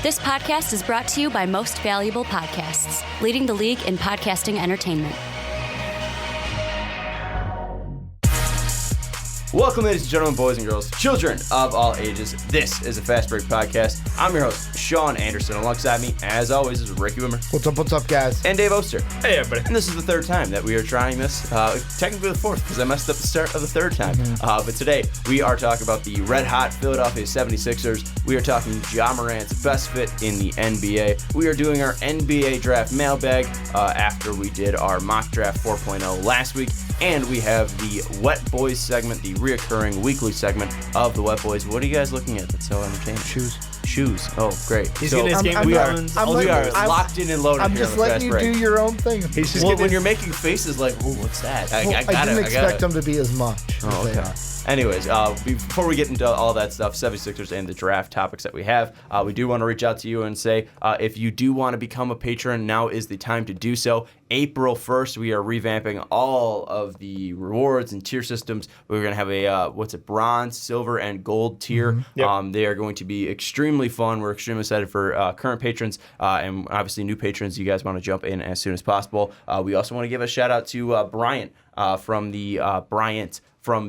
This podcast is brought to you by Most Valuable Podcasts, leading the league in podcasting entertainment. Welcome, ladies and gentlemen, boys and girls, children of all ages. This is a Fast Break Podcast. I'm your host, Sean Anderson. Alongside me, as always, is Ricky Widmer. What's up, guys? And Dave Oster. Hey, everybody. And this is the third time that we are trying this. Technically the fourth, because I messed up the start of the third time. But today, we are talking about the red-hot Philadelphia 76ers. We are talking Ja Morant's best fit in the NBA. We are doing our NBA draft mailbag after we did our mock draft 4.0 last week. And we have the Wet Boys segment, the reoccurring weekly segment of the Wet Boys. What are you guys looking at that's so entertaining? Shoes. Oh, great. He's getting his game we are I'm locked in and loaded. I'm here just on the letting you Fast Break. do your own thing. Well, when you're making faces like, "Ooh, what's that?" I didn't expect them to be as much as they are. Anyways, before we get into all that stuff, 76ers and the draft topics that we have, we do want to reach out to you and say, if you do want to become a patron, now is the time to do so. April 1st, we are revamping all of the rewards and tier systems. We're going to have a, bronze, silver, and gold tier. Yep. They are going to be extremely fun. We're extremely excited for current patrons and obviously new patrons. You guys want to jump in as soon as possible. We also want to give a shout out to Bryant from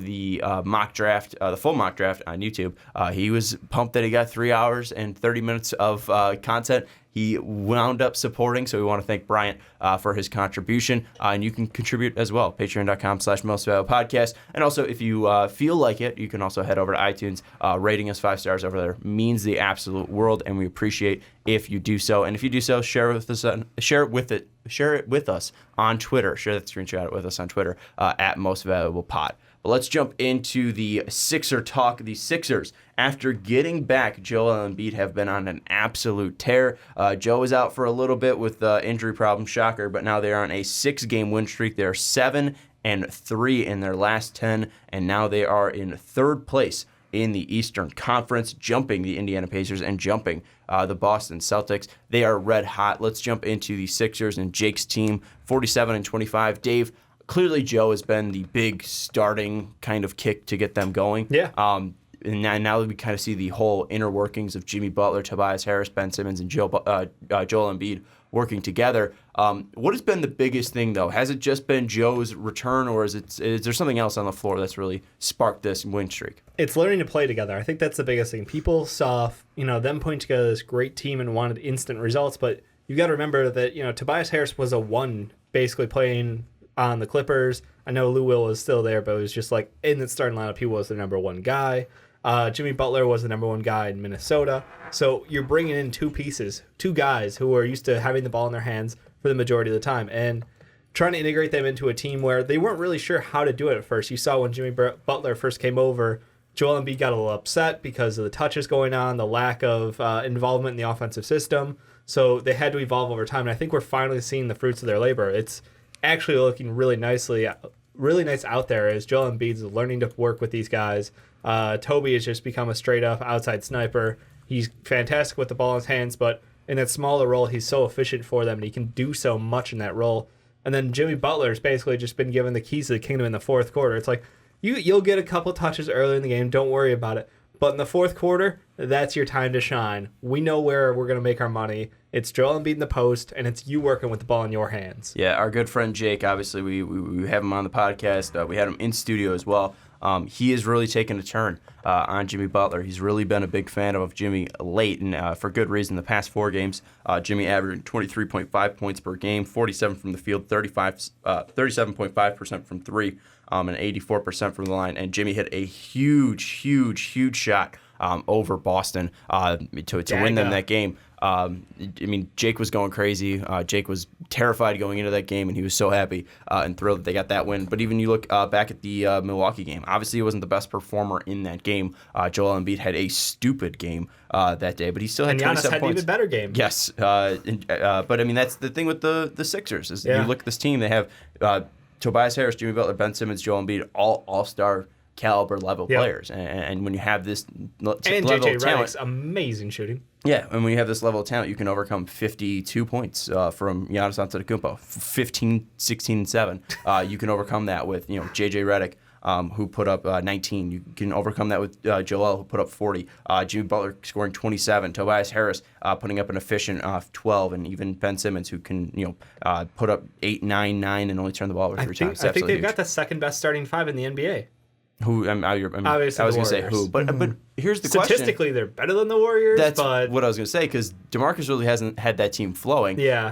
the mock draft, the full mock draft on YouTube. He was pumped that he got 3 hours and 30 minutes of content. He wound up supporting, so we want to thank Bryant for his contribution. And you can contribute as well, patreon.com/mostvaluablepodcast. And also, if you feel like it, you can also head over to iTunes. Rating us 5 stars over there means the absolute world, and we appreciate if you do so. And if you do so, share it with us on Twitter. Share that screenshot with us on Twitter at mostvaluablepod. But let's jump into the Sixer talk. The Sixers, after getting back Joel Embiid, have been on an absolute tear. Joe was out for a little bit with injury problems, shocker, but now they are on a 6-game win streak. They're 7-3 in their last 10, and now they are in third place in the Eastern Conference, jumping the Indiana Pacers and jumping the Boston Celtics. They are red hot. Let's jump into the Sixers and Jake's team, 47-25. Dave, clearly Joe has been the big starting kind of kick to get them going. Yeah. And now we kind of see the whole inner workings of Jimmy Butler, Tobias Harris, Ben Simmons, and Joel Embiid working together. What has been the biggest thing, though? Has it just been Joe's return, or is there something else on the floor that's really sparked this win streak? It's learning to play together. I think that's the biggest thing. People saw, them putting together this great team and wanted instant results, but you got to remember that, Tobias Harris was a 1 basically playing on the Clippers. I know Lou Will was still there, but it was just like in the starting lineup, he was the number 1 guy. Jimmy Butler was the number 1 guy in Minnesota. So you're bringing in 2 guys who are used to having the ball in their hands for the majority of the time and trying to integrate them into a team where they weren't really sure how to do it at first. You saw when Jimmy Butler first came over, Joel Embiid got a little upset because of the touches going on, the lack of involvement in the offensive system. So they had to evolve over time, and I think we're finally seeing the fruits of their labor. It's actually looking really nice out there as Joel Embiid's learning to work with these guys. Toby has just become a straight-up outside sniper. He's fantastic with the ball in his hands, but in that smaller role, he's so efficient for them, and he can do so much in that role. And then Jimmy Butler's basically just been given the keys to the kingdom in the fourth quarter. It's like, you'll get a couple touches early in the game, don't worry about it. But in the fourth quarter, that's your time to shine. We know where we're going to make our money. It's Joel Embiid in the post, and it's you working with the ball in your hands. Yeah, our good friend Jake, obviously, we have him on the podcast. We had him in studio as well. He has really taken a turn on Jimmy Butler. He's really been a big fan of Jimmy late, and for good reason. The past 4 games, Jimmy averaged 23.5 points per game, 47 from the field, 37.5% from 3, and 84% from the line. And Jimmy hit a huge shot over Boston to win them that game. Jake was going crazy. Jake was terrified going into that game, and he was so happy and thrilled that they got that win. But even you look back at the Milwaukee game, obviously he wasn't the best performer in that game. Joel Embiid had a stupid game that day, but he still had 27 points. And Giannis had an even better game. Yes, but that's the thing with the Sixers is you look at this team, they have Tobias Harris, Jimmy Butler, Ben Simmons, Joel Embiid, all all-star caliber level players, and when you have this level of talent, Redick's amazing shooting. Yeah, and when you have this level of talent, you can overcome 52 points from Giannis Antetokounmpo, 15, 16, and 7. You can overcome that with JJ Redick. who put up 19. You can overcome that with Joel, who put up 40. Jimmy Butler scoring 27. Tobias Harris putting up an efficient 12, and even Ben Simmons, who can put up 8, 9, 9, and only turn the ball over 3 times. I think they've got the second best starting 5 in the NBA. Who I was going to say who, but here's the question. Statistically, they're better than the Warriors. That's what I was going to say, because DeMarcus really hasn't had that team flowing. Yeah.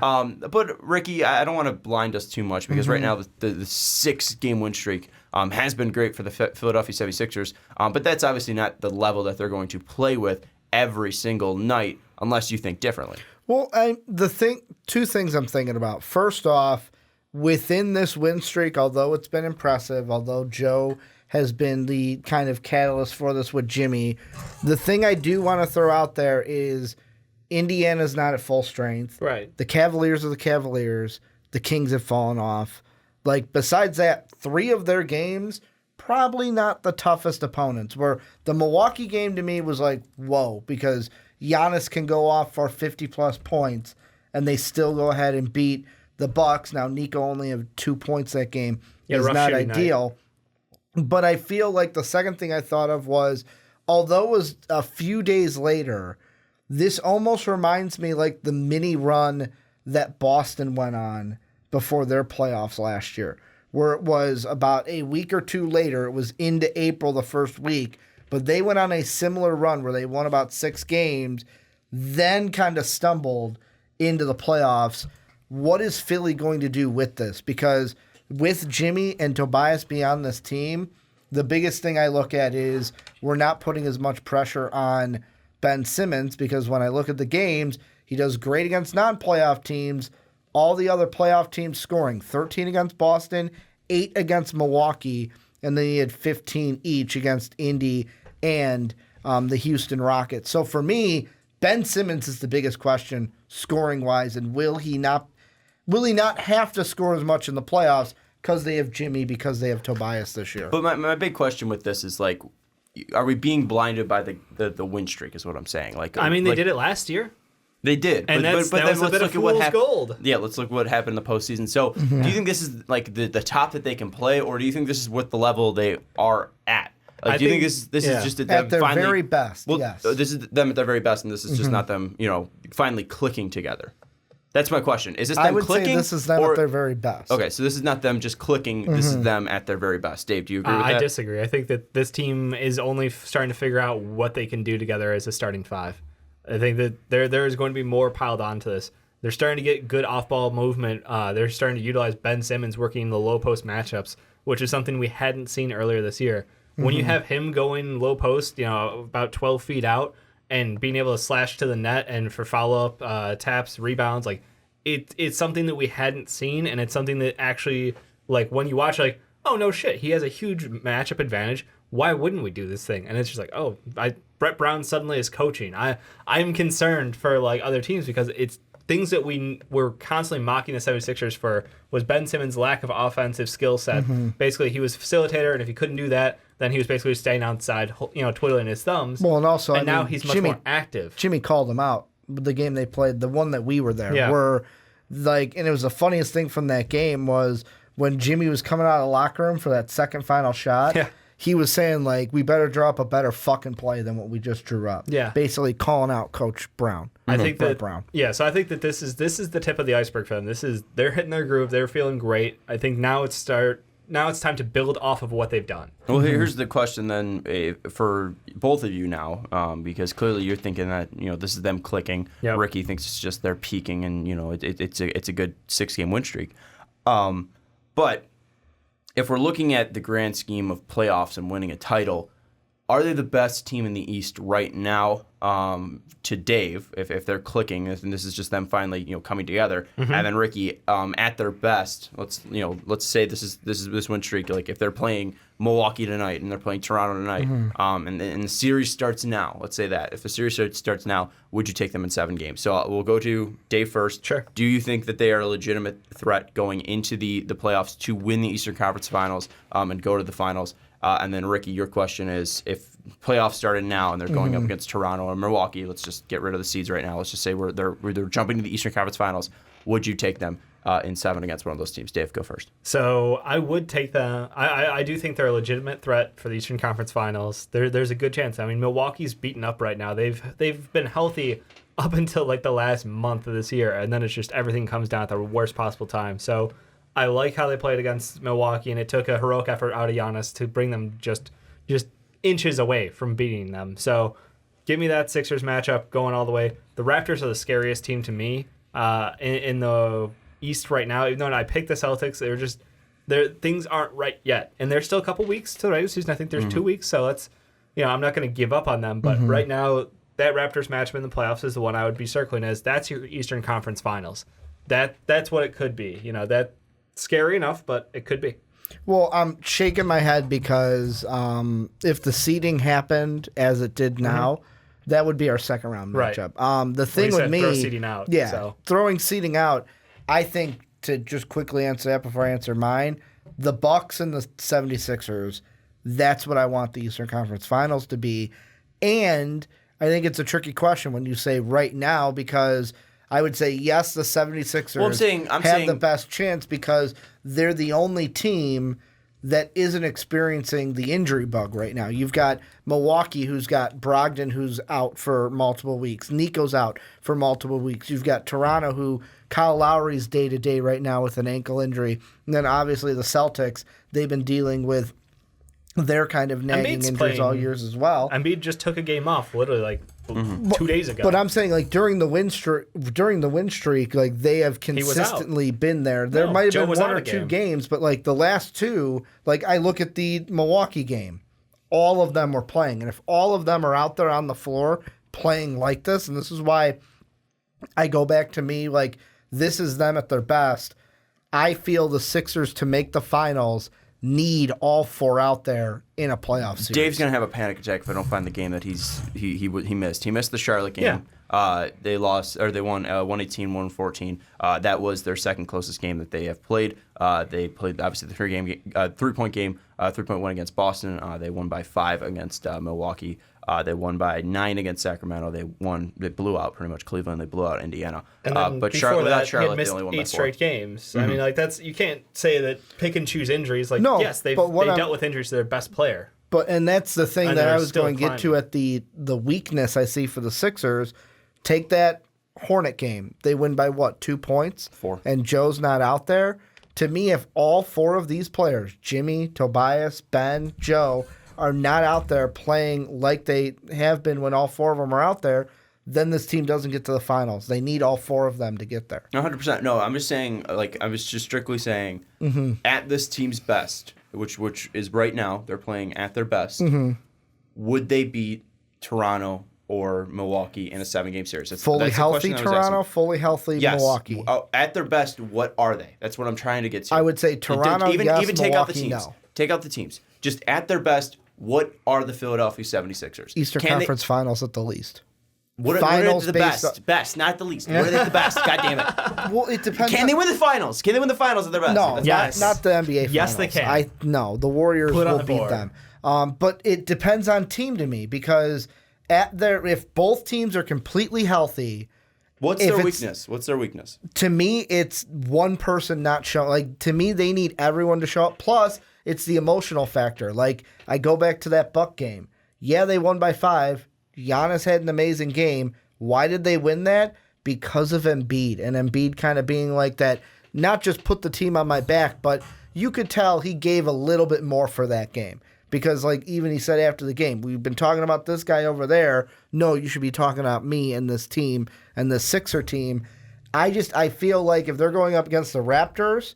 But Ricky, I don't want to blind us too much, because right now the 6-game win streak has been great for the Philadelphia 76ers, but that's obviously not the level that they're going to play with every single night, unless you think differently. Well, two things I'm thinking about. First off, within this win streak, although it's been impressive, although Joe has been the kind of catalyst for this with Jimmy, the thing I do want to throw out there is Indiana's not at full strength. Right. The Cavaliers are the Cavaliers. The Kings have fallen off. Like, besides that, 3 of their games, probably not the toughest opponents. Where the Milwaukee game to me was like, whoa, because Giannis can go off for 50-plus points, and they still go ahead and beat the Bucks. Now, Nico only had 2 points that game. It's not ideal. Night. But I feel like the second thing I thought of was, although it was a few days later, this almost reminds me like the mini run that Boston went on before their playoffs last year, where it was about a week or 2 later. It was into April the first week, but they went on a similar run where they won about 6 games, then kind of stumbled into the playoffs. What is Philly going to do with this? Because with Jimmy and Tobias being on this team, the biggest thing I look at is we're not putting as much pressure on Ben Simmons, because when I look at the games, he does great against non-playoff teams. All the other playoff teams scoring 13 against Boston, 8 against Milwaukee, and then he had 15 each against Indy and the Houston Rockets. So for me, Ben Simmons is the biggest question scoring-wise, and will he not have to score as much in the playoffs because they have Jimmy, because they have Tobias this year? But my big question with this is, like, are we being blinded by the win streak is what I'm saying. They did it last year. They did. And but that then was a bit of fool's gold. Yeah, let's look at what happened in the postseason. So do you think this is like the top that they can play, or do you think this is what the level they are at? Like, do you think this is just at their very best? Well, yes. This is them at their very best, and this is just not them, finally clicking together. That's my question. Is this them clicking? I would say this is them at their very best. Okay, so this is not them just clicking. This is them at their very best. Dave, do you agree with that? I disagree. I think that this team is only starting to figure out what they can do together as a starting 5. I think that there is going to be more piled onto this. They're starting to get good off-ball movement. They're starting to utilize Ben Simmons working the low-post matchups, which is something we hadn't seen earlier this year. When you have him going low-post, about 12 feet out, and being able to slash to the net and for follow-up taps, rebounds, like it's something that we hadn't seen, and it's something that actually, like, when you watch, like, oh, no shit, he has a huge matchup advantage. Why wouldn't we do this thing? And it's just like, oh, Brett Brown suddenly is coaching. I'm concerned for, like, other teams, because it's things that we were constantly mocking the 76ers for was Ben Simmons' lack of offensive skill set. Basically, he was a facilitator, and if he couldn't do that, then he was basically staying outside, twiddling his thumbs. Well, and also, now he's much more active. Jimmy called him out. The game they played, the one that we were there, were like, and it was the funniest thing from that game was when Jimmy was coming out of the locker room for that second final shot. Yeah. He was saying, like, we better draw up a better fucking play than what we just drew up. Yeah. Basically calling out Coach Brown. I think that Brown. Yeah, so I think that this is the tip of the iceberg for them. They're hitting their groove, they're feeling great. I think now it's time to build off of what they've done. Well, here's the question then for both of you now, because clearly you're thinking that this is them clicking. Yep. Ricky thinks it's just they're peaking, and it's a good 6-game win streak. But if we're looking at the grand scheme of playoffs and winning a title, are they the best team in the East right now? To Dave, if they're clicking, and this is just them finally coming together, and then Ricky at their best. Let's say this is this win streak. Like if they're playing Milwaukee tonight and they're playing Toronto tonight, and the series starts now. Let's say that if the series starts now, would you take them in 7 games? So we'll go to Dave first. Sure. Do you think that they are a legitimate threat going into the playoffs to win the Eastern Conference Finals and go to the finals? And then, Ricky, your question is, if playoffs started now and they're going up against Toronto or Milwaukee, let's just get rid of the seeds right now. Let's just say they're jumping to the Eastern Conference Finals. Would you take them? in 7 against one of those teams. Dave, go first. So I would take them. I do think they're a legitimate threat for the Eastern Conference Finals. There's a good chance. I mean, Milwaukee's beaten up right now. They've been healthy up until like the last month of this year, and then it's just everything comes down at the worst possible time. So I like how they played against Milwaukee, and it took a heroic effort out of Giannis to bring them just inches away from beating them. So give me that Sixers matchup going all the way. The Raptors are the scariest team to me in the East right now. Even though I picked the Celtics, things aren't right yet, and there's still a couple weeks to the regular season. I think there's 2 weeks, so let's I'm not going to give up on them. But right now, that Raptors matchup in the playoffs is the one I would be circling as that's your Eastern Conference Finals. That's what it could be. That's scary enough, but it could be. Well, I'm shaking my head because if the seeding happened as it did now, that would be our second round matchup. Right. The thing with me, throw seeding out. Yeah, so. Throwing seeding out. I think to just quickly answer that before I answer mine, the Bucks and the 76ers. That's what I want the Eastern Conference Finals to be, and I think it's a tricky question when you say right now because I would say yes, the 76ers have the best chance because they're the only team that isn't experiencing the injury bug right now. You've got Milwaukee, who's got Brogdon, who's out for multiple weeks. Nico's out for multiple weeks. You've got Toronto, who Kyle Lowry's day-to-day right now with an ankle injury. And then obviously the Celtics, they've been dealing with their kind of nagging injuries all years as well. Embiid just took a game off, literally 2 days ago. But I'm saying during the win streak, they have consistently been there. There might have been 1 or 2 games, but the last 2, I look at the Milwaukee game, all of them were playing, and if all of them are out there on the floor playing like this, and this is why I go back to me this is them at their best. I feel the Sixers to make the finals need all 4 out there in a playoff series. Dave's gonna have a panic attack if I don't find the game that he missed. He missed the Charlotte game. Yeah. They lost or they won 118-114. That was their second closest game that they have played. They played obviously the 3-point game, 3-point win against Boston. They won by 5 against Milwaukee. They won by 9 against Sacramento. They blew out pretty much Cleveland. They blew out Indiana. And then but before without that, Charlotte, missed they only won 8 by 4. straight games. I mean, that's you can't say that pick and choose injuries. No, yes, they dealt with injuries to their best player. And that's the thing that I was going to get to at the weakness I see for the Sixers. Take that Hornet game. They win by 2 points? 4. And Joe's not out there. To me, if all 4 of these players, Jimmy, Tobias, Ben, Joe, are not out there playing like they have been when all 4 of them are out there, then this team doesn't get to the finals. They need all 4 of them to get there. 100%. No, I'm just saying, I was just strictly saying, at this team's best, which is right now, they're playing at their best, would they beat Toronto or Milwaukee in a 7-game series? Fully healthy Toronto, fully healthy Milwaukee. At their best, what are they? That's what I'm trying to get to. I would say Toronto, even take Milwaukee, out the teams. no. Take out the teams. Just at their best, what are the Philadelphia 76ers? Eastern Conference Finals at the least. What are the best? Best, not the least. What are they the best? God damn it. Well, it depends. Can they win the finals? Can they win the finals at their best? No, not the NBA finals. Yes, they can. No, the Warriors will beat them. But it depends on team to me because if both teams are completely healthy, what's their weakness? What's their weakness? To me, it's one person not showing. To me, they need everyone to show up. Plus, it's the emotional factor. I go back to that Buck game. Yeah, they won by 5. Giannis had an amazing game. Why did they win that? Because of Embiid. And Embiid kind of being like that, not just put the team on my back, but you could tell he gave a little bit more for that game. Because even he said after the game, we've been talking about this guy over there. No, you should be talking about me and this team and the Sixer team. I feel like if they're going up against the Raptors,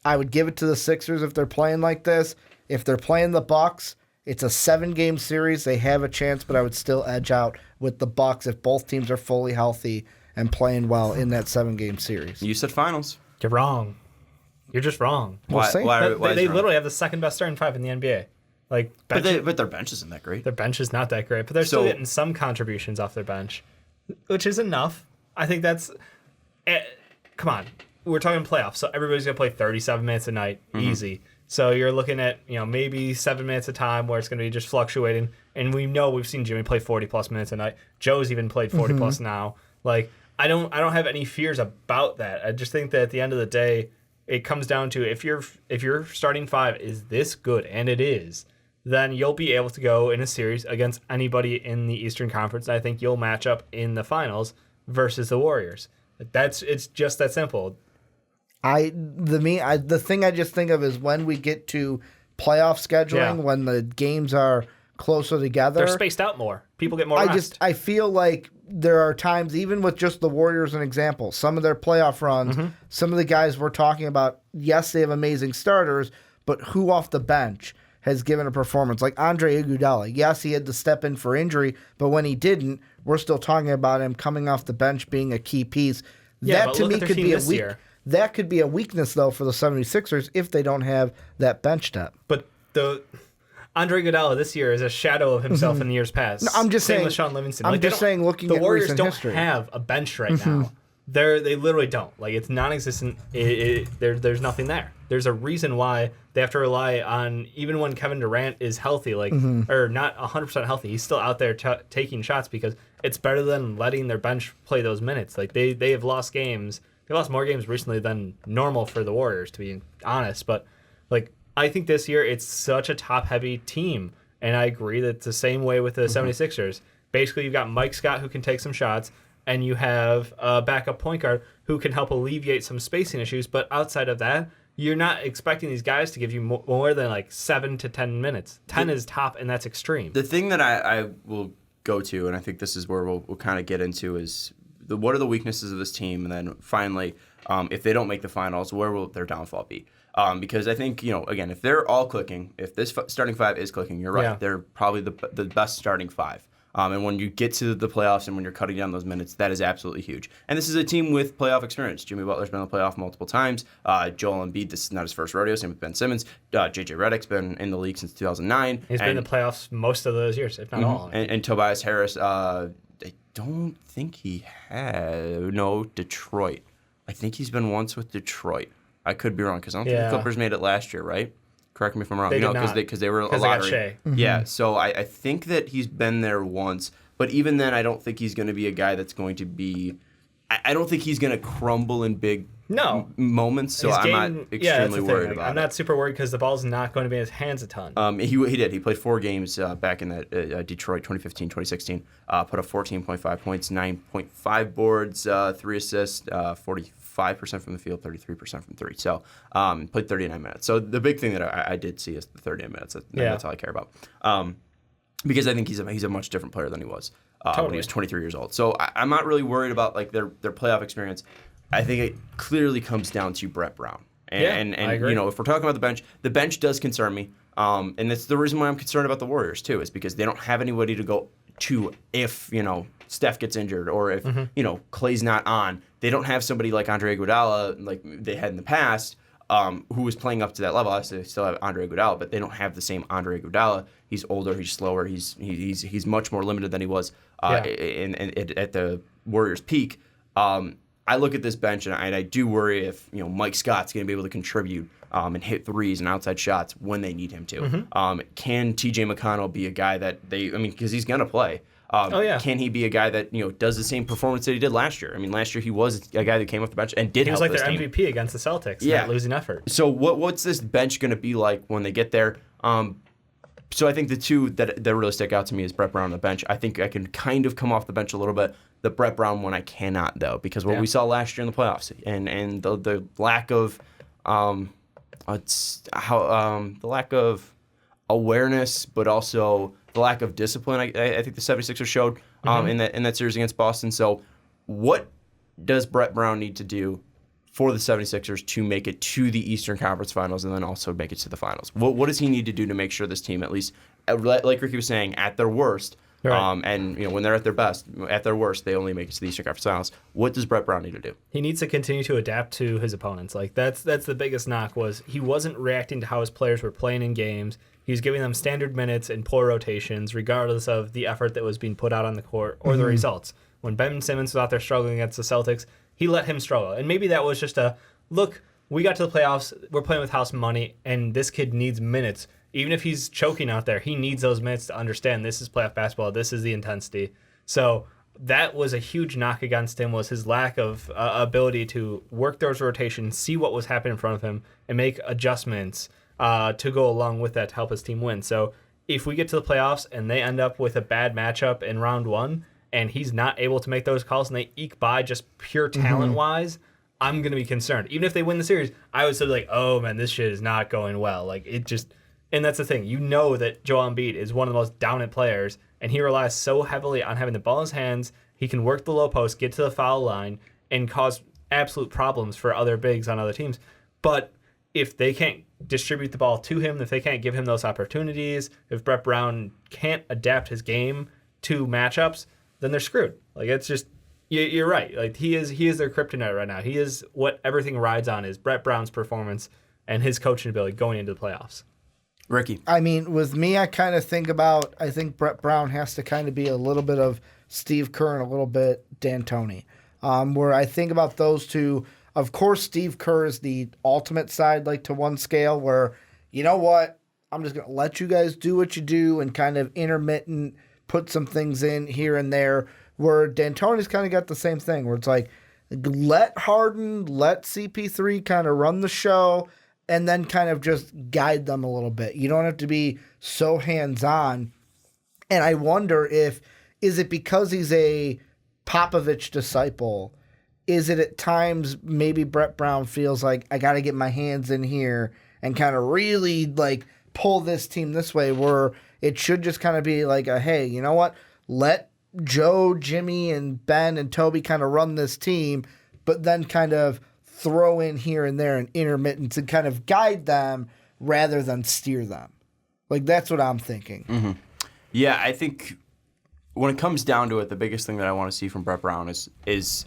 I would give it to the Sixers if they're playing like this. If they're playing the Bucks, it's a 7-game series. They have a chance, but I would still edge out with the Bucks if both teams are fully healthy and playing well in that 7-game series. You said finals. You're wrong. You're just wrong. Why they literally have the second best starting 5 in the NBA. But their bench isn't that great. Their bench is not that great, but they're still getting some contributions off their bench, which is enough. I think that's. Come on, we're talking playoffs, so everybody's gonna play 37 minutes a night, easy. So you're looking at maybe 7 minutes a time where it's gonna be just fluctuating, and we've seen Jimmy play 40+ minutes a night. Joe's even played 40+ now. I don't have any fears about that. I just think that at the end of the day, it comes down to if your starting five is this good, and it is, then you'll be able to go in a series against anybody in the Eastern Conference. I think you'll match up in the finals versus the Warriors. It's just that simple. The thing I just think of is when we get to playoff scheduling, when the games are closer together, they're spaced out more. People get more rest. I feel like there are times, even with just the Warriors, an example, some of their playoff runs, some of the guys we're talking about, yes, they have amazing starters, but who off the bench has given a performance? Like Andre Iguodala. Yes, he had to step in for injury, but when he didn't, we're still talking about him coming off the bench being a key piece. Yeah, that to me could be a weak. That could be a weakness, though, for the 76ers if they don't have that bench depth. But the Andre Iguodala this year is a shadow of himself in the years past. No, I'm just Same saying. with Sean Livingston. I'm just saying, looking at Warriors recent don't history. have a bench right now. They literally don't. Like, it's non-existent. There's nothing there. There's a reason why they have to rely on, even when Kevin Durant is healthy, or not 100% healthy, he's still out there taking shots because it's better than letting their bench play those minutes. Like, they have lost games. They lost more games recently than normal for the Warriors, to be honest. But, like, I think this year it's such a top-heavy team. And I agree that it's the same way with the 76ers. Basically, you've got Mike Scott who can take some shots, and you have a backup point guard who can help alleviate some spacing issues. But outside of that, you're not expecting these guys to give you more than like 7 to 10 minutes. 10 is top, and that's extreme. The thing that I will go to, and I think this is where we'll kind of get into, is what are the weaknesses of this team? And then finally, if they don't make the finals, where will their downfall be? Because I think, again, if they're all clicking, if this starting five is clicking, you're right. Yeah. They're probably the best starting five. And when you get to the playoffs and when you're cutting down those minutes, that is absolutely huge. And this is a team with playoff experience. Jimmy Butler's been in the playoff multiple times. Joel Embiid, this is not his first rodeo. Same with Ben Simmons. JJ Redick's been in the league since 2009. He's been in the playoffs most of those years, if not all. And Tobias Harris, I don't think he had. No, Detroit. I think he's been once with Detroit. I could be wrong because I don't think the Clippers made it last year, right? Correct me if I'm wrong. They did not. Because they were a lottery. They got Shea. Yeah, so I think that he's been there once, but even then, I don't think he's going to be a guy that's going to be. I don't think he's going to crumble in big moments. So I'm not extremely worried about it. I'm not super worried because the ball's not going to be in his hands a ton. He did. He played 4 games back in that Detroit 2015-2016. Put up 14.5 points, 9.5 boards, 3 assists, 45% from the field, 33% from 3. So played 39 minutes. So the big thing that I did see is the 39 minutes. That's all I care about. Because I think he's a much different player than he was when he was 23 years old. So I'm not really worried about like their playoff experience. I think it clearly comes down to Brett Brown. And I agree. If we're talking about the bench does concern me. And that's the reason why I'm concerned about the Warriors too, is because they don't have anybody to go to if, Steph gets injured or if, Klay's not on. They don't have somebody like Andre Iguodala like they had in the past who was playing up to that level. Obviously, they still have Andre Iguodala, but they don't have the same Andre Iguodala. He's older, he's slower, he's much more limited than he was at the Warriors' peak. I look at this bench and I do worry if Mike Scott's going to be able to contribute and hit threes and outside shots when they need him to. Can T.J. McConnell be a guy that because he's going to play. Can he be a guy that does the same performance that he did last year? last year he was a guy that came off the bench and did. He was help like their team. MVP against the Celtics. Yeah, losing effort. So what's this bench going to be like when they get there? So I think the two that really stick out to me is Brett Brown on the bench. I think I can kind of come off the bench a little bit. The Brett Brown one I cannot though, because what we saw last year in the playoffs and the lack of the lack of awareness, but also the lack of discipline. I think the 76ers showed in that series against Boston. So what does Brett Brown need to do for the 76ers to make it to the Eastern Conference Finals and then also make it to the Finals? What does he need to do to make sure this team, at least, like Ricky was saying, at their worst, and when they're at their best, at their worst, they only make it to the Eastern Conference Finals. What does Brett Brown need to do? He needs to continue to adapt to his opponents. Like that's the biggest knock was he wasn't reacting to how his players were playing in games. He was giving them standard minutes and poor rotations, regardless of the effort that was being put out on the court or the results. When Ben Simmons was out there struggling against the Celtics, he let him struggle. And maybe that was just look, we got to the playoffs, we're playing with house money, and this kid needs minutes. Even if he's choking out there, he needs those minutes to understand this is playoff basketball, this is the intensity. So that was a huge knock against him, was his lack of ability to work those rotations, see what was happening in front of him, and make adjustments to go along with that to help his team win. So if we get to the playoffs and they end up with a bad matchup in round one and he's not able to make those calls and they eke by just pure talent-wise, I'm going to be concerned. Even if they win the series, I would say, like, oh, man, this shit is not going well. Like, it just... And that's the thing. You know that Joel Embiid is one of the most dominant players, and he relies so heavily on having the ball in his hands. He can work the low post, get to the foul line, and cause absolute problems for other bigs on other teams. But if they can't distribute the ball to him, if they can't give him those opportunities, if Brett Brown can't adapt his game to matchups, then they're screwed. Like, it's just... You're right. Like, he is their kryptonite right now. He is what everything rides on, is Brett Brown's performance and his coaching ability going into the playoffs. Ricky. I mean, with me, I kind of think Brett Brown has to kind of be a little bit of Steve Kerr and a little bit D'Antoni. Where I think about those two, of course, Steve Kerr is the ultimate side, like to one scale, where, you know what, I'm just going to let you guys do what you do and kind of intermittent, put some things in here and there, where D'Antoni's kind of got the same thing, where it's like, let Harden, let CP3 kind of run the show, and then kind of just guide them a little bit. You don't have to be so hands-on. And I wonder is it because he's a Popovich disciple? Is it at times maybe Brett Brown feels like, I got to get my hands in here and kind of really like pull this team this way, where it should just kind of be like hey, you know what? Let Joe, Jimmy, and Ben and Toby kind of run this team, but then kind of throw in here and there an intermittence and kind of guide them rather than steer them. Like, that's what I'm thinking. Mm-hmm. Yeah, I think when it comes down to it, the biggest thing that I want to see from Brett Brown is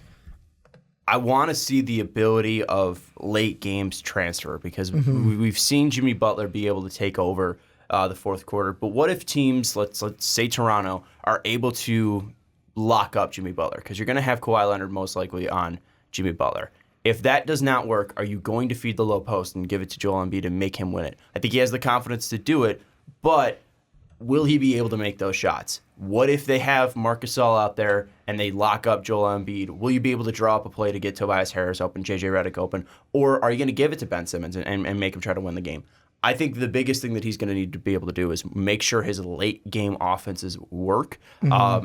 I want to see the ability of late games transfer, because we've seen Jimmy Butler be able to take over the fourth quarter. But what if teams, let's say Toronto, are able to lock up Jimmy Butler? Because you're going to have Kawhi Leonard most likely on Jimmy Butler. If that does not work, are you going to feed the low post and give it to Joel Embiid and make him win it? I think he has the confidence to do it, but will he be able to make those shots? What if they have Marc Gasol out there and they lock up Joel Embiid? Will you be able to draw up a play to get Tobias Harris open, JJ Redick open? Or are you going to give it to Ben Simmons and make him try to win the game? I think the biggest thing that he's going to need to be able to do is make sure his late game offenses work,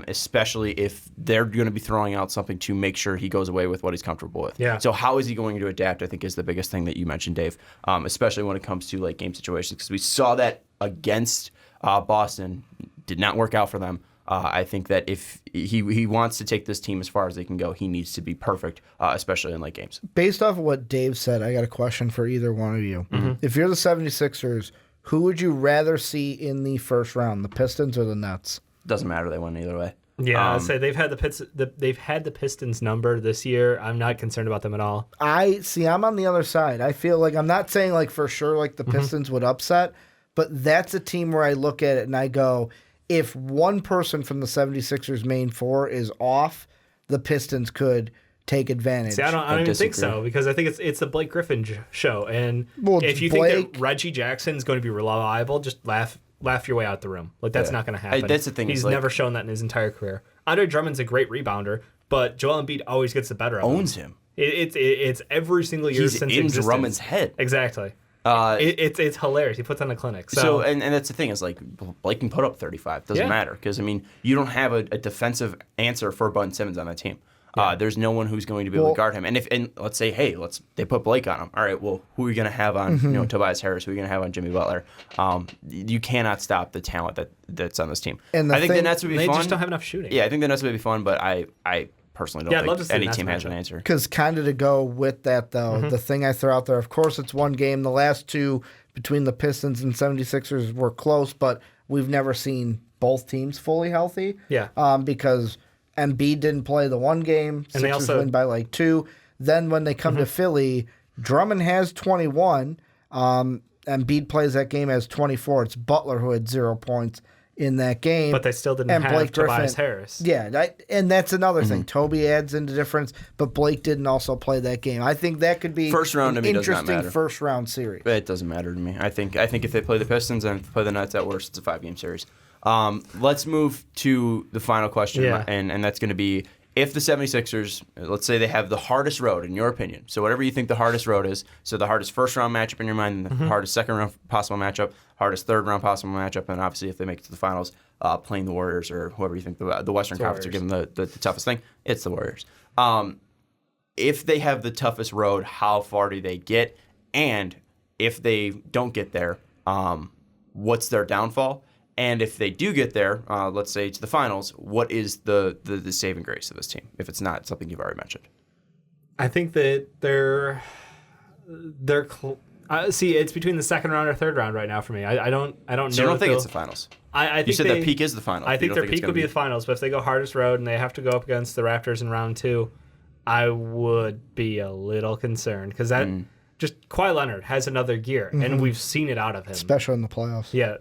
especially if they're going to be throwing out something to make sure he goes away with what he's comfortable with. Yeah. So how is he going to adapt, I think, is the biggest thing that you mentioned, Dave, especially when it comes to late game situations, because we saw that against Boston. Did not work out for them. I think that if he wants to take this team as far as they can go, he needs to be perfect, especially in late games. Based off of what Dave said, I got a question for either one of you. If you're the 76ers, who would you rather see in the first round, the Pistons or the Nets? Doesn't matter. They win either way. Yeah, I'd say they've had the Pistons number this year. I'm not concerned about them at all. I'm on the other side. I feel like, I'm not saying like for sure like the Pistons would upset, but that's a team where I look at it and I go, if one person from the 76ers main four is off, the Pistons could take advantage. See, I don't even think so, because I think it's the Blake Griffin show. And if you think that Reggie Jackson is going to be reliable, just laugh your way out the room. Like, that's not going to happen. That's the thing. He's never shown that in his entire career. Andre Drummond's a great rebounder, but Joel Embiid always gets the better of him. Owns him. It's every single year He's since in existence. Drummond's head. Exactly. It's hilarious. He puts on a clinic. So and that's the thing, is like Blake can put up 35. Doesn't matter, because I mean, you don't have a defensive answer for Ben Simmons on that team. There's no one who's going to be able to guard him. And let's say, hey, they put Blake on him. All right, well, who are you going to have on Tobias Harris? Who are you going to have on Jimmy Butler? You cannot stop the talent that's on this team. And I think the Nets would be fun. They just don't have enough shooting. Yeah, I think the Nets would be fun, but I personally don't think any team has an answer. Because kind of to go with that, though, the thing I throw out there, of course, it's one game. The last two between the Pistons and 76ers were close, but we've never seen both teams fully healthy. Yeah. Because Embiid didn't play the one game. And Sixers win by like 2. Then when they come to Philly, Drummond has 21. Embiid plays that game as 24. It's Butler who had 0 points in that game. But they still didn't have Blake Tobias Harris. Yeah, and that's another thing. Toby adds into difference, but Blake didn't also play that game. I think that could be first round an to me does not interesting matter. first round series. It doesn't matter to me. I think if they play the Pistons and play the Nets at worst, it's a 5-game series. Let's move to the final question, Yeah. and that's going to be, if the 76ers, let's say they have the hardest road, in your opinion, so whatever you think the hardest road is, so the hardest first-round matchup in your mind, the hardest second-round possible matchup, hardest third-round possible matchup, and obviously if they make it to the finals, playing the Warriors or whoever you think the Western Conference are giving the toughest thing, it's the Warriors. If they have the toughest road, how far do they get? And if they don't get there, what's their downfall? And if they do get there, let's say to the finals, what is the saving grace of this team, if it's not something you've already mentioned? I think that see, it's between the second round or third round right now for me. I don't know. So you don't think it's the finals? I think you said their peak is the finals. I think their peak would be the finals, but if they go hardest road and they have to go up against the Raptors in round 2, I would be a little concerned because that just Kawhi Leonard has another gear, and we've seen it out of him, especially in the playoffs. Yeah,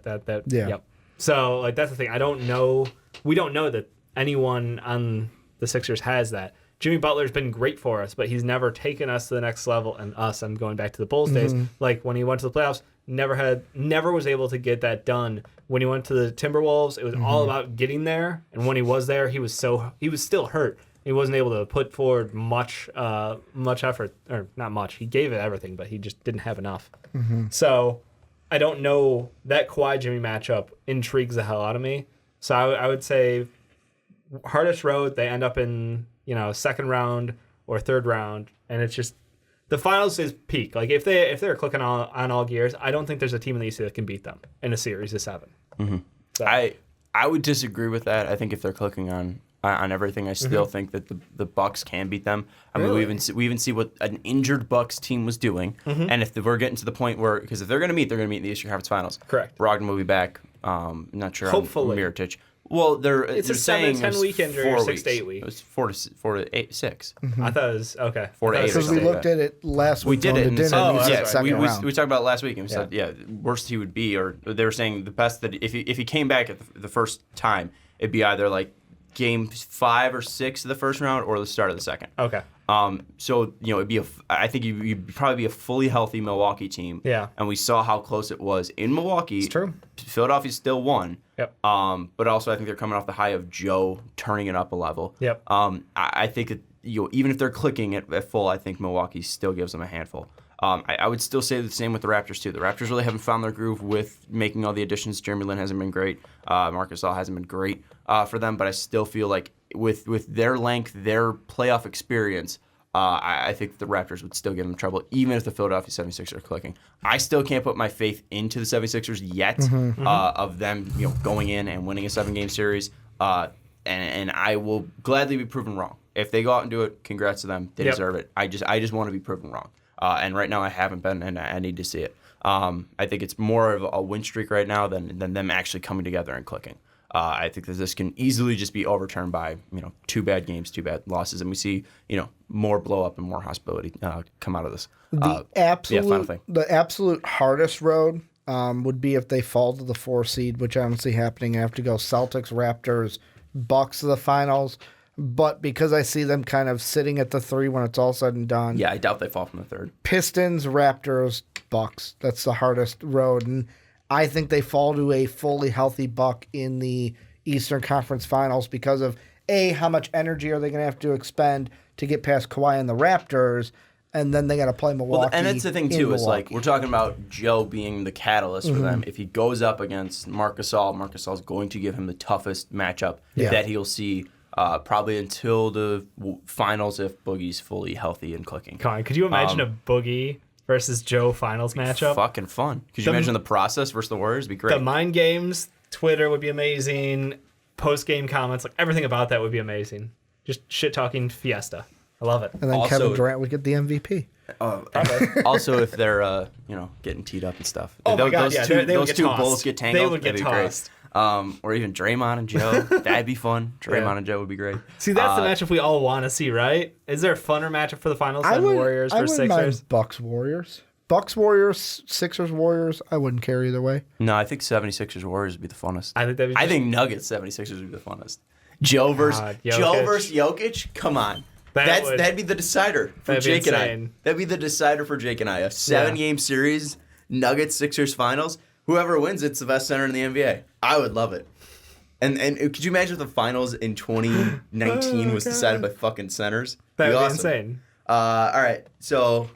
yeah. Yep. So like that's the thing. I don't know. We don't know that anyone on the Sixers has that. Jimmy Butler's been great for us, but he's never taken us to the next level. And I'm going back to the Bulls days. Like when he went to the playoffs, never was able to get that done. When he went to the Timberwolves, it was all about getting there. And when he was there, he was still hurt. He wasn't able to put forward much effort, or not much. He gave it everything, but he just didn't have enough. So I don't know. That Kawhi Jimmy matchup intrigues the hell out of me. So I would say hardest road, they end up in second round or third round, and it's just the finals is peak. Like if they're clicking on all gears, I don't think there's a team in the East that can beat them in a series of 7. So. I would disagree with that. I think if they're clicking on everything, I still think that the Bucks can beat them. I mean, we even see what an injured Bucks team was doing, and if we're getting to the point where, because if they're going to meet in the Eastern Conference Finals. Correct. Brogdon will be back. Not sure. Hopefully. On Mirotic. Well, it's they're a 7 to 10 week injury or 6 to 8 weeks. It was 4 to 8, 6. I thought it was okay. 4 to 8. Because we looked at it last week. We did it. We talked about it last week, and we said, worst he would be, or they were saying the best that if he came back at the first time, it'd be either like game 5 or 6 of the first round or the start of the second. Okay. So it'd be I think you'd probably be a fully healthy Milwaukee team. Yeah. And we saw how close it was in Milwaukee. It's true. Philadelphia still won. Yep. But also I think they're coming off the high of Joe turning it up a level. Yep. I think that even if they're clicking at full, I think Milwaukee still gives them a handful. I would still say the same with the Raptors too. The Raptors really haven't found their groove with making all the additions. Jeremy Lin hasn't been great. Marc Gasol hasn't been great for them, but I still feel like with their length, their playoff experience, I think the Raptors would still give them trouble, even if the Philadelphia 76ers are clicking. I still can't put my faith into the 76ers yet of them going in and winning a 7-game series, and I will gladly be proven wrong. If they go out and do it, congrats to them. They deserve it. I just want to be proven wrong. And right now I haven't been, and I need to see it. I think it's more of a win streak right now than them actually coming together and clicking. I think that this can easily just be overturned by 2 bad games, 2 bad losses, and we see more blow up and more hostility come out of this. The absolute hardest road would be if they fall to the 4 seed, which I don't see happening. I have to go Celtics, Raptors, Bucks to the finals. But because I see them kind of sitting at the 3 when it's all said and done. Yeah, I doubt they fall from the 3rd. Pistons, Raptors, Bucks. That's the hardest road. And I think they fall to a fully healthy Buck in the Eastern Conference Finals because of, A, how much energy are they going to have to expend to get past Kawhi and the Raptors, and then they got to play Milwaukee. Well, and that's the thing, too, is like we're talking about Joe being the catalyst for them. If he goes up against Marc Gasol is going to give him the toughest matchup that he'll see probably until the finals if Boogie's fully healthy and clicking. Colin, could you imagine a Boogie versus Joe finals matchup? Fucking fun. Could you imagine the process versus the Warriors? It'd be great. The mind games, Twitter would be amazing. Post-game comments, like everything about that would be amazing. Just shit-talking fiesta. I love it. And then Also, Kevin Durant would get the MVP. Also, if they're getting teed up and stuff. Oh my God, those two both get tangled. They would get tossed. Or even Draymond and Joe. That'd be fun. Draymond and Joe would be great. See, that's the matchup we all want to see, right? Is there a funner matchup for the finals than Warriors versus Sixers? Mind Bucks Warriors. Bucks Warriors, Sixers Warriors. I wouldn't care either way. No, I think 76ers Warriors would be the funnest. I think Nuggets 76ers would be the funnest. Joe versus Jokic. Come on. That'd be the decider for Jake and I. That'd be the decider for Jake and I. A 7-game series, Nuggets Sixers finals. Whoever wins, it's the best center in the NBA. I would love it. And could you imagine if the finals in 2019 was decided by fucking centers? That would be awesome. insane. All right. So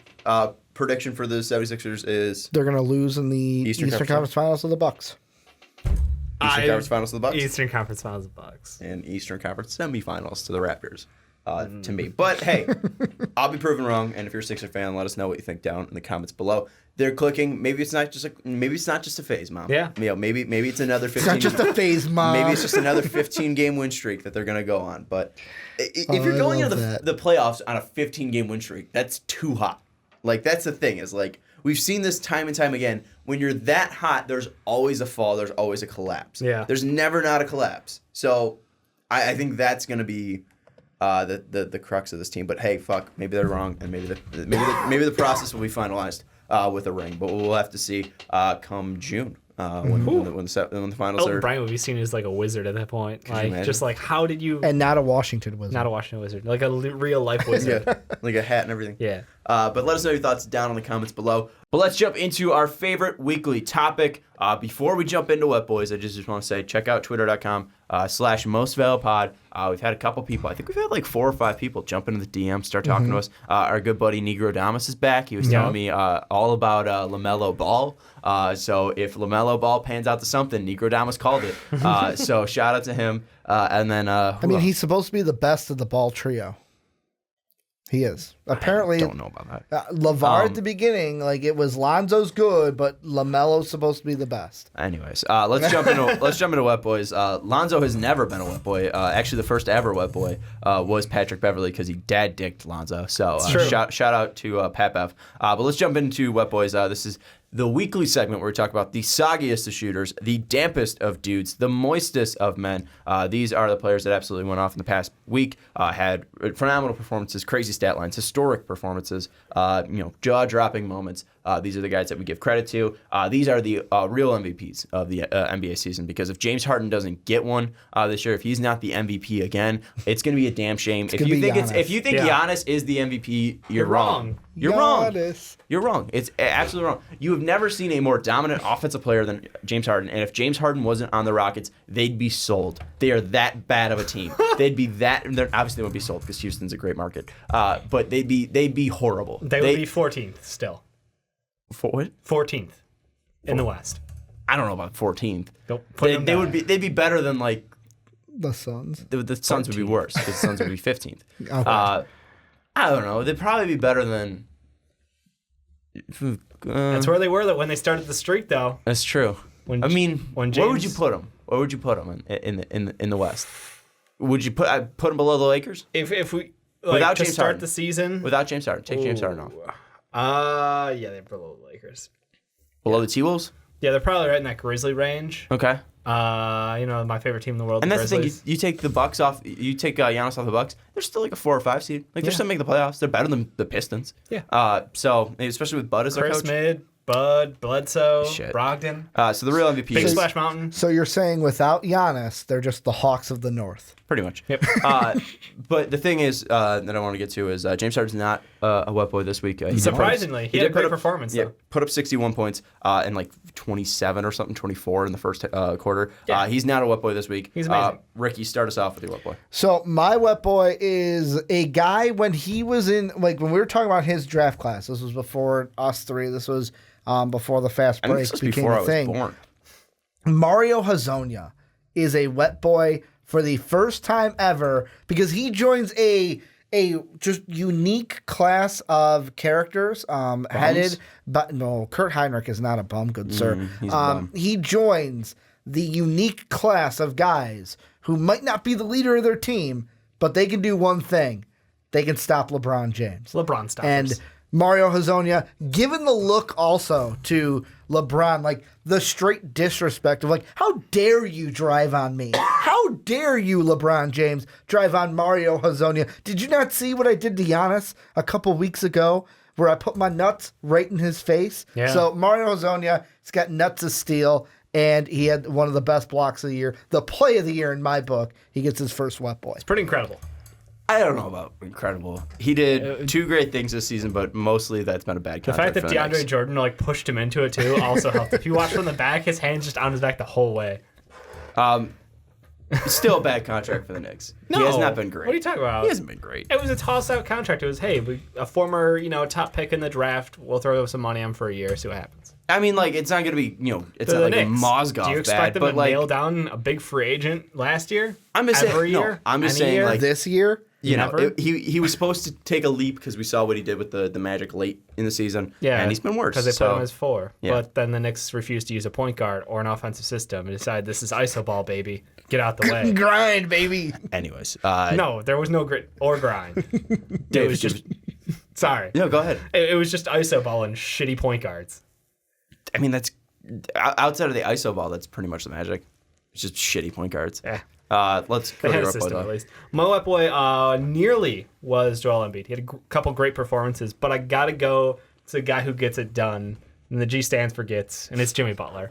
prediction for the 76ers is They're going to lose in the Eastern Conference Finals of the Bucks. Eastern Conference Finals to the Bucks. Eastern Conference Finals of the Bucks. And Eastern Conference semifinals to the Raptors. To me. But hey, I'll be proven wrong. And if you're a Sixer fan, let us know what you think down in the comments below. They're clicking. Maybe it's not just a phase, Mom. Yeah. Maybe it's another 15. It's not just a phase, Mom. Maybe it's just another 15-game win streak that they're going to go on. But if you're going into the playoffs on a 15-game win streak, that's too hot. Like, that's the thing, is like, we've seen this time and time again. When you're that hot, there's always a fall. There's always a collapse. Yeah. There's never not a collapse. So I think that's going to be the crux of this team. But hey, fuck, maybe they're wrong, and maybe the process will be finalized with a ring. But we'll have to see come June when the finals are. Bryant would be seen as like a wizard at that point. Like, just like, how did you? And not a Washington Wizard. Not a Washington Wizard, like a real life wizard. Yeah, like a hat and everything. Yeah. But let us know your thoughts down in the comments below. But let's jump into our favorite weekly topic. Before we jump into Wet Boys, I just want to say, check out twitter.com/mostvalepod. We've had a couple people. I think we've had like 4 or 5 people jump into the DM, start talking to us. Our good buddy Negro Damas is back. He was telling me all about LaMelo Ball. So if LaMelo Ball pans out to something, Negro Damas called it. So shout out to him. And then he's supposed to be the best of the Ball trio. He is. Apparently, I don't know about that. LeVar at the beginning, like, it was Lonzo's good, but LaMelo's supposed to be the best. Anyways, let's jump into Wet Boys. Lonzo has never been a Wet Boy. Actually, the first ever Wet Boy was Patrick Beverley because he dad dicked Lonzo. So shout out to Pat Bev. But let's jump into Wet Boys. This is the weekly segment where we talk about the soggiest of shooters, the dampest of dudes, the moistest of men. These are the players that absolutely went off in the past week, had phenomenal performances, crazy stat lines, historic performances, jaw-dropping moments. These are the guys that we give credit to. These are the real MVPs of the NBA season, because if James Harden doesn't get one this year, if he's not the MVP again, it's going to be a damn shame. If you think Giannis is the MVP, you're wrong. You're wrong. You're wrong. It's absolutely wrong. You have never seen a more dominant offensive player than James Harden. And if James Harden wasn't on the Rockets, they'd be sold. They are that bad of a team. They'd be that. Obviously, they wouldn't be sold because Houston's a great market. But they'd be horrible. They would be 14th still. For what? 14th in the West. I don't know about 14th. They'd be better than like the Suns. The Suns would be worse because the Suns would be 15th. Okay. I don't know. They'd probably be better than. That's where they were when they started the streak, though. That's true. Where would you put them? Where would you put them in the West? Would you put them below the Lakers? If we without James start Harden. The season without James Harden, take James Harden off. Yeah, they're below the Lakers. Below the T-Wolves? Yeah, they're probably right in that Grizzly range. Okay. My favorite team in the world. And the that's Grizzlies. the thing. You take the Bucks off. You take Giannis off the Bucks. They're still like a 4 or 5 seed. Like they're still making the playoffs. They're better than the Pistons. Yeah. So especially with Bud as their Chris coach. Mid, Bud, Bledsoe, Shit. Brogdon. So the real MVP Big is Splash Mountain. So you're saying without Giannis, they're just the Hawks of the North. pretty much. Yep. But the thing is that I want to get to is James Harden's not a wet boy this week. Surprisingly, he had a great performance. Yeah, though. put up 61 points and like 27 or something, 24 in the first quarter. Yeah. He's not a wet boy this week. He's amazing. Ricky, start us off with your wet boy. So my wet boy is a guy when he was in, like when we were talking about his draft class, this was before us three, this was before the fast I think break this was became before a I was thing. born. Mario Hezonja is a wet boy for the first time ever because he joins a just unique class of characters headed but no, Kurt Heinrich is not a bum, good sir. He's a bum. He joins the unique class of guys who might not be the leader of their team, but they can do one thing. They can stop LeBron James. LeBron stoppers. And Mario Hezonja, given the look also to LeBron, like the straight disrespect of like, how dare you drive on me? How dare you, LeBron James, drive on Mario Hezonja? Did you not see what I did to Giannis a couple weeks ago where I put my nuts right in his face? Yeah. So Mario Hezonja, he's got nuts of steel, and he had one of the best blocks of the year, the play of the year in my book. He gets his first wet boy. It's pretty incredible. I don't know about incredible. He did two great things this season, but mostly that's been a bad The contract. fact that DeAndre Jordan like pushed him into it too also helped. If you watch from the back, his hand's just on his back the whole way. Still a bad contract for the Knicks. No, He has not been great. What are you talking about? He hasn't been great. It was a toss-out contract. It was, hey, a former, top pick in the draft. We'll throw some money on for a year, see what happens. I mean, like, it's not going to be, it's They're not like the a Knicks. Mozgov Do you expect bad, them but to like, nail down a big free agent last year? I'm just saying, Every no, year? I'm just Any saying, year? like, This year? Never? he was supposed to take a leap because we saw what he did with the Magic late in the season, and he's been worse. Because they put him as 4. Yeah. But then the Knicks refused to use a point guard or an offensive system and decided this is iso ball, baby. Get out the way. Grind, baby. Anyways. No, there was no grit or grind. It was just... Sorry. No, go ahead. It was just iso ball and shitty point guards. I mean, that's outside of the ISO ball, that's pretty much the Magic. It's just shitty point guards. Yeah. Let's They go had to a your system boy, at though. least. My wet boy nearly was Joel Embiid. He had a couple great performances, but I got to go to the guy who gets it done. And the G stands for gets, and it's Jimmy Butler.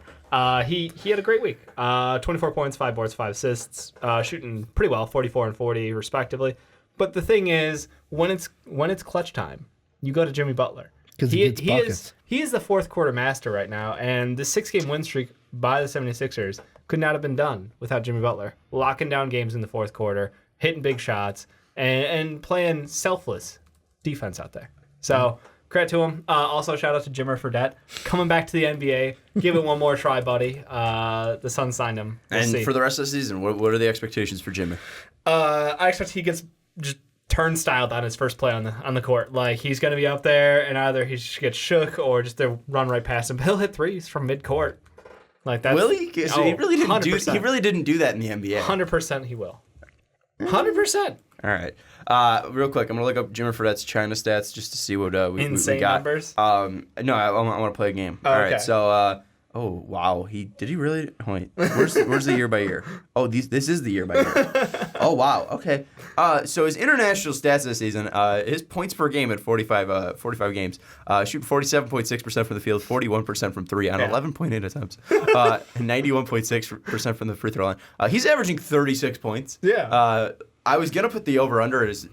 He had a great week. 24 points, 5 boards, 5 assists, shooting pretty well, 44 and 40 respectively. But the thing is, when it's clutch time, you go to Jimmy Butler. 'Cause he gets buckets. He is the fourth quarter master right now, and the 6-game win streak by the 76ers could not have been done without Jimmy Butler. Locking down games in the fourth quarter, hitting big shots, and playing selfless defense out there. So, credit to him. Also, shout out to Jimmer Fredette. Coming back to the NBA. Give it one more try, buddy. The Suns signed him. We'll And see. for the rest of the season, what are the expectations for Jimmy? I expect he gets just turnstiled on his first play on the court. Like, he's going to be up there, and either he just gets shook or just they run right past him. But he'll hit threes from mid-court. Like, that's... Will he? So he really didn't 100%. He really didn't do that in the NBA. 100% he will. 100%. All right. Real quick, I'm gonna look up Jimmer Fredette's China stats just to see what we Insane got. numbers? No, I want to play a game. Oh, All okay. right. So, oh wow, did he really? Wait, where's the year by year? Oh, this is the year by year. Oh wow. Okay. So his international stats this season, his points per game at 45 games, shooting 47.6% from the field, 41% from 3 on 11.8 attempts, and 91.6% from the free throw line. He's averaging 36 points. Yeah. I was gonna put the over under his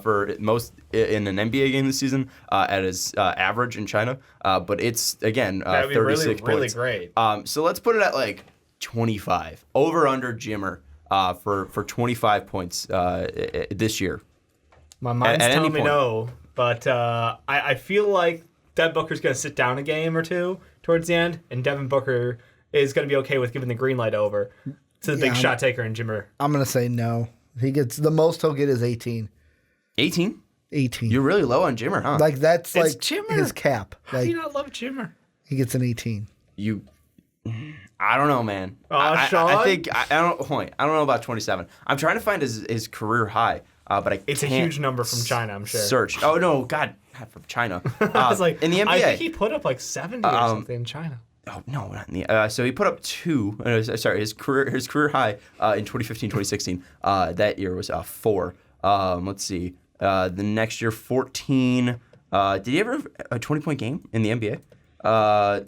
for most in an NBA game this season at his average in China, but it's again That'd be 36 really points. really great. So let's put it at like 25 over under Jimmer for 25 points this year. My mind's at any telling me point. no, but I feel like Devin Booker's going to sit down a game or two towards the end, and Devin Booker is going to be okay with giving the green light over to the big shot taker and Jimmer. I'm going to say no. He gets the most he'll get is 18. 18? 18. You're really low on Jimmer, huh? Like that's It's like Jimmer. his cap. How do Like you not love Jimmer? he gets an 18. I don't know, man. Sean? I think I don't know about 27. I'm trying to find his career high, but It's can't a huge number from China, I'm sure. search. Oh no, God, not from China. I was like, in the NBA. I think he put up like 70 or something in China. Oh no, not in the. So he put up 2. Sorry, his career high in 2015-2016. That year was 4. Let's see. The next year 14. Did he ever have a 20-point game in the NBA?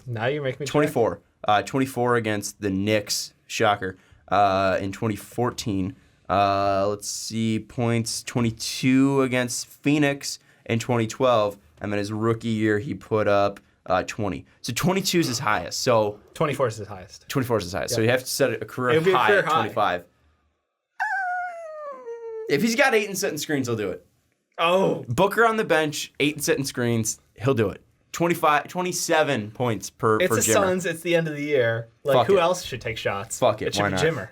Now you make me 24. 24 against the Knicks. Shocker. In 2014. Let's see. Points 22 against Phoenix in 2012. And then his rookie year he put up 20. So 22 is his highest. So 24 is his highest. 24 is his highest. So you have to set a career It'll be a high career at 25. If he's got 8 and setting screens, he'll do it. Oh. Booker on the bench, 8 and setting screens, he'll do it. 27 points per It's for the Jimmer. Suns. It's the end of the year. Like, Fuck who it. else should take shots? Fuck it. It should Why be not? Jimmer.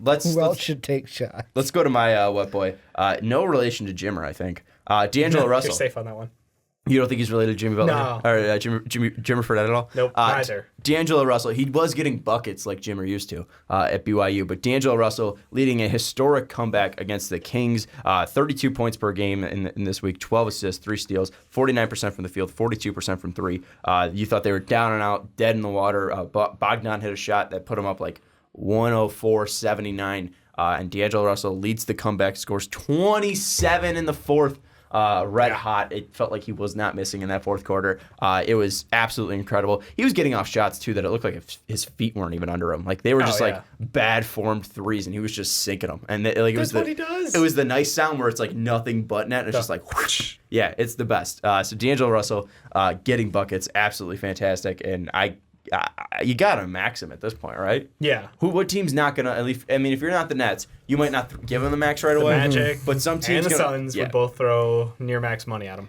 Let's Who else should take shots? let's go to my wet boy. No relation to Jimmer, I think. D'Angelo Russell. You're safe on that one. You don't think he's related to Jimmy Butler? No. Or Jimmer Fredette at all? Nope, neither. D'Angelo Russell, he was getting buckets like Jimmer used to at BYU, but D'Angelo Russell leading a historic comeback against the Kings, 32 points per game in this week, 12 assists, 3 steals, 49% from the field, 42% from 3. You thought they were down and out, dead in the water. Bogdan hit a shot that put him up like 104-79, and D'Angelo Russell leads the comeback, scores 27 in the fourth. Red hot. It felt like he was not missing in that fourth quarter. It was absolutely incredible. He was getting off shots too that it looked like his feet weren't even under him. Like they were just like bad formed threes, and he was just sinking them. And it was what he does. It was the nice sound where it's like nothing but net. And it's just like whoosh. Yeah, it's the best. So D'Angelo Russell getting buckets, absolutely fantastic. And you gotta max him at this point, right? Yeah. What team's not gonna at least? I mean, if you're not the Nets, you might not give him the max right The away. Magic but some teams and the Suns would both throw near max money at him.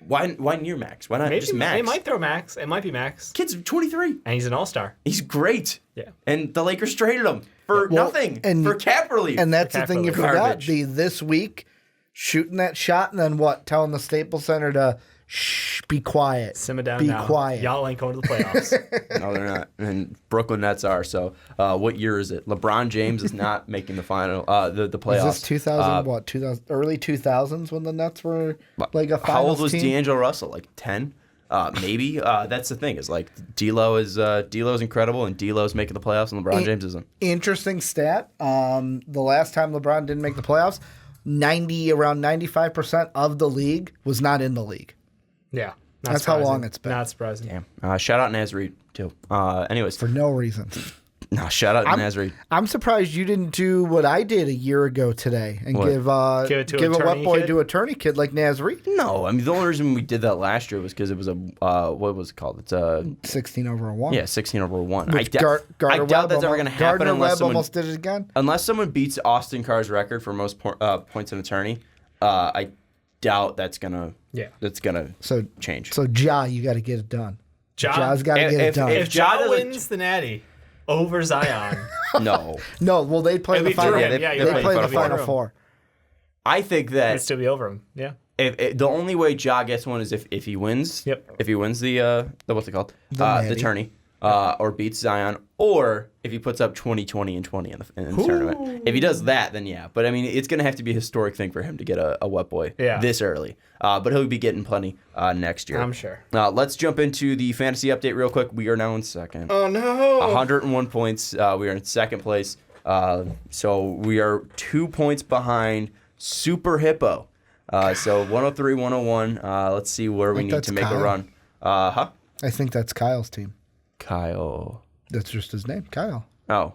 Why near max? Why not just max? They might throw max. It might be max. Kid's 23. And he's an all-star. He's great. Yeah. And the Lakers traded him for nothing, for cap relief. And that's the thing you forgot. Garbage. This week, shooting that shot and then what? Telling the Staples Center to be quiet. Simmer down be now. quiet. Y'all ain't going to the playoffs. No, they're not. And Brooklyn Nets are. So what year is it? LeBron James is not making the final, the playoffs. Is this 2000, 2000, early 2000s when the Nets were like a finals How old was team? D'Angelo Russell? Like 10? Maybe. That's the thing. Is like D'Lo's incredible, and D'Lo's making the playoffs, and LeBron James isn't. Interesting stat. The last time LeBron didn't make the playoffs, around 95% of the league was not in the league. Yeah. That's how long it's been. Not surprising. Damn. Shout out Naz Reid too. Anyways, For no reason. no, shout out Naz Reid. I'm surprised you didn't do what I did a year ago today and What? give a wet boy to a tourney kid like Naz Reid. No, I mean the only reason we did that last year was because it was a what was it called? It's a 16 over a 1. 16 over 1. Which I doubt that's ever going to happen Gardner unless Webb someone almost did it again. unless someone beats Austin Carr's record for most points in a tourney. I doubt that's gonna change. So Ja, you got to get it done. Ja's got to get it done. If Ja wins the Natty over Zion, No, No, well they play the It'd be final. through him. they- Yeah, they you're They right. play the It'd be final through him. 4. I think It'd that still be over him. Yeah. if the only way Ja gets one is if he wins. Yep. If he wins the what's it called? The Natty. tourney. Or beats Zion, or if he puts up 20, 20, and 20 in the tournament. If he does that, then yeah. But I mean, it's going to have to be a historic thing for him to get a wet boy this early. But he'll be getting plenty next year. I'm sure. Let's jump into the fantasy update real quick. We are now in second. Oh, no. 101 points. We are in second place. So we are 2 points behind Super Hippo. So 103, 101. Let's see where we need that's to make Kyle. a run. I think that's Kyle's team. Kyle. That's just his name, Kyle. Oh.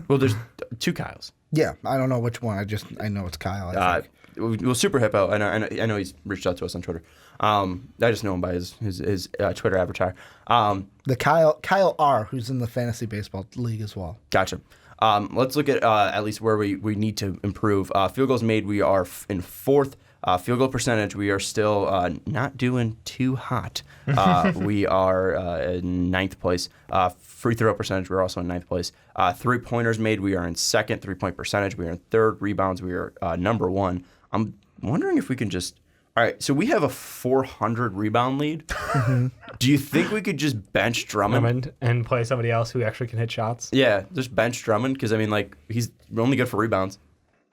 Well, there's 2 Kyles. Yeah, I don't know which one. I know it's Kyle. I think. Well, Super Hippo. I know he's reached out to us on Twitter. I just know him by his Twitter avatar. The Kyle R, who's in the fantasy baseball league as well. Gotcha. Let's look at least where we need to improve. Field goals made, we are in 4th. Field goal percentage, we are still not doing too hot. We are in 9th place. Free throw percentage, we're also in 9th place. 3-pointers made, we are in 2nd. 3-point percentage, we are in 3rd. Rebounds, we are number 1. I'm wondering if we can just... All right, so we have a 400 rebound lead. Do you think we could just bench Drummond? And play somebody else who actually can hit shots? Yeah, just bench Drummond, because, I mean, like, he's only good for rebounds.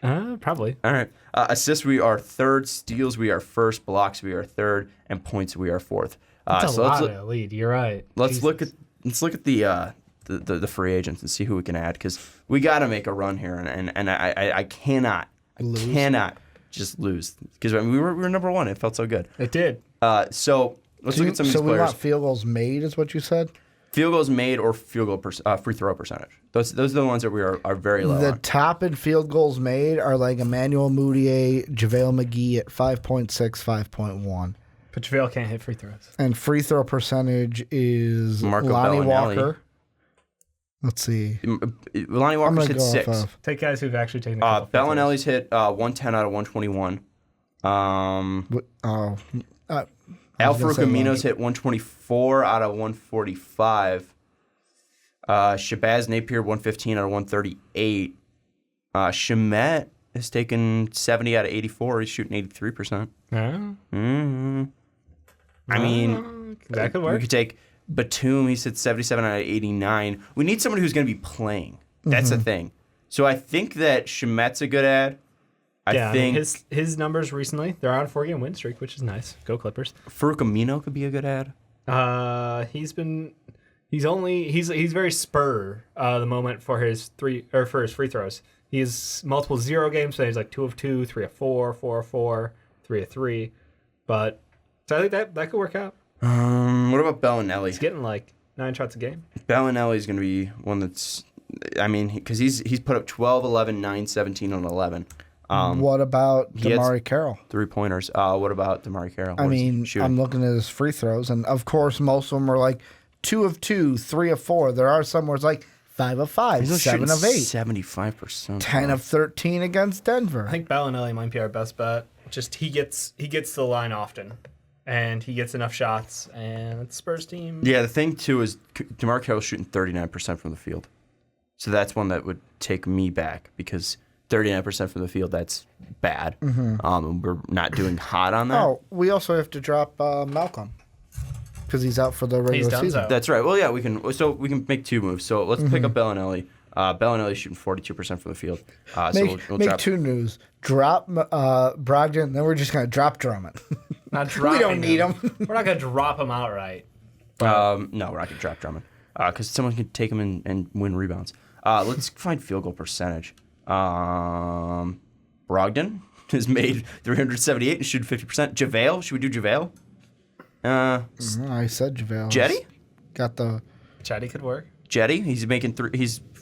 Probably. All right. Assists, we are 3rd. Steals, we are 1st. Blocks, we are 3rd. And points, we are 4th. That's a lot of lead. You're right. Let's look at the free agents and see who we can add, because we got to make a run here, and I cannot just lose, because I mean, we were number 1. It felt so good. It did. So let's look at some of these So we players. want field goals made, is what you said? Field goals made or field goal free throw percentage. Those are the ones that we are very low The on. top in field goals made are like Emmanuel Mudiay, JaVale McGee at 5.6, 5.1. But JaVale can't hit free throws. And free throw percentage is Marco Lonnie Bellinelli. Walker. Let's see. Lonnie I'm Walker's going to hit go 6. off of. Take guys who've actually taken a couple free throws. Bellinelli's hit 110 out of 121. Alfredo Camino's hit 124 out of 145. Shabazz Napier 115 out of 138. Shamet has taken 70 out of 84. He's shooting 83%. Yeah. I mean, that could we work. could take Batum. He's hit 77 out of 89. We need someone who's going to be playing. That's the thing. So I think that Shamet's a good ad. I think his numbers recently, they're on a 4-game win streak, which is nice. Go Clippers. Farouk Amino could be a good ad. He's very spur the moment for his free throws. He has multiple 0 games, so he's like 2 of 2, 3 of 4, 4 of 4, 3 of 3. But so I think that could work out. What about Bellinelli? He's getting like 9 shots a game. Bellinelli is going to be one that's, I mean, because he's put up 12, 11, 9, 17, and 11. What about DeMarre Carroll? 3-pointers. What about DeMarre Carroll? I mean, I'm looking at his free throws, and of course, most of them are like 2 of 2, 3 of 4. There are some where it's like 5 of 5, 7 of 8. 75%. 10 of 13 against Denver. I think Bellinelli might be our best bet. Just he gets to the line often, and he gets enough shots, and it's Spurs team. Yeah, the thing, too, is DeMar Carroll's shooting 39% from the field. So that's one that would take me back because 39% from the field, that's bad. And we're not doing hot on that. Oh, we also have to drop Malcolm because he's out for the regular done season. so. That's right. Well, yeah, we can make 2 moves. So let's pick up Bellinelli. Bellinelli's shooting 42% from the field. We'll Make drop 2 moves. Drop Brogdon, then we're just going to drop Drummond. Not dropping We don't need him. We're not going to drop him outright. No, we're not going to drop Drummond because someone can take him and win rebounds. Let's find field goal percentage. Brogdon has made 378 and shooting 50%. JaVale, should we do JaVale? I said JaVale. Jetty? Got the... Chatty could work. Jetty, he's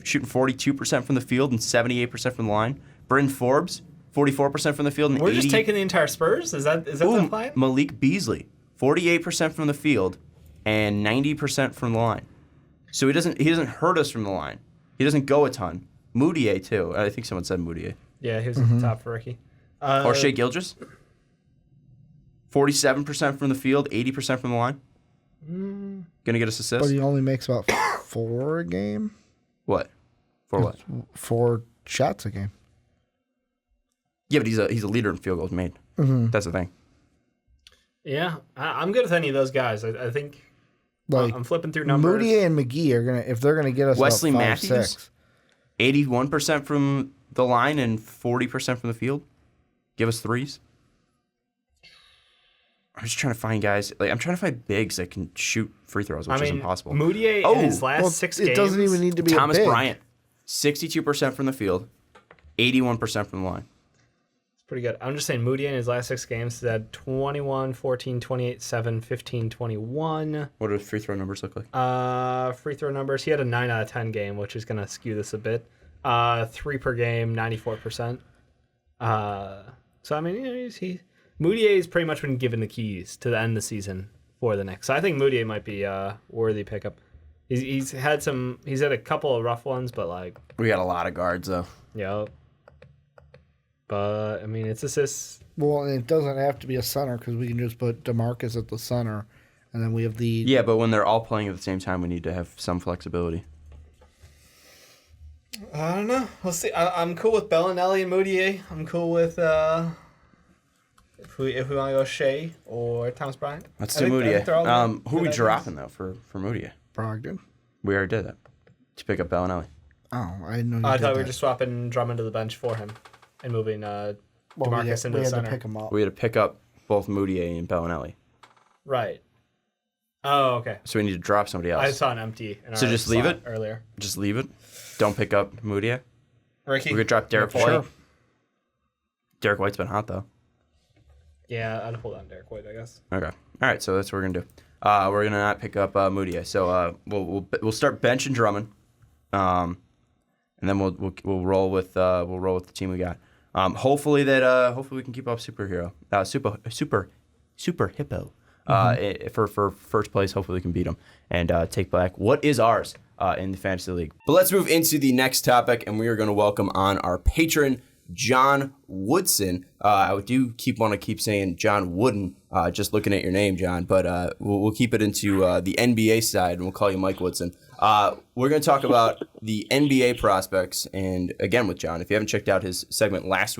shooting 42% from the field and 78% from the line. Bryn Forbes, 44% from the field and We're 80. just taking the entire Spurs? Is that the plan? Malik Beasley, 48% from the field and 90% from the line. So he doesn't hurt us from the line. He doesn't go a ton. Moutier, too. I think someone said Moutier. Yeah, he was at the top for Ricky. Or Shea Gilgeous. 47% from the field, 80% from the line. Gonna get us assists? But he only makes about 4 a game. What? For what? 4 shots a game. Yeah, but he's a leader in field goals made. That's the thing. Yeah, I'm good with any of those guys. I think Like I'm flipping through numbers. Moutier and McGee are gonna if they're gonna get us Wesley about 5, Matthews? 6. 81% from the line and 40% from the field. Give us threes. I'm just trying to find guys. I'm trying to find bigs that can shoot free throws, which is impossible. Moutier in his last 6 games. It doesn't even need to be Thomas a big. Bryant, 62% from the field, 81% from the line. It's pretty good. I'm just saying Moutier in his last 6 games has had 21, 14, 28, 7, 15, 21. What do free throw numbers look like? Free throw numbers. He had a 9 out of 10 game, which is going to skew this a bit. 3 per game, 94%. So, I mean, Moutier's pretty much been given the keys to the end of the season for the Knicks. So I think Moutier might be a worthy pickup. He's had a couple of rough ones, but We got a lot of guards though. yeah. But I mean, it's assists. Well, and it doesn't have to be a center because we can just put DeMarcus at the center, and then we have the Yeah, but when they're all playing at the same time, we need to have some flexibility. I don't know. We'll see. I'm cool with Bellinelli and Moutier. I'm cool with if we want to go Shea or Thomas Bryant. Let's do Moutier. Who are we dropping though for Moutier? Brogdon. We already did that to pick up Bellinelli. Oh, I didn't know. I thought we were just swapping Drummond to the bench for him and moving DeMarcus into the center. To pick him up. We had to pick up both Moutier and Bellinelli. Right. Oh, okay. So we need to drop somebody else. I saw an empty. So just leave it earlier. Just leave it. Don't pick up Moutier. Ricky, We could drop Derek White. Sure. Derek White's been hot though. Yeah, I'd hold on Derek White, I guess. Okay. All right. So that's what we're gonna do. We're gonna not pick up Moutier. So we'll start benching Drummond, and then we'll roll with the team we got. Hopefully we can keep up super hippo. For first place, hopefully we can beat them and take back what is ours in the fantasy league. But let's move into the next topic, and we are going to welcome on our patron, John Woodson. I want to keep saying John Wooden, just looking at your name, John, but we'll keep it into the NBA side, and we'll call you Mike Woodson. We're going to talk about the NBA prospects, and again with John. If you haven't checked out his segment last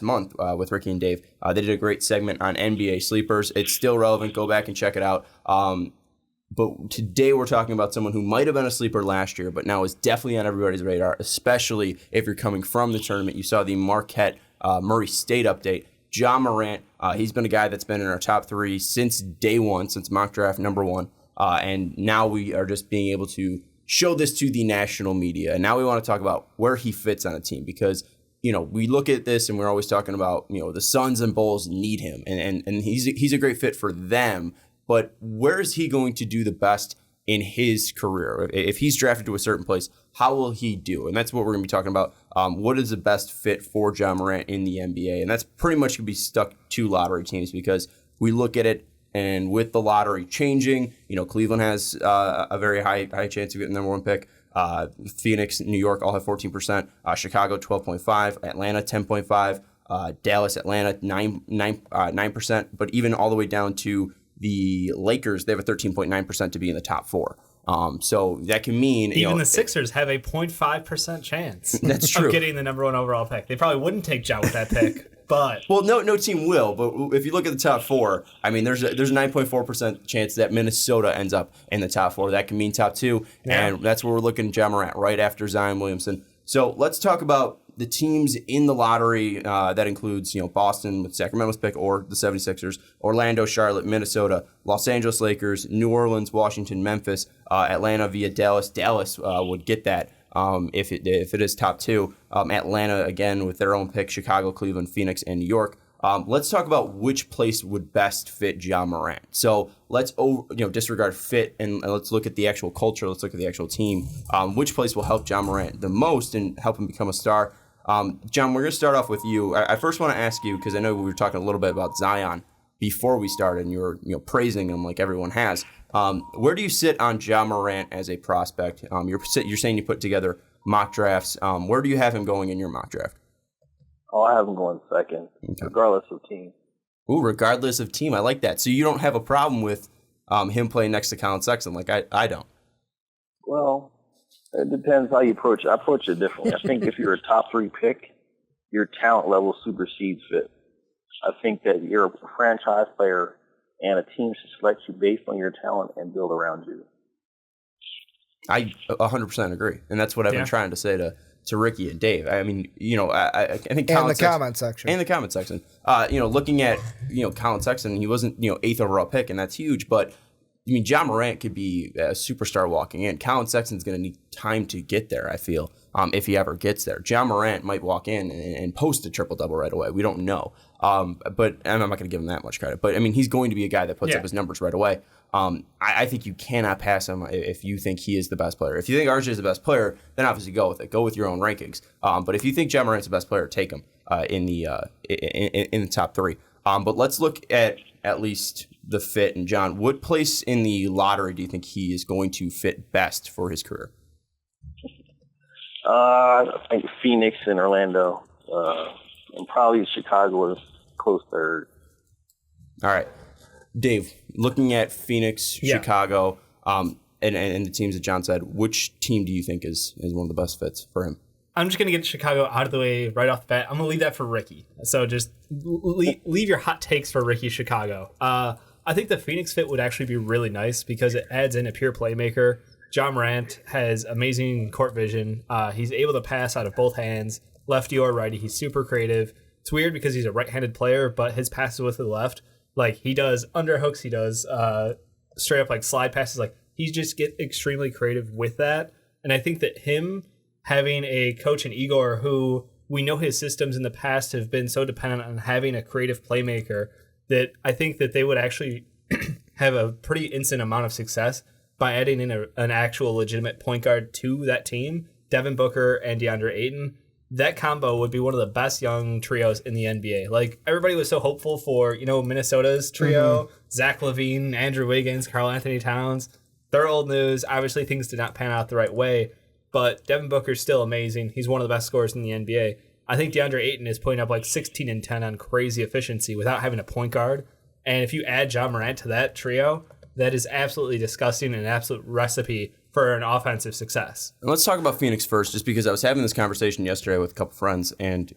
month with Ricky and Dave, they did a great segment on NBA sleepers. It's still relevant. Go back and check it out. But today we're talking about someone who might have been a sleeper last year, but now is definitely on everybody's radar, especially if you're coming from the tournament. You saw the Marquette Murray State update. Ja Morant, he's been a guy that's been in our top 3 since day one, since mock draft number 1. And now we are just being able to show this to the national media. And now we want to talk about where he fits on a team because, we look at this and we're always talking about, the Suns and Bulls need him. And he's a great fit for them. But where is he going to do the best in his career? If he's drafted to a certain place, how will he do? And that's what we're going to be talking about. What is the best fit for Ja Morant in the NBA? And that's pretty much going to be stuck to lottery teams because we look at it And with the lottery changing, Cleveland has a very high chance of getting the number one pick. Phoenix, New York all have 14%. Chicago 12.5%. Atlanta 10.5%. Dallas, Atlanta 9%. But even all the way down to the Lakers, they have a 13.9% to be in the top four. So that can mean even the Sixers have a 0.5% chance. That's true. Of getting the number one overall pick. They probably wouldn't take Ja with that pick. But no team will. But if you look at the top four, I mean, there's a 9.4% chance that Minnesota ends up in the top four. That can mean top two, and that's where we're looking at Ja Morant right after Zion Williamson. So let's talk about the teams in the lottery. That includes Boston with Sacramento's pick or the 76ers, Orlando, Charlotte, Minnesota, Los Angeles Lakers, New Orleans, Washington, Memphis, Atlanta via Dallas. Dallas would get that. If it is top two, Atlanta again with their own pick, Chicago, Cleveland, Phoenix, and New York. Let's talk about which place would best fit Ja Morant. So let's disregard fit and let's look at the actual culture. Let's look at the actual team. Which place will help Ja Morant the most and help him become a star? John, we're going to start off with you. I first want to ask you, because I know we were talking a little bit about Zion before we started, and you were praising him like everyone has. Where do you sit on Ja Morant as a prospect? You're saying you put together mock drafts. Where do you have him going in your mock draft? Oh, I have him going second, regardless of team. Ooh, regardless of team. I like that. So you don't have a problem with him playing next to Colin Sexton like I don't. Well, it depends how you approach it. I approach it differently. I think if you're a top 3 pick, your talent level supersedes fit. I think that you're a franchise player and a team should select you based on your talent and build around you. I 100% agree. And that's what I've been trying to say to Ricky and Dave. I mean, I think Colin Sexton, comment section. And the comment section. Looking at, Colin Sexton, he wasn't, 8th overall pick, and that's huge, but I mean, Ja Morant could be a superstar walking in. Colin Sexton's going to need time to get there, I feel, if he ever gets there. Ja Morant might walk in and post a triple-double right away. We don't know. But I'm not going to give him that much credit. But, I mean, he's going to be a guy that puts up his numbers right away. I think you cannot pass him if you think he is the best player. If you think RJ is the best player, then obviously go with it. Go with your own rankings. But if you think Ja Morant's the best player, take him in the top 3. But let's look at least the fit. And John, what place in the lottery do you think he is going to fit best for his career? I think Phoenix and Orlando, and probably Chicago is close third. All right, Dave. Looking at Phoenix, Chicago, and the teams that John said, which team do you think is one of the best fits for him? I'm just going to get Chicago out of the way right off the bat. I'm going to leave that for Ricky. So just leave your hot takes for Ricky Chicago. I think the Phoenix fit would actually be really nice because it adds in a pure playmaker. Ja Morant has amazing court vision. He's able to pass out of both hands, lefty or righty. He's super creative. It's weird because he's a right-handed player, but his passes with the left, like he does underhooks, he does straight up like slide passes. Like he just get extremely creative with that. And I think that him having a coach in Igor who we know his systems in the past have been so dependent on having a creative playmaker that I think that they would actually have a pretty instant amount of success by adding in an actual legitimate point guard to that team, Devin Booker and DeAndre Ayton. That combo would be one of the best young trios in the NBA. Like everybody was so hopeful for, Minnesota's trio, Zach LaVine, Andrew Wiggins, Karl Anthony Towns. They're old news. Obviously things did not pan out the right way, but Devin Booker's still amazing. He's one of the best scorers in the NBA. I think DeAndre Ayton is putting up like 16 and 10 on crazy efficiency without having a point guard. And if you add Ja Morant to that trio, that is absolutely disgusting and an absolute recipe for an offensive success. Let's talk about Phoenix first, just because I was having this conversation yesterday with a couple friends, and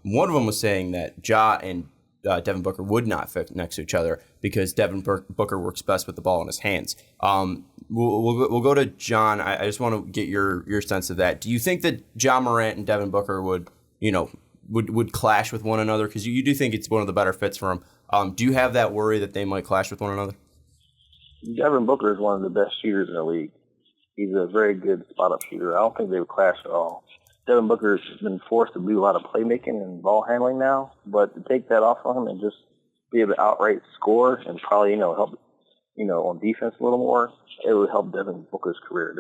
one of them was saying that Ja and Devin Booker would not fit next to each other because Devin Booker works best with the ball in his hands. We'll go to John. I just want to get your sense of that. Do you think that Ja Morant and Devin Booker would clash with one another? Because you do think it's one of the better fits for him. Do you have that worry that they might clash with one another? Devin Booker is one of the best shooters in the league. He's a very good spot-up shooter. I don't think they would clash at all. Devin Booker's been forced to do a lot of playmaking and ball handling now, but to take that off of him and just be able to outright score and probably, help, on defense a little more, it would help Devin Booker's career.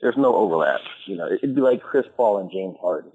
There's no overlap. It'd be like Chris Paul and James Harden,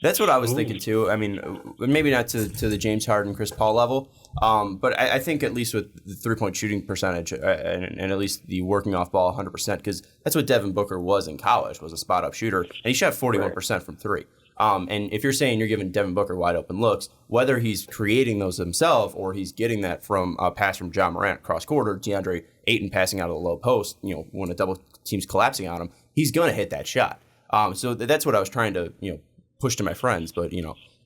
That's what I was thinking too. I mean, maybe not to the James Harden, Chris Paul level, but I think at least with the 3-point shooting percentage and at least the working off ball 100%, because that's what Devin Booker was in college, was a spot up shooter, and he shot 41% from three. And if you're saying you're giving Devin Booker wide open looks, whether he's creating those himself or he's getting that from a pass from Ja Morant cross quarter, DeAndre Ayton passing out of the low post, when a double team's collapsing on him, he's going to hit that shot. So that's what I was trying to, push to my friends. But,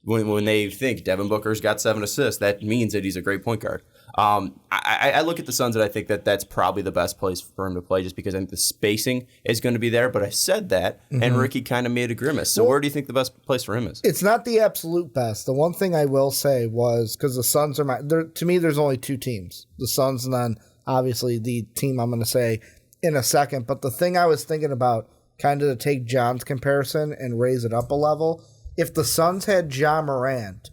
when they think Devin Booker's got 7 assists, that means that he's a great point guard. I look at the Suns and I think that that's probably the best place for him to play just because I think the spacing is going to be there. But I said that, and Ricky kind of made a grimace. So where do you think the best place for him is? It's not the absolute best. The one thing I will say was, because the Suns are to me, there's only 2 teams. The Suns and then obviously the team I'm going to say in a second. But the thing I was thinking about, kind of to take John's comparison and raise it up a level, if the Suns had Ja Morant,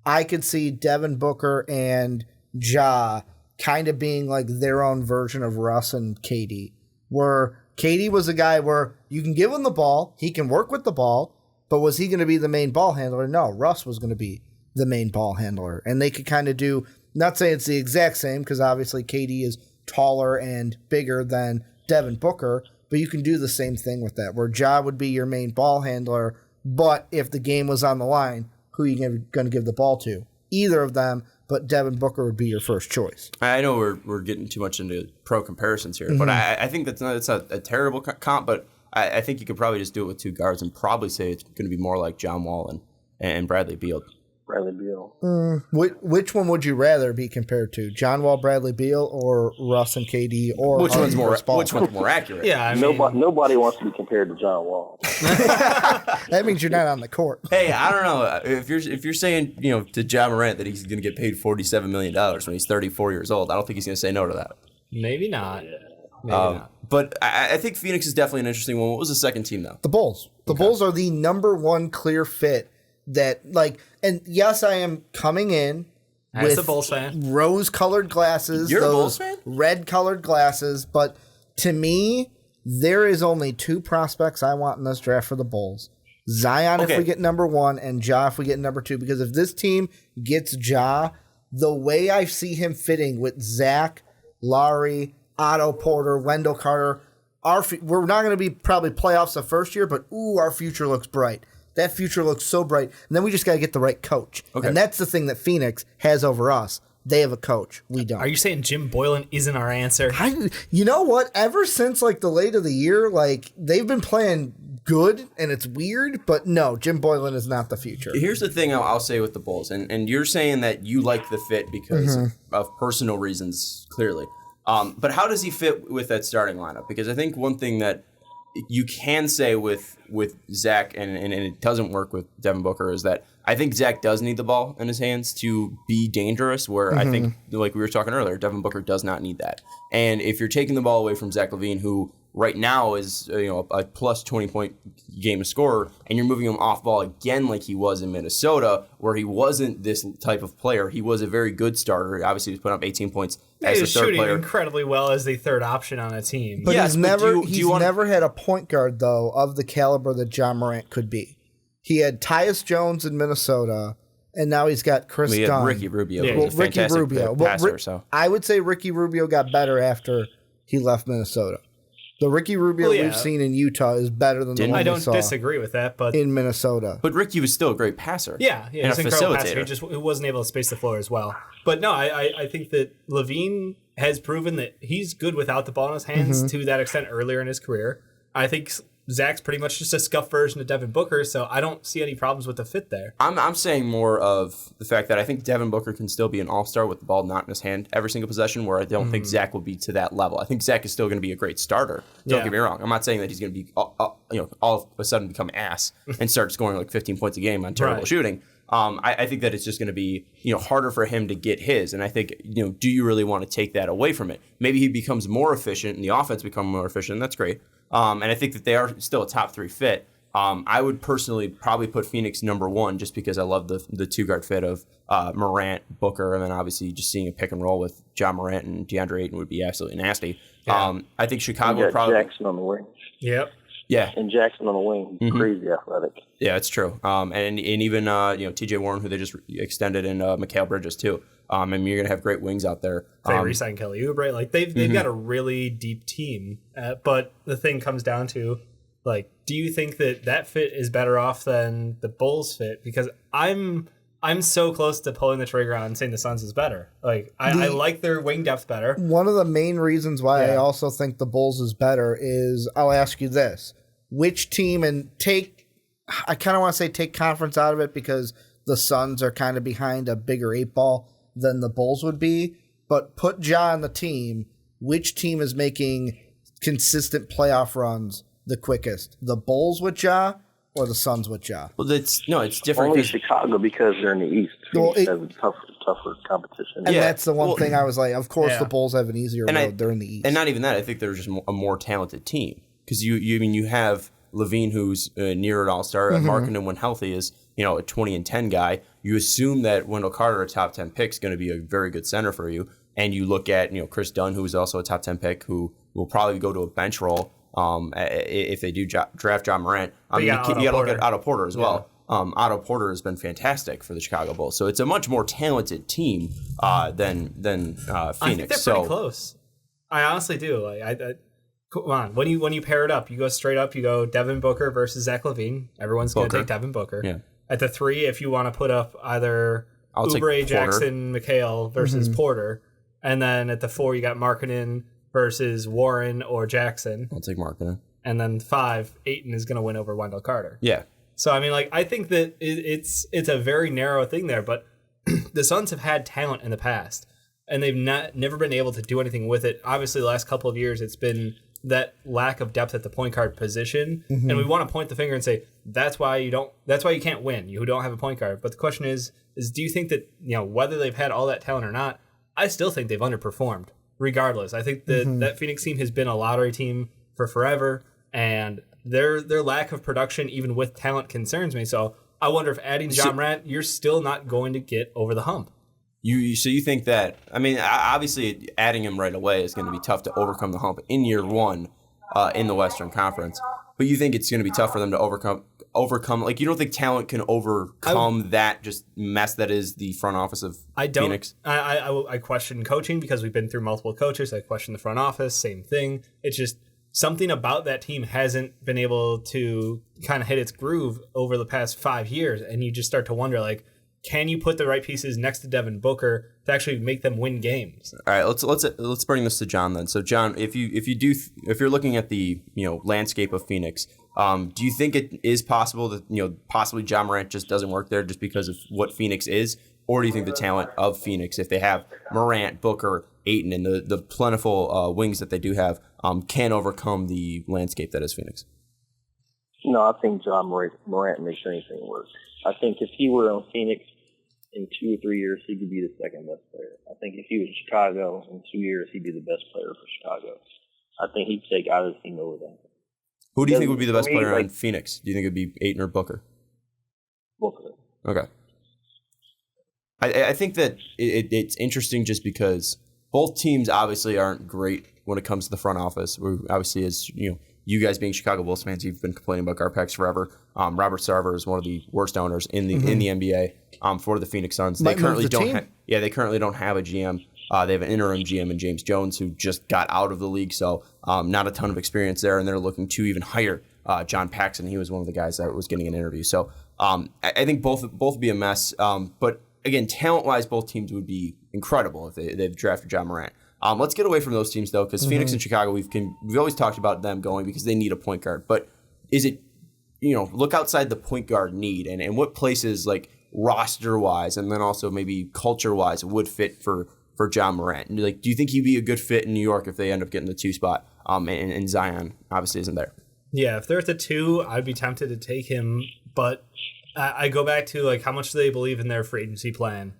I could see Devin Booker and Ja kind of being like their own version of Russ and KD, where KD was a guy where you can give him the ball, he can work with the ball, but was he going to be the main ball handler? No, Russ was going to be the main ball handler. And they could kind of do, not saying it's the exact same, because obviously KD is taller and bigger than Devin Booker, but you can do the same thing with that, where Ja would be your main ball handler, but if the game was on the line, who are you going to give the ball to? Either of them, but Devin Booker would be your first choice. I know we're getting too much into pro comparisons here, but I think that's not a terrible comp, but I think you could probably just do it with 2 guards and probably say it's going to be more like John Wall and Bradley Beal. Bradley Beal. Which one would you rather be compared to? John Wall, Bradley Beal, or Russ and KD, or which one's more accurate? Yeah, I mean, nobody wants to be compared to John Wall. That means you're not on the court. Hey, I don't know if you're saying to Ja Morant that he's going to get paid $47 million when he's 34 years old. I don't think he's going to say no to that. Maybe not. Maybe not. But I think Phoenix is definitely an interesting one. What was the second team though? The Bulls. The Bulls are the number one clear fit. That and yes, I am coming in as a Bulls fan, rose-colored glasses. You're those a Bulls fan? Red-colored glasses. But to me, there is only 2 prospects I want in this draft for the Bulls: Zion if we get number 1, and Ja if we get number 2. Because if this team gets Ja, the way I see him fitting with Zach, Lowry, Otto Porter, Wendell Carter, we're not going to be probably playoffs the first year, but our future looks bright. That future looks so bright. And then we just got to get the right coach. Okay. And that's the thing that Phoenix has over us. They have a coach. We don't. Are you saying Jim Boylan isn't our answer? You know what? Ever since the late of the year, they've been playing good, and it's weird. But no, Jim Boylan is not the future. Here's the thing I'll say with the Bulls. And you're saying that you like the fit because of personal reasons, clearly. But how does he fit with that starting lineup? Because I think one thing that you can say with Zach, and it doesn't work with Devin Booker, is that I think Zach does need the ball in his hands to be dangerous, where I think, like we were talking earlier, Devin Booker does not need that. And if you're taking the ball away from Zach LaVine, who right now is a plus 20-point game scorer, and you're moving him off ball again like he was in Minnesota, where he wasn't this type of player. He was a very good starter. Obviously, he was putting up 18 points as the third player. Incredibly well as the third option on a team. But he's never had a point guard, though, of the caliber that Ja Morant could be. He had Tyus Jones in Minnesota, and now he's got Chris Dunn. Ricky Rubio. Yeah. Ricky Rubio. Passer, I would say Ricky Rubio got better after he left Minnesota. The Ricky Rubio we've seen in Utah is better than the one we saw. I don't disagree with that, but in Minnesota. But Ricky was still a great passer. Yeah, he's an incredible passer. He wasn't able to space the floor as well. But no, I think that LaVine has proven that he's good without the ball in his hands to that extent earlier in his career. I think Zach's pretty much just a scuffed version of Devin Booker, so I don't see any problems with the fit there. I'm saying more of the fact that I think Devin Booker can still be an all-star with the ball not in his hand every single possession, where I don't think Zach will be to that level. I think Zach is still going to be a great starter. Don't get me wrong. I'm not saying that he's going to be all of a sudden become ass and start scoring 15 points a game on terrible shooting. I think that it's just going to be harder for him to get his, and I think do you really want to take that away from it? Maybe he becomes more efficient and the offense becomes more efficient. And that's great. And I think that they are still a top 3 fit. I would personally probably put Phoenix number 1 just because I love the 2-guard fit of Morant, Booker, and then obviously just seeing a pick and roll with Ja Morant and DeAndre Ayton would be absolutely nasty. I think Chicago would probably Jackson on the wing. Yep. Yeah. And Jackson on the wing, he's crazy athletic. Yeah, it's true. And even T.J. Warren, who they just extended, and Mikal Bridges too. I mean, you're gonna have great wings out there. They re-signed Kelly Oubre. Like they've got a really deep team. But the thing comes down to, like, do you think that fit is better off than the Bulls fit? Because I'm so close to pulling the trigger on saying the Suns is better. Like I like their wing depth better. One of the main reasons why I also think the Bulls is better is, I'll ask you this: which team, and I kind of want to say take conference out of it because the Suns are kind of behind a bigger 8-ball than the Bulls would be, but put Ja on the team. Which team is making consistent playoff runs the quickest? The Bulls with Ja or the Suns with Ja? Well, it's different. Only Chicago, because they're in the East. Well, Phoenix has a tougher competition. And that's the one thing I was like, of course the Bulls have an easier road. They're in the East. And not even that. I think they're just a more talented team. Because you have Levine, who's near an all-star. Markkanen, when healthy, is a 20-10 guy. You assume that Wendell Carter, a top 10 pick, is going to be a very good center for you. And you look at Chris Dunn, who is also a top 10 pick, who will probably go to a bench role if they do draft Ja Morant. You got to look at Otto Porter as well. Otto Porter has been fantastic for the Chicago Bulls. So it's a much more talented team than Phoenix. I think they're pretty close. I honestly do. Come on, when you pair it up, you go straight up. You go Devin Booker versus Zach LaVine. Everyone's going to take Devin Booker. Yeah. At the 3, if you want to put up either Oubre, Jackson, Mikal versus Porter, and then at the 4 you got Markkanen versus Warren or Jackson. I'll take Markkanen. And then 5, Ayton is going to win over Wendell Carter. Yeah. So I mean, I think that it's a very narrow thing there, but the Suns have had talent in the past, and they've never been able to do anything with it. Obviously, the last couple of years, it's been that lack of depth at the point guard position, and we want to point the finger and say that's why you can't win. You don't have a point guard. But the question is do you think that whether they've had all that talent or not? I still think they've underperformed. Regardless, I think that Phoenix team has been a lottery team for forever, and their lack of production, even with talent, concerns me. So I wonder if adding Ja Morant, you're still not going to get over the hump. So you think that, I mean, obviously adding him right away is going to be tough to overcome the hump in year 1 in the Western Conference. But you think it's going to be tough for them to overcome, like, you don't think talent can overcome that just mess that is the front office of Phoenix? I question coaching because we've been through multiple coaches. I question the front office, same thing. It's just something about that team hasn't been able to kind of hit its groove over the past 5 years. And you just start to wonder, like, can you put the right pieces next to Devin Booker to actually make them win games? All right, let's bring this to John then. So John, if you're looking at the landscape of Phoenix, do you think it is possible that possibly Ja Morant just doesn't work there just because of what Phoenix is, or do you think the talent of Phoenix, if they have Morant, Booker, Ayton, and the plentiful wings that they do have, can overcome the landscape that is Phoenix? No, I think Ja Morant makes anything work. I think if he were on Phoenix in 2 or 3 years, he could be the second best player. I think if he was in Chicago in 2 years, he'd be the best player for Chicago. I think he'd take either team over them. Who do you think would be the best player on Phoenix? Do you think it'd be Ayton or Booker? Booker. Okay. I think that it's interesting just because both teams obviously aren't great when it comes to the front office. We obviously, as you guys being Chicago Bulls fans, you've been complaining about Garpax forever. Robert Sarver is one of the worst owners in the NBA for the Phoenix Suns. They currently don't have a GM. They have an interim GM in James Jones, who just got out of the league, so not a ton of experience there, and they're looking to even hire John Paxson. He was one of the guys that was getting an interview. So I think both would be a mess. But again, talent-wise, both teams would be incredible if they've drafted Ja Morant. Let's get away from those teams, though, because Phoenix and Chicago, we've always talked about them going because they need a point guard. But is it, look outside the point guard need and what places, like roster-wise and then also maybe culture-wise, would fit for Ja Morant? And, like, do you think he'd be a good fit in New York if they end up getting the 2 spot and Zion obviously isn't there? Yeah, if they're at the 2, I'd be tempted to take him. But I go back to, like, how much do they believe in their free agency plan?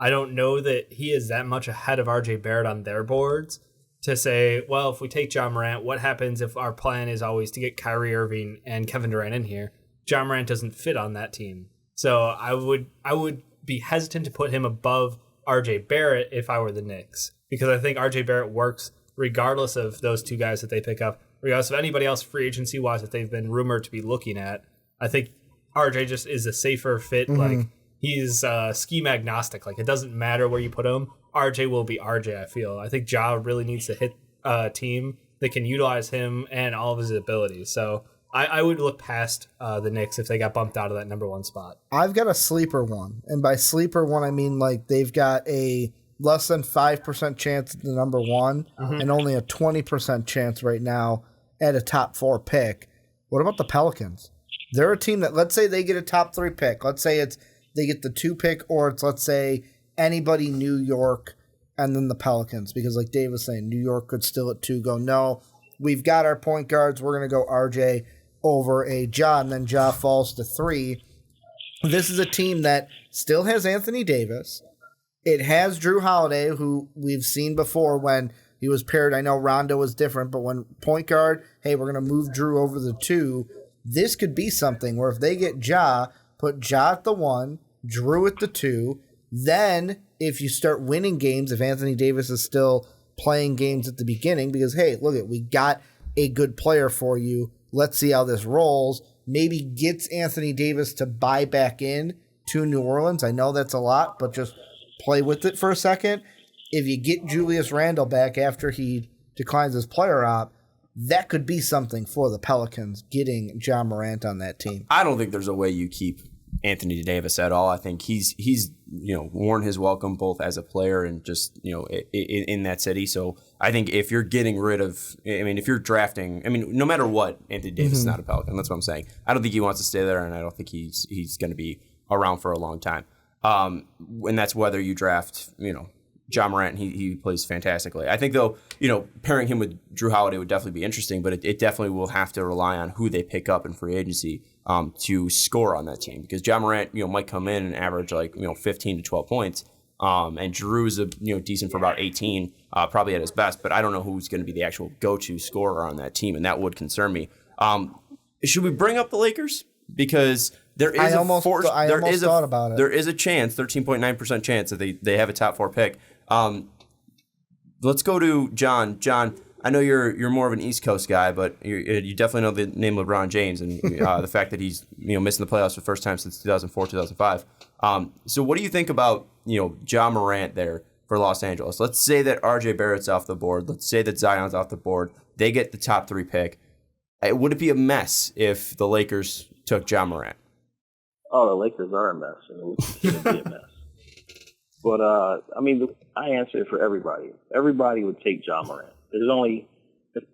I don't know that he is that much ahead of RJ Barrett on their boards to say, well, if we take Ja Morant, what happens if our plan is always to get Kyrie Irving and Kevin Durant in here? Ja Morant doesn't fit on that team. So I would be hesitant to put him above RJ Barrett if I were the Knicks, because I think RJ Barrett works regardless of those 2 guys that they pick up. regardless of anybody else free agency wise that they've been rumored to be looking at, I think RJ just is a safer fit. Like, he's scheme agnostic. Like, it doesn't matter where you put him. RJ will be RJ, I feel. I think Ja really needs to hit a team that can utilize him and all of his abilities. So I would look past the Knicks if they got bumped out of that number 1 spot. I've got a sleeper one. And by sleeper one, I mean like they've got a less than 5% chance at the number 1 and only a 20% chance right now at a top 4 pick. What about the Pelicans? They're a team that, let's say they get a top 3 pick. Let's say they get the 2 pick, or it's, let's say, anybody New York and then the Pelicans. Because like Dave was saying, New York could still at 2 go, no, we've got our point guards. We're going to go RJ over a Ja, and then Ja falls to 3. This is a team that still has Anthony Davis. It has Drew Holiday, who we've seen before when he was paired. I know Rondo was different, but when point guard, hey, we're going to move Drew over the 2. This could be something where if they get Ja, put Ja at the 1, Drew at the 2. Then if you start winning games, if Anthony Davis is still playing games at the beginning, because, hey, look, we got a good player for you. Let's see how this rolls. Maybe gets Anthony Davis to buy back in to New Orleans. I know that's a lot, but just play with it for a second. If you get Julius Randle back after he declines his player op, that could be something for the Pelicans, getting Ja Morant on that team. I don't think there's a way you keep Anthony Davis at all. I think he's worn his welcome both as a player and just in that city. So I think if you're getting rid of, if you're drafting, no matter what, Anthony Davis is not a Pelican. That's what I'm saying. I don't think he wants to stay there, and I don't think he's going to be around for a long time. And that's whether you draft, Ja Morant, he plays fantastically. I think, though, pairing him with Drew Holiday would definitely be interesting, but it definitely will have to rely on who they pick up in free agency to score on that team. Because Ja Morant, might come in and average 15 to 12 points, and Drew's decent for about 18, probably at his best. But I don't know who's going to be the actual go-to scorer on that team, and that would concern me. Should we bring up the Lakers? Because there is thought about it. There is a chance, 13.9% chance that they have a top 4 pick. Let's go to John. John, I know you're more of an East Coast guy, but you definitely know the name LeBron James and the fact that he's missing the playoffs for the first time since 2004, 2005. So what do you think about Ja Morant there for Los Angeles? Let's say that RJ Barrett's off the board. Let's say that Zion's off the board. They get the top 3 pick. Would it be a mess if the Lakers took Ja Morant? Oh, the Lakers are a mess, and it should be a mess. But, I answer it for everybody. Everybody would take Ja Morant. There's only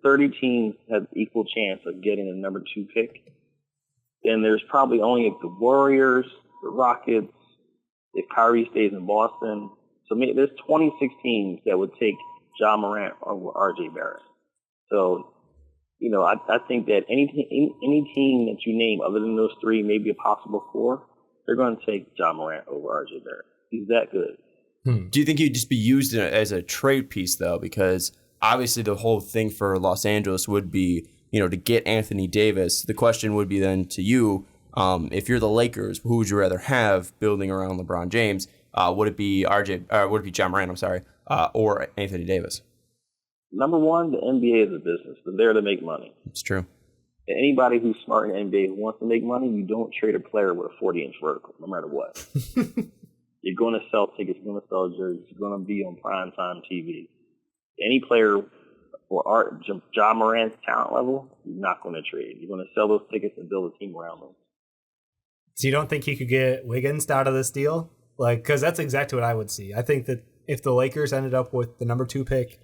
30 teams have equal chance of getting the number 2 pick. And there's probably only the Warriors, the Rockets, if Kyrie stays in Boston. So there's 26 teams that would take Ja Morant over RJ Barrett. So, I think that any team that you name other than those 3, maybe a possible 4, they're going to take Ja Morant over RJ Barrett. He's that good. Do you think he'd just be used as a trade piece, though? Because obviously the whole thing for Los Angeles would be, to get Anthony Davis. The question would be then to you, if you're the Lakers, who would you rather have building around LeBron James? Would it be Ja Morant, or Anthony Davis? Number one, the NBA is a business. They're there to make money. It's true. Anybody who's smart in the NBA who wants to make money, you don't trade a player with a 40-inch vertical, no matter what. You're going to sell tickets. You're going to sell jerseys. You're going to be on primetime TV. Any player or Ja Morant's talent level, you're not going to trade. You're going to sell those tickets and build a team around them. So you don't think you could get Wiggins out of this deal? Because that's exactly what I would see. I think that if the Lakers ended up with the number 2 pick,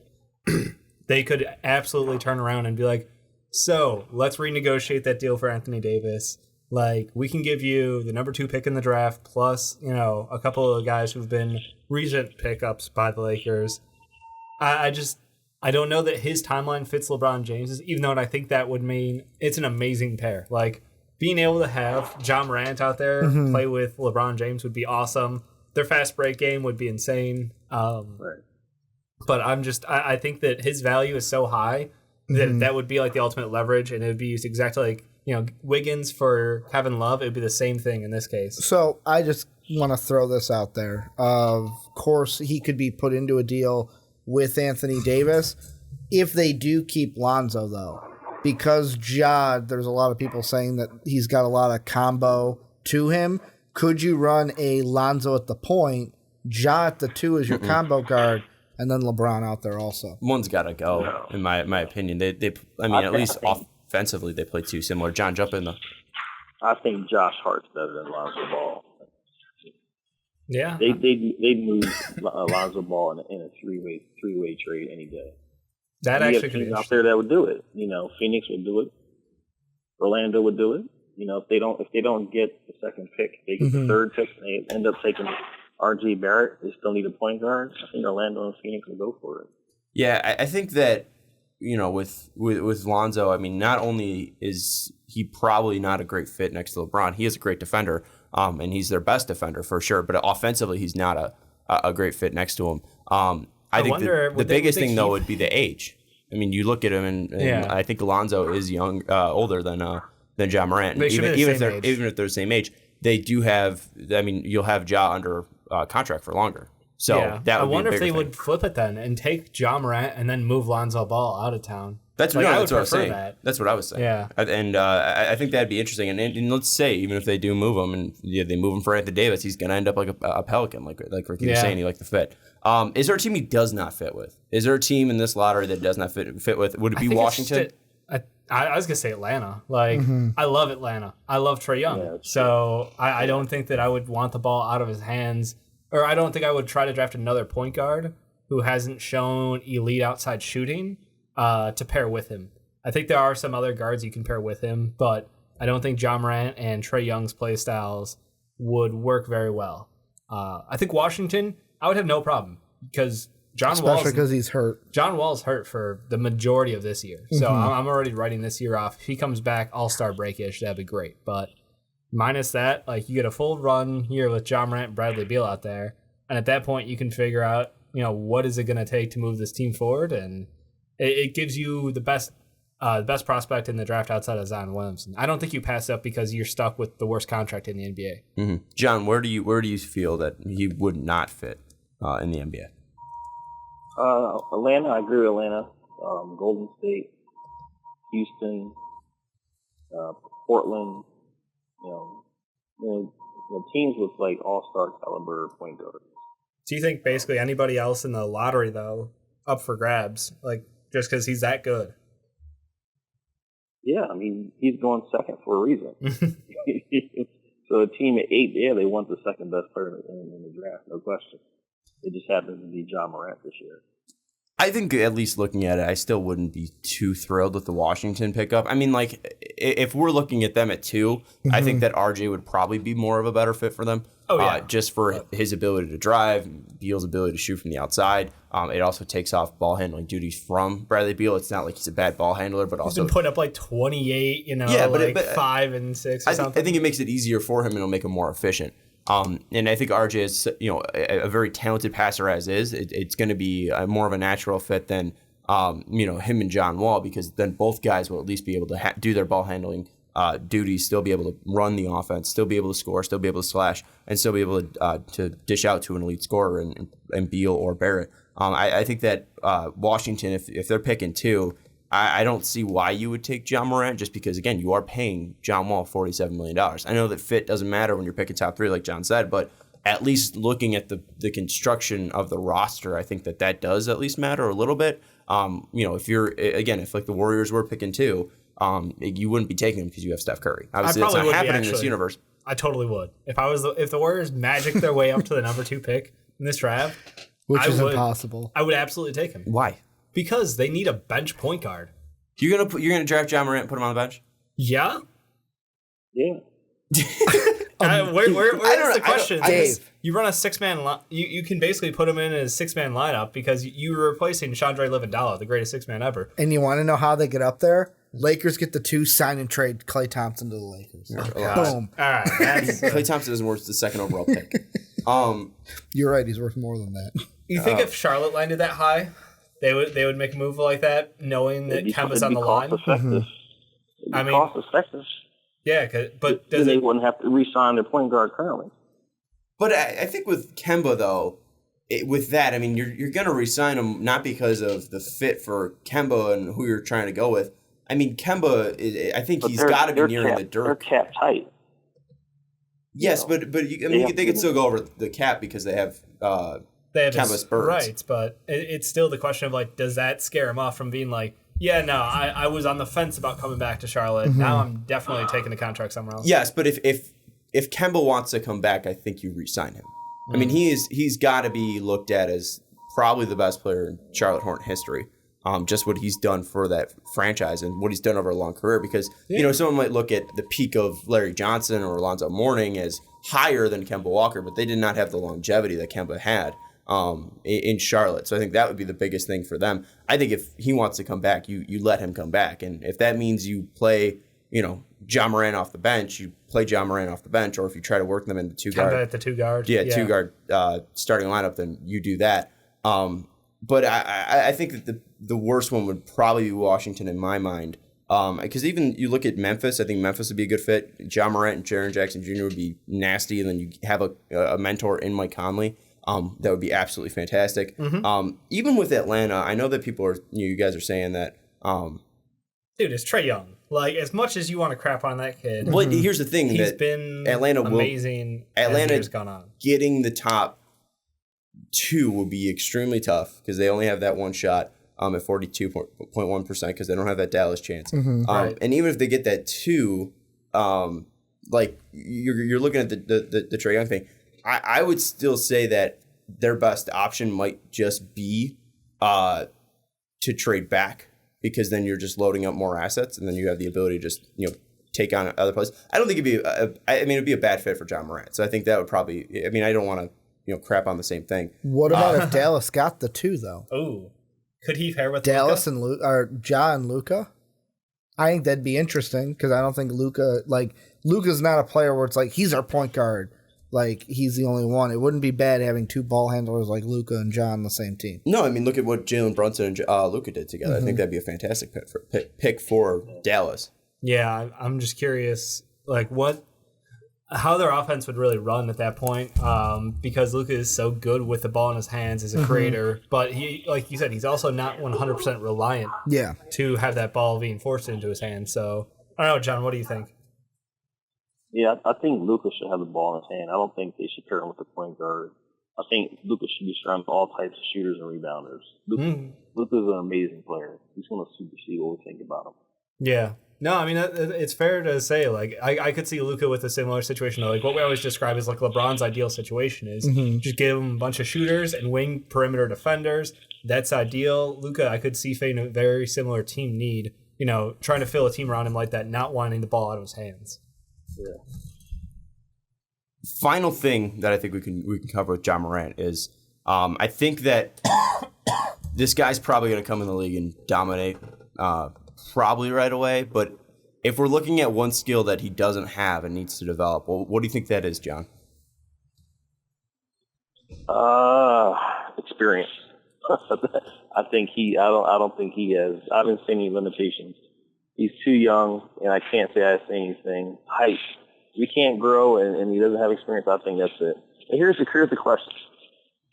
they could absolutely turn around and be like, so let's renegotiate that deal for Anthony Davis. We can give you the number 2 pick in the draft plus, a couple of guys who've been recent pickups by the Lakers. I don't know that his timeline fits LeBron James's, even though I think that would mean it's an amazing pair. Being able to have Ja Morant out there play with LeBron James would be awesome. Their fast break game would be insane. Right. But I think that his value is so high that that would be the ultimate leverage, and it would be used exactly Wiggins for Kevin Love. It would be the same thing in this case. So I just want to throw this out there. Of course, he could be put into a deal with Anthony Davis. If they do keep Lonzo, though, because Ja, there's a lot of people saying that he's got a lot of combo to him. Could you run a Lonzo at the point, Ja at the 2 as your combo guard, and then LeBron out there also? One's got to go, in my opinion. At least offensively, they play too similar. John, jump in, though. I think Josh Hart's better than Lonzo Ball. Yeah. They'd move Lonzo Ball in a three-way trade any day. That you actually have could be teams out there that would do it. Phoenix would do it. Orlando would do it. If they don't get the second pick, they get the third pick, and they end up taking R.J. Barrett. They still need a point guard. I think Orlando and Phoenix will go for it. Yeah, I think that with Lonzo, I mean, not only is he probably not a great fit next to LeBron, he is a great defender, and he's their best defender for sure. But offensively, he's not a great fit next to him. I think the biggest thing though would be the age. I mean, you look at him, and I think Alonzo is older than Ja Morant. Even if they're the same age, they do have. I mean, you'll have Ja under contract for longer. So that would I wonder if they thing. would flip it then and take Ja Morant and then move Lonzo Ball out of town. That's what I was saying. That. That's what I was saying. Yeah, and I think that'd be interesting. And let's say even if they do move him, and they move him for Anthony Davis, he's gonna end up like a Pelican, like Ricky was saying. He liked the fit. Is there a team he does not fit with? Is there a team in this lottery that does not fit with? Would it be Washington? I was gonna say Atlanta. I love Atlanta. I love Trae Young. So I don't think that I would want the ball out of his hands, or I don't think I would try to draft another point guard who hasn't shown elite outside shooting to pair with him. I think there are some other guards you can pair with him, but I don't think Ja Morant and Trae Young's play styles would work very well. I think Washington, I would have no problem because especially because he's hurt. John Wall's hurt for the majority of this year. So I'm already writing this year off. If he comes back all-star break-ish, that'd be great. But minus that, you get a full run here with Ja Morant and Bradley Beal out there. And at that point, you can figure out, what is it going to take to move this team forward. And it gives you the best prospect in the draft outside of Zion Williamson. I don't think you pass up because you're stuck with the worst contract in the NBA. Mm-hmm. John, where do you feel that he would not fit in the NBA? Atlanta, I agree with Atlanta. Golden State, Houston, Portland, teams with all-star caliber point guards. Do you think basically anybody else in the lottery though up for grabs, just because he's that good? Yeah, I mean he's going second for a reason. So a team at 8, they want the second best player in the draft, no question. It just happens to be Ja Morant this year. I think at least looking at it, I still wouldn't be too thrilled with the Washington pickup. I mean, if we're looking at them at 2, I think that RJ would probably be more of a better fit for them. Oh, yeah. Just for his ability to drive, Beal's ability to shoot from the outside. It also takes off ball handling duties from Bradley Beal. It's not like he's a bad ball handler, but also he's been putting up 28, but 5 and 6 or something. I think it makes it easier for him and it'll make him more efficient. And I think RJ is, a very talented passer as is. It's going to be more of a natural fit than, him and John Wall, because then both guys will at least be able to do their ball handling duties, still be able to run the offense, still be able to score, still be able to slash, and still be able to dish out to an elite scorer and Beal or Barrett. I think that Washington, if they're picking 2, I don't see why you would take Ja Morant, just because, again, you are paying John Wall $47 million. I know that fit doesn't matter when you're picking top 3, like John said, but at least looking at the construction of the roster, I think that does at least matter a little bit. If the Warriors were picking 2, you wouldn't be taking them because you have Steph Curry. Obviously, that's not happening in this universe. I totally would. If the Warriors magic their way up to the number 2 pick in this draft, which is impossible, I would absolutely take him. Why? Because they need a bench point guard. You're gonna draft Ja Morant and put him on the bench? Yeah. Yeah. Where's the question? Dave, you run a 6-man line. You can basically put him in a 6-man lineup because you're replacing Chandra Livendala, the greatest 6-man ever. And you want to know how they get up there? Lakers get the 2, sign and trade Klay Thompson to the Lakers. Boom. All right. Klay Thompson isn't worth the 2nd overall pick. You're right. He's worth more than that. You think if Charlotte landed that high, they would make a move like that, knowing that Kemba's on the line? Cost effective. Yeah, but they wouldn't have to re-sign their point guard currently. But I think with Kemba, though, with that, I mean, you're going to re-sign him not because of the fit for Kemba and who you're trying to go with, I mean, Kemba, I think But he's got to be nearing the They're dirt. cap tight. Yes, but they can still go over the cap because they have Kemba's birds. Right, but it's still the question of, like, does that scare him off from being like, yeah, no, I was on the fence about coming back to Charlotte. Mm-hmm. Now I'm definitely taking the contract somewhere else. Yes, but if Kemba wants to come back, I think you re-sign him. I mean, he's got to be looked at as probably the best player in Charlotte Hornet history. Just what he's done for that franchise and what he's done over a long career. Because someone might look at the peak of Larry Johnson or Alonzo Mourning as higher than Kemba Walker, but they did not have the longevity that Kemba had in Charlotte. So I think that would be the biggest thing for them. I think if he wants to come back, you let him come back, and if that means you play, Ja Morant off the bench, you play Ja Morant off the bench, or if you try to work them into two guard, at the 2 guard, two guard starting lineup, then you do that. But I think that the worst one would probably be Washington in my mind. Because even you look at Memphis, I think Memphis would be a good fit. Ja Morant and Jaren Jackson Jr. would be nasty, and then you have a mentor in Mike Conley. That would be absolutely fantastic. Mm-hmm. Even with Atlanta, I know that people are, you guys are saying that. Dude, it's Trae Young. Like, as much as you want to crap on that kid, Well, here's the thing: he's that been Atlanta amazing. Atlanta as the years gone on. Getting the top 2 will be extremely tough because they only have that one shot at 42.1% because they don't have that Dallas chance. Right. And even if they get that 2, like you're looking at the Trae Young thing, I would still say that their best option might just be to trade back, because then you're just loading up more assets and then you have the ability to just take on other players. I don't think it'd be a bad fit for Ja Morant. So I think that would probably. I mean, I don't want to crap on the same thing. What about if Dallas got the 2 though? Oh, could he pair with Dallas Luka? and Ja and Luka? I think that'd be interesting because I don't think Luka's not a player where it's like he's our point guard. Like, he's the only one. It wouldn't be bad having 2 ball handlers like Luka and Ja on the same team. No, I mean, look at what Jalen Brunson and Luka did together. I think that'd be a fantastic pick for Dallas. Yeah, I'm just curious, like, how their offense would really run at that point, because Luka is so good with the ball in his hands as a creator, but he, like you said, he's also not 100% reliant to have that ball being forced into his hands. So, I don't know, John, what do you think? Yeah, I think Luka should have the ball in his hand. I don't think they should pair him with the point guard. I think Luka should be surrounded by all types of shooters and rebounders. Luka's an amazing player. He's going to supersede what we think about him. Yeah. No, I mean, it's fair to say, like, I could see Luka with a similar situation. Like, what we always describe as, like, LeBron's ideal situation is just give him a bunch of shooters and wing perimeter defenders. That's ideal. Luka, I could see fitting a very similar team need, trying to fill a team around him like that, not wanting the ball out of his hands. Yeah. Final thing that I think we can cover with Ja Morant is I think that this guy's probably going to come in the league and dominate probably right away. But if we're looking at one skill that he doesn't have and needs to develop, what do you think that is, John? Experience. I don't think he has. I haven't seen any limitations. He's too young, and I can't say I say anything. Height. We can't grow, and he doesn't have experience. I think that's it. And here's the question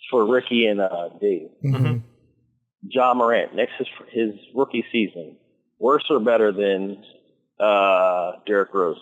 for Ricky and Dave. Ja Morant, next his rookie season, worse or better than Derrick Rose?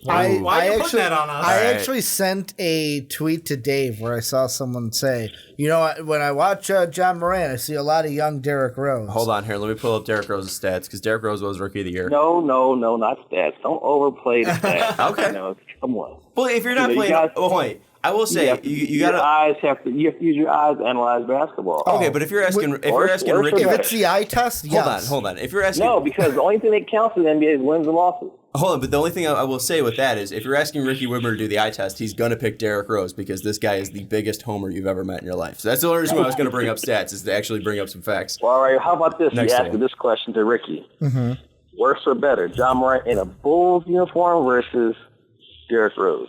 Why are you putting that on us? I actually sent a tweet to Dave where I saw someone say, when I watch Ja Morant, I see a lot of young Derrick Rose. Hold on here. Let me pull up Derrick Rose's stats because Derrick Rose was Rookie of the Year. No, not stats. Don't overplay the stats. Okay. Come on. Well, if you're not playing... wait. I will say, you got to... You have to use your eyes to analyze basketball. Okay, but if you're asking Ricky... If it's the eye test, yes. Hold on. If you're asking... No, because the only thing that counts in the NBA is wins and losses. Hold on, but the only thing I will say with that is if you're asking Ricky Widmer to do the eye test, he's going to pick Derrick Rose because this guy is the biggest homer you've ever met in your life. So that's the only reason why I was going to bring up stats, is to actually bring up some facts. Well, all right, how about this? Next You ask this question to Ricky. Worse or better, Ja Morant in a Bulls uniform versus Derrick Rose?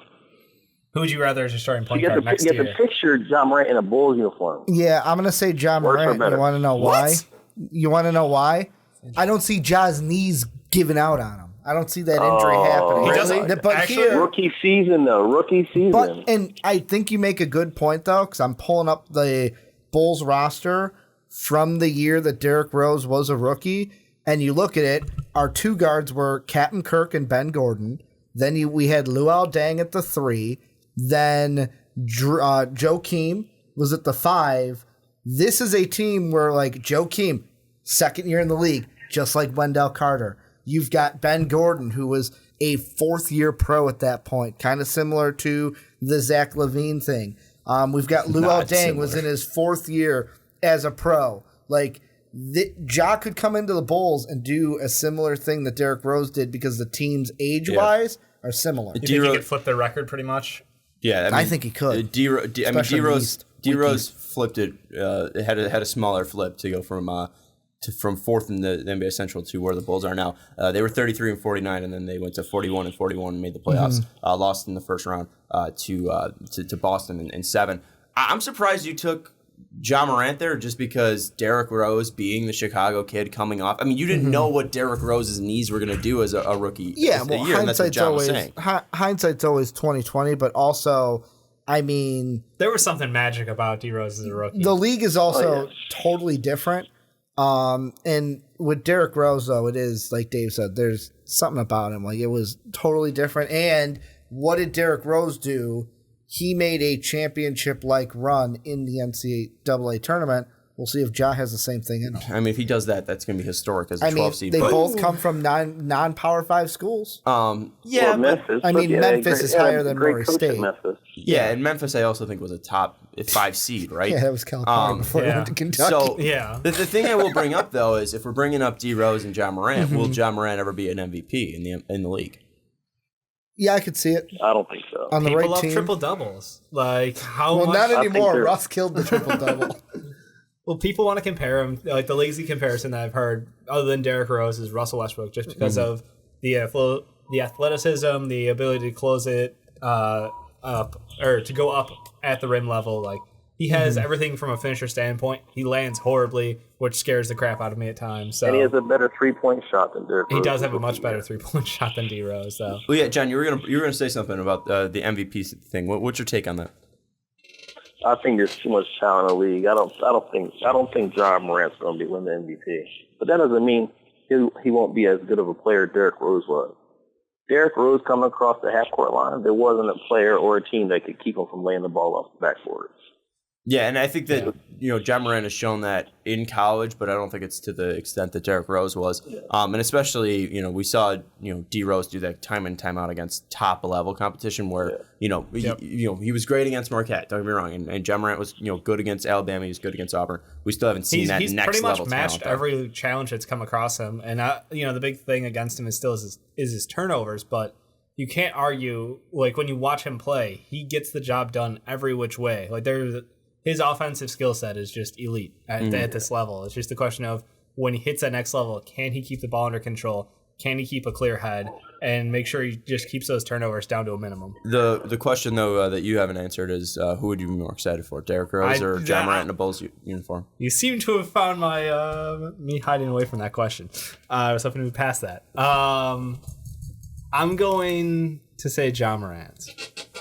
Who would you rather as your starting point You guard next year? get to picture Ja Morant in a Bulls uniform. Yeah, I'm going to say Ja Morant. You want to know why? You want to know why? I don't see Ja's knees giving out on him. I don't see that injury happening. He doesn't. But here, Rookie season, though. Rookie season. And I think you make a good point, though, because I'm pulling up the Bulls roster from the year that Derrick Rose was a rookie, and you look at it, our two guards were Captain Kirk and Ben Gordon. Then we had Luol Deng at the 3. Then Joakim was at the 5. This is a team where, like, Joakim, second year in the league, just like Wendell Carter. You've got Ben Gordon, who was a fourth-year pro at that point, kind of similar to the Zach LaVine thing. We've got Luol Deng was in his 4th year as a pro. Like, Ja could come into the Bulls and do a similar thing that Derrick Rose did because the teams age-wise are similar. You think he could flip their record pretty much? Yeah, I think he could. D-Rose flipped it. Had a smaller flip to go from 4th in the NBA Central to where the Bulls are now. They were 33-49, and then they went to 41-41 and made the playoffs. Lost in the first round to Boston in 7. I'm surprised you took Ja Morant there just because Derrick Rose being the Chicago kid coming off. I mean, you didn't know what Derrick Rose's knees were going to do as a rookie. Yeah, well, year, and that's what Ja was saying. Hindsight's always 20/20, but also, I mean, there was something magic about D Rose as a rookie. The league is also totally different. And with Derrick Rose, though, it is like Dave said. There's something about him. Like, it was totally different. And what did Derrick Rose do? He made a championship-like run in the NCAA tournament. We'll see if Ja has the same thing in him. I mean, if he does that, that's going to be historic as a 12 seed. They both come from non-Power 5 schools. Yeah, Memphis. Memphis is higher than Murray State. Yeah, and Memphis I also think was a top 5 seed, right? Yeah, that was California before it went to Kentucky. So the thing I will bring up, though, is if we're bringing up D Rose and Ja Morant, will Ja Morant ever be an MVP in the league? Yeah, I could see it. I don't think so. On the People right love team. triple doubles. Like, how much? Not anymore. Russ killed the triple double. Well, people want to compare him. Like, the lazy comparison that I've heard, other than Derrick Rose, is Russell Westbrook, just because of the athleticism, the ability to close it up, or to go up at the rim level. Like, he has everything from a finisher standpoint. He lands horribly, which scares the crap out of me at times. So. And he has a better 3-point shot than Derrick Rose. He does have a much better 3-point shot than D Rose, though. Well, yeah, John, you were gonna say something about the MVP thing. What's your take on that? I think there's too much talent in the league. I don't think Ja Morant's going to win the MVP. But that doesn't mean he won't be as good of a player Derrick Rose was. Derrick Rose coming across the half-court line, there wasn't a player or a team that could keep him from laying the ball off the backboard. Yeah, and I think that Ja Morant has shown that in college, but I don't think it's to the extent that Derrick Rose was. And especially, we saw D Rose do that time in time out against top level competition where he was great against Marquette. Don't get me wrong, and Ja Morant was good against Alabama. He was good against Auburn. We still haven't seen that he's next level. He's pretty much matched every challenge that's come across him, and the big thing against him is still his turnovers, but. You can't argue, like, when you watch him play, he gets the job done every which way. Like, his offensive skill set is just elite at this level. It's just a question of when he hits that next level, can he keep the ball under control? Can he keep a clear head and make sure he just keeps those turnovers down to a minimum? The question, though, that you haven't answered is who would you be more excited for, Derrick Rose or Ja Morant in a Bulls uniform? You seem to have found my me hiding away from that question. I was hoping to pass that. I'm going to say Ja Morant.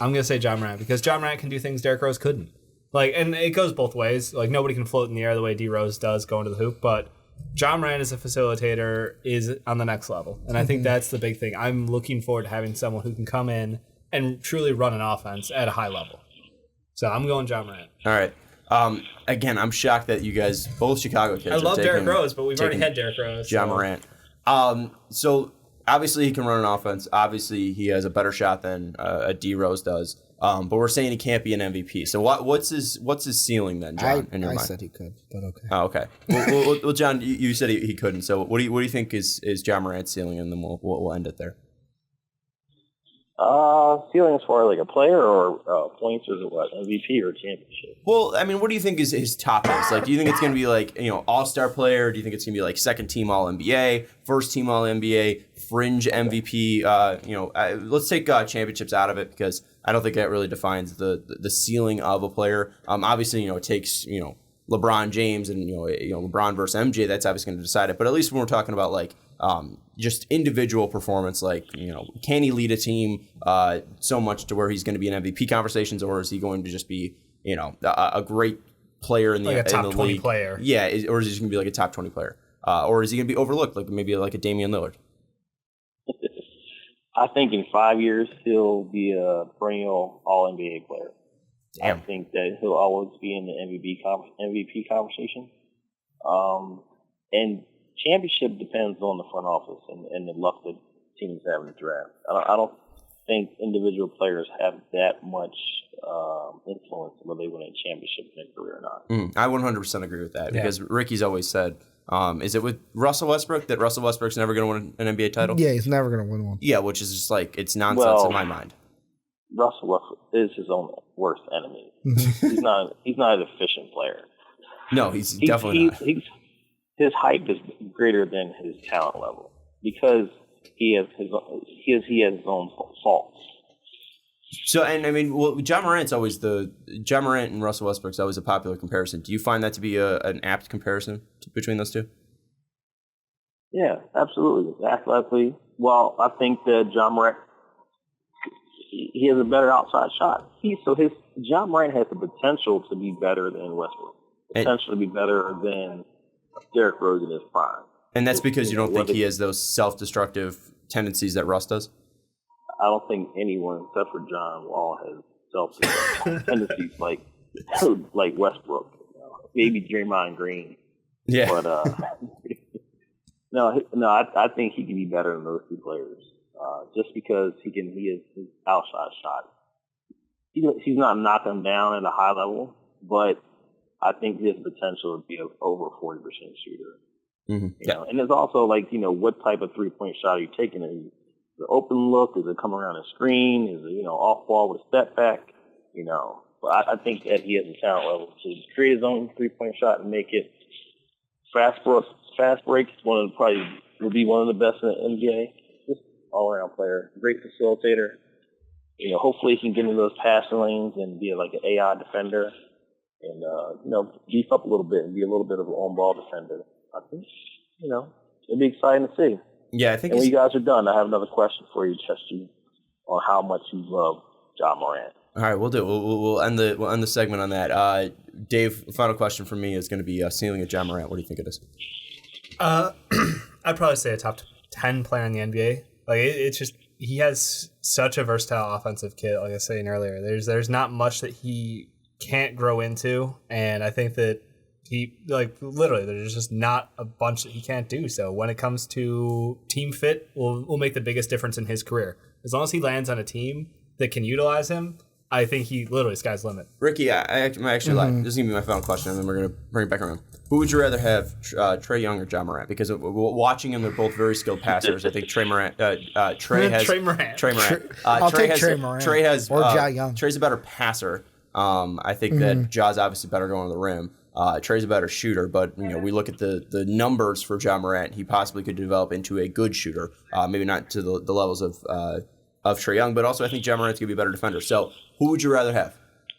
I'm going to say Ja Morant because Ja Morant can do things Derrick Rose couldn't. Like, and it goes both ways. Like, nobody can float in the air the way D Rose does going to the hoop, but Ja Morant as a facilitator is on the next level. And I think that's the big thing. I'm looking forward to having someone who can come in and truly run an offense at a high level. So I'm going Ja Morant. All right. Again, I'm shocked that you guys, both Chicago kids, I love Derrick Rose, but we've already had Derrick Rose. Ja Morant. So obviously he can run an offense. Obviously he has a better shot than a D Rose does. But we're saying he can't be an MVP. So what's his ceiling then, John? In your mind? I said he could, but okay. Oh, okay. Well, John, you said he couldn't. So what do you think is Ja Morant's ceiling, and then we'll end it there. Ceiling as far as like a player or points or what, MVP or championship? Well, I mean, what do you think is his top is? Like, do you think it's going to be like, all-star player? Do you think it's going to be like second team All-NBA, first team All-NBA, fringe MVP? Let's take championships out of it because I don't think that really defines the ceiling of a player. Obviously, it takes, LeBron James and, LeBron versus MJ, that's obviously going to decide it. But at least when we're talking about like, just individual performance, like, can he lead a team so much to where he's going to be in MVP conversations, or is he going to just be, a great player in the like a top in the 20 league? player? Yeah, or is he just going to be like a top 20 player? or is he going to be overlooked, like maybe like a Damian Lillard? I think in 5 years he'll be a perennial All-NBA player. Damn. I think that he'll always be in the MVP conversation. And championship depends on the front office and the luck that teams have in the draft. I don't think individual players have that much influence whether they win a championship in their career or not. I 100% agree with that because Ricky's always said, is it with Russell Westbrook that Russell Westbrook's never going to win an NBA title? Yeah, he's never going to win one. Yeah, which is just like, it's nonsense in my mind. Russell Westbrook is his own worst enemy. He's not an efficient player. No, he's definitely not. His hype is greater than his talent level because he has his own faults. So, and I mean, well, Ja Morant and Russell Westbrook's always a popular comparison. Do you find that to be an apt comparison between those two? Yeah, absolutely. Athletically, well, I think that Ja Morant, he has a better outside shot. Ja Morant has the potential to be better than Westbrook. Potential to be better than Derrick Rose in his prime. And that's because you don't think he has those self-destructive tendencies that Russ does? I don't think anyone except for John Wall has self-destructive tendencies like Westbrook. Maybe Draymond Green. Yeah. But no, I think he can be better than those two players. Just because he is his outside shot. He's not knocking him down at a high level, but I think his potential would be an over 40% shooter. Mm-hmm. You know, and it's also like, what type of 3-point shot are you taking? Is it the open look? Is it coming around a screen? Is it, off ball with a step back? But I think that he has the talent level to create his own 3-point shot and make it fast break. Will be one of the best in the NBA. Just all around player, great facilitator. Hopefully he can get into those passing lanes and be like an AI defender. And, beef up a little bit and be a little bit of an on-ball defender. I think, it'd be exciting to see. Yeah, I think. And when you guys are done, I have another question for you, to test you on how much you love Ja Morant. All right, we'll do it. We'll end the segment on that. Dave, final question for me is going to be ceiling of Ja Morant. What do you think it is? I'd probably say a top 10 player in the NBA. Like it's just he has such a versatile offensive kit. Like I was saying earlier, there's not much that he can't grow into, and I think that he literally there's just not a bunch that he can't do. So when it comes to team fit, will make the biggest difference in his career. As long as he lands on a team that can utilize him, I think he literally sky's the limit. Ricky, I actually lied. This is gonna be my final question, and then we're gonna bring it back around. Who would you rather have, Trae Young or Ja Morant? Because watching them, they're both very skilled passers. I think Trey Morant. I'll take Trey Morant. Trey has or Ja Young. Trey's a better passer. I think that Ja's obviously better going to the rim. Trey's a better shooter, but we look at the numbers for Ja Morant. He possibly could develop into a good shooter. Maybe not to the levels of Trae Young, but also I think Ja Morant's gonna be a better defender. So who would you rather have?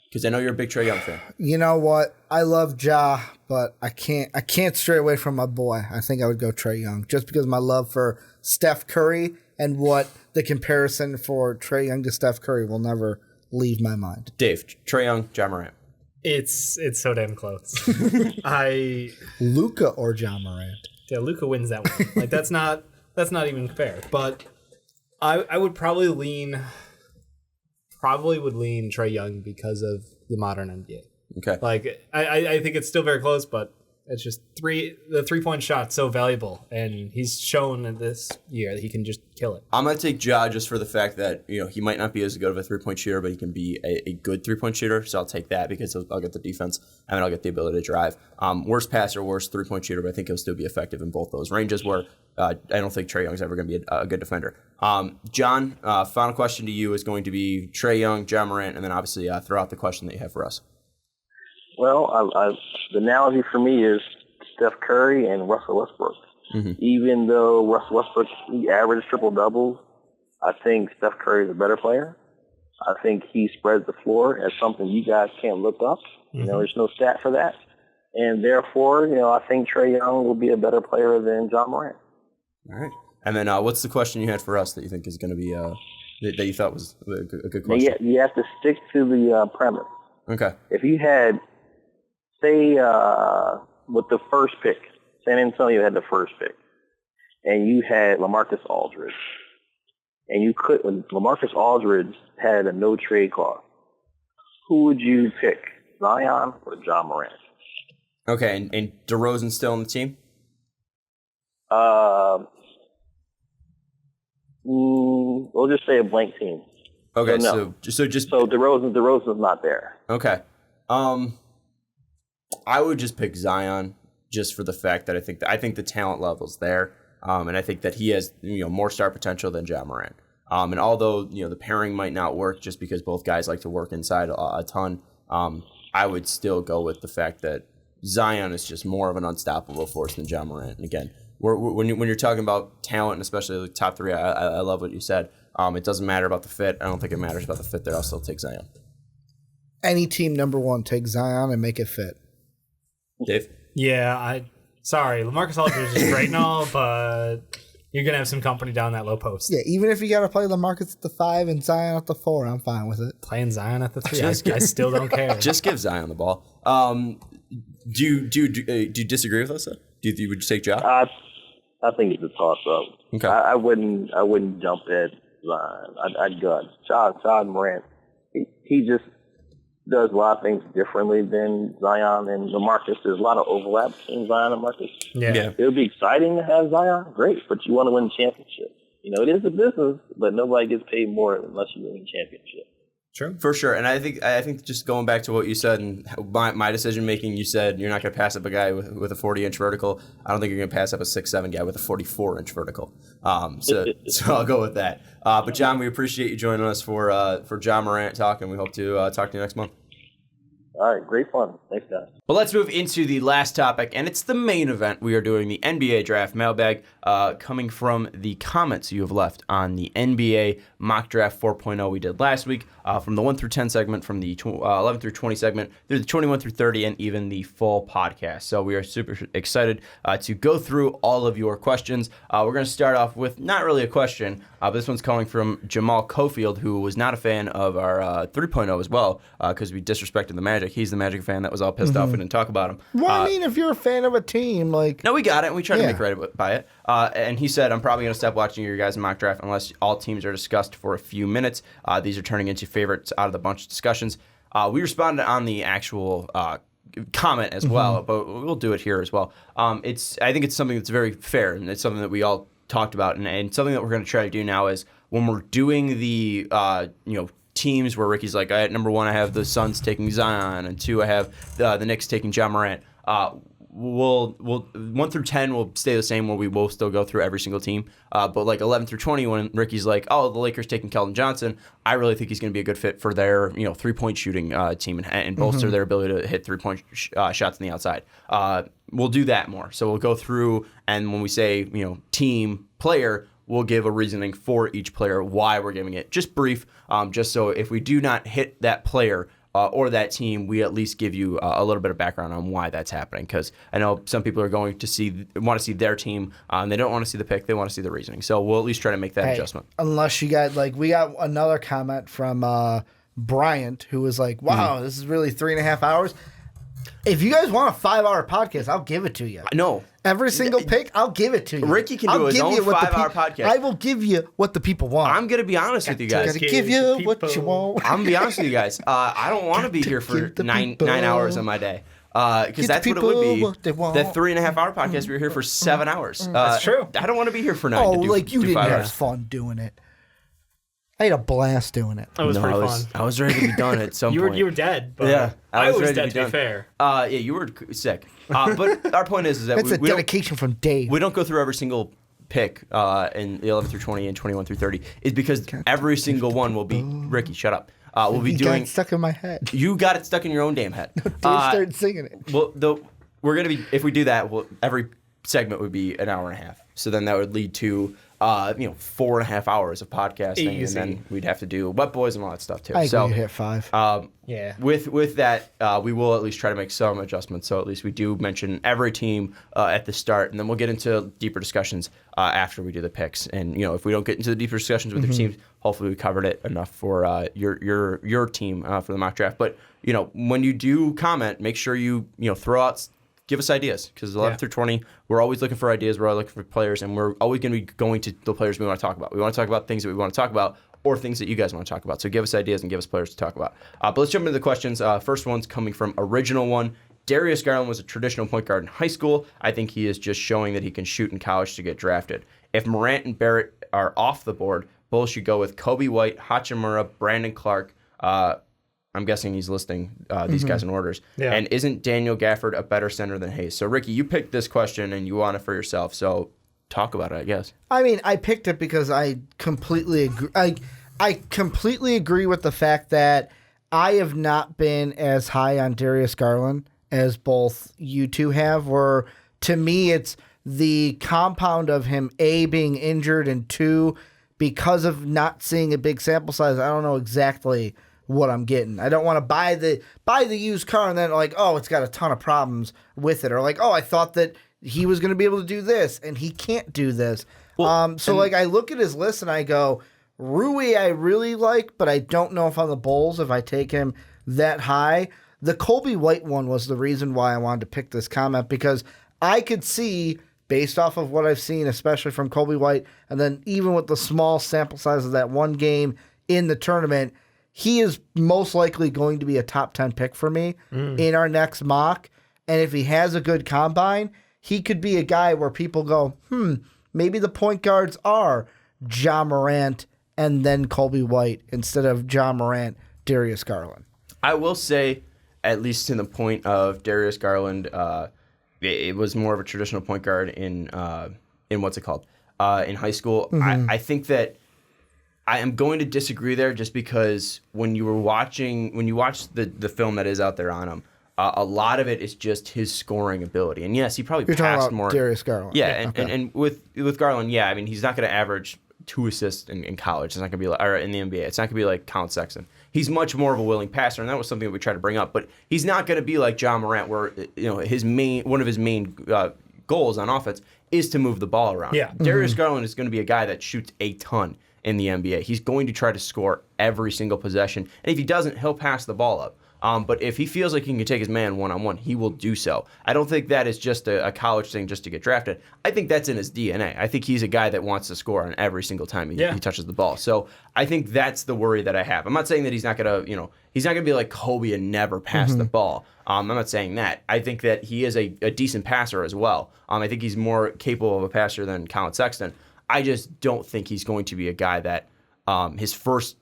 Because I know you're a big Trae Young fan. You know what? I love Ja, but I can't stray away from my boy. I think I would go Trae Young just because of my love for Steph Curry and what the comparison for Trae Young to Steph Curry will never leave my mind. Dave, Trae Young, Ja Morant. It's so damn close. Luka or Ja Morant? Yeah, Luka wins that one. Like that's not even fair. But I would probably lean Trae Young because of the modern NBA. Okay. Like I think it's still very close, but it's just the 3-point shot's so valuable, and he's shown in this year that he can just kill it. I'm gonna take Ja just for the fact that he might not be as good of a 3-point shooter, but he can be a good 3-point shooter. So I'll take that because I'll get the defense and I'll get the ability to drive. Worst passer, worst 3-point shooter, but I think he'll still be effective in both those ranges. Where I don't think Trae Young's ever gonna be a good defender. John, final question to you is going to be Trae Young, Ja Morant, and then obviously throw out the question that you have for us. Well, the analogy for me is Steph Curry and Russell Westbrook. Mm-hmm. Even though Russell Westbrook, he averages triple-doubles, I think Steph Curry is a better player. I think he spreads the floor as something you guys can't look up. Mm-hmm. There's no stat for that. And therefore, I think Trae Young will be a better player than Ja Morant. All right. And then what's the question you had for us that you think is going to be that you thought was a good question? You have to stick to the premise. Okay. If you had, say, with the first pick, San Antonio had the first pick, and you had LaMarcus Aldridge, and when LaMarcus Aldridge had a no trade clause, who would you pick, Zion or Ja Morant? Okay, and DeRozan's still on the team? We'll just say a blank team. Okay, so so DeRozan's not there. Okay. I would just pick Zion just for the fact that I think the talent level's there, and I think that he has more star potential than Ja Morant. And although the pairing might not work just because both guys like to work inside a ton, I would still go with the fact that Zion is just more of an unstoppable force than Ja Morant. And again, when you're talking about talent, and especially the top three, I love what you said. It doesn't matter about the fit. I don't think it matters about the fit there. I'll still take Zion. Any team, number one, take Zion and make it fit. Dave? Yeah, sorry. LaMarcus Aldridge is great and all, but you're going to have some company down that low post. Yeah, even if you got to play LaMarcus at the 5 and Zion at the 4, I'm fine with it. Playing Zion at the 3, I still don't care. Just give Zion the ball. Do you disagree with us, though? Would you take Ja? I think it's a toss-up. Okay. I wouldn't jump at Zion. I'd go Ja Morant. He just does a lot of things differently than Zion and LaMarcus. There's a lot of overlap between Zion and Marcus. Yeah. It would be exciting to have Zion, great, but you want to win championships. It is a business, but nobody gets paid more unless you win a championship. Sure. For sure. And I think just going back to what you said and my decision making, you said you're not going to pass up a guy with a 40-inch vertical. I don't think you're going to pass up a 6'7" guy with a 44-inch vertical. So I'll go with that. But John, we appreciate you joining us for Ja Morant talk, and we hope to talk to you next month. All right, great fun. Thanks, guys. Well, let's move into the last topic, and it's the main event. We are doing the NBA Draft Mailbag, coming from the comments you have left on the NBA Mock Draft 4.0 we did last week, from the 1 through 10 segment, from the 11 through 20 segment, through the 21 through 30, and even the full podcast. So we are super excited to go through all of your questions. We're going to start off with not really a question, but this one's coming from Jamal Cofield, who was not a fan of our 3.0 as well, because we disrespected the Magic. He's the Magic fan that was all pissed off and didn't talk about him. Well, I mean, if you're a fan of a team, No, we got it, and we tried to make right by it. And he said, I'm probably going to stop watching your guys' mock draft unless all teams are discussed for a few minutes. These are turning into favorites out of the bunch of discussions. We responded on the actual comment as well, but we'll do it here as well. I think it's something that's very fair, and it's something that we all talked about, and something that we're going to try to do now is when we're doing the teams where Ricky's like, at number 1 I have the Suns taking Zion, and 2 I have the Knicks taking Ja Morant. We'll 1 through 10 will stay the same, where we will still go through every single team. But like 11 through 20, when Ricky's like, oh, the Lakers taking Keldon Johnson, I really think he's going to be a good fit for their 3-point shooting team and bolster their ability to hit 3-point shots on the outside. We'll do that more. So we'll go through, and when we say team player, we'll give a reasoning for each player why we're giving it. Just brief, just so if we do not hit that player or that team, we at least give you a little bit of background on why that's happening. Because I know some people are going to want to see their team, and they don't want to see the pick; they want to see the reasoning. So we'll at least try to make that adjustment. Unless you got we got another comment from Bryant, who was like, "Wow, this is really 3.5 hours." If you guys want a 5-hour podcast, I'll give it to you. No. Every single pick, I'll give it to you. Ricky can do his own 5-hour podcast. I will give you what the people want. I'm going to be honest with you guys. I'm going to give you what you want. I'm going to be honest with you guys. I don't want to be here for 9 hours of my day. Because that's what it would be. That 3.5-hour podcast, we were here for 7 hours. That's true. I don't want to be here for 9 to do you didn't 5 have hours. fun doing it. I had a blast doing it. It was pretty fun. I was ready to be done at some point. You were dead, but yeah, I was ready dead, to be fair. Yeah, you were sick. But our point is that it's a dedication from Dave. We don't go through every single pick in the 11 through 20 and 21 through 30. It's because every single one will be Ricky. Shut up. We'll be doing. Got it stuck in my head. You got it stuck in your own damn head. Dave started singing it. Well, we're gonna be if we do that. Every segment would be an hour and a half. So then that would lead to 4.5 hours of podcasting, Easy. and then we'd have to do Wet Boys and all that stuff too. I agree, hit 5. Yeah. With that, we will at least try to make some adjustments. So at least we do mention every team at the start, and then we'll get into deeper discussions after we do the picks. And if we don't get into the deeper discussions with your teams, hopefully we covered it enough for your team for the mock draft. But when you do comment, make sure you throw out give us ideas, because 11 through 20, we're always looking for ideas. We're always looking for players, and we're always going to be going to the players we want to talk about. We want to talk about things that we want to talk about, or things that you guys want to talk about. So give us ideas and give us players to talk about. But let's jump into the questions. First one's coming from Original One. Darius Garland was a traditional point guard in high school. I think he is just showing that he can shoot in college to get drafted. If Morant and Barrett are off the board, Bulls should go with Kobe White, Hachimura, Brandon Clark. I'm guessing he's listing these guys in orders. Yeah. And isn't Daniel Gafford a better center than Hayes? So, Ricky, you picked this question and you want it for yourself. So talk about it, I guess. I mean, I picked it because I completely agree. I completely agree with the fact that I have not been as high on Darius Garland as both you two have, where to me it's the compound of him, A, being injured, and 2, because of not seeing a big sample size, I don't know exactly what I'm getting. I don't want to buy the used car and then like, oh, it's got a ton of problems with it, or like, oh, I thought that he was going to be able to do this and he can't do this. Well, so like I look at his list and I go, Rui I really like, but I don't know if on the Bulls if I take him that high. The Kobe White one was the reason why I wanted to pick this comment, because I could see, based off of what I've seen, especially from Kobe White, and then even with the small sample size of that one game in the tournament, he is most likely going to be a top 10 pick for me in our next mock. And if he has a good combine, he could be a guy where people go, maybe the point guards are Ja Morant and then Kobe White instead of Ja Morant, Darius Garland. I will say, at least to the point of Darius Garland, it was more of a traditional point guard in what's it called? In high school. I think that I am going to disagree there, just because when you watch the film that is out there on him, a lot of it is just his scoring ability. And yes, he probably passed more. Darius Garland. Yeah, and with Garland, yeah, I mean, he's not going to average 2 assists in college. It's not going to be like, or in the NBA. It's not going to be like Colin Sexton. He's much more of a willing passer, and that was something that we tried to bring up. But he's not going to be like Ja Morant, where one of his main goals on offense is to move the ball around. Yeah. Darius Garland is going to be a guy that shoots a ton in the NBA. He's going to try to score every single possession, and if he doesn't, he'll pass the ball up. But if he feels like he can take his man one-on-one, he will do so. I don't think that is just a college thing just to get drafted. I think that's in his DNA. I think he's a guy that wants to score on every single time he touches the ball. So I think that's the worry that I have. I'm not saying that he's not gonna be like Kobe and never pass the ball. I'm not saying that. I think that he is a decent passer as well. I think he's more capable of a passer than Colin Sexton. I just don't think he's going to be a guy that his first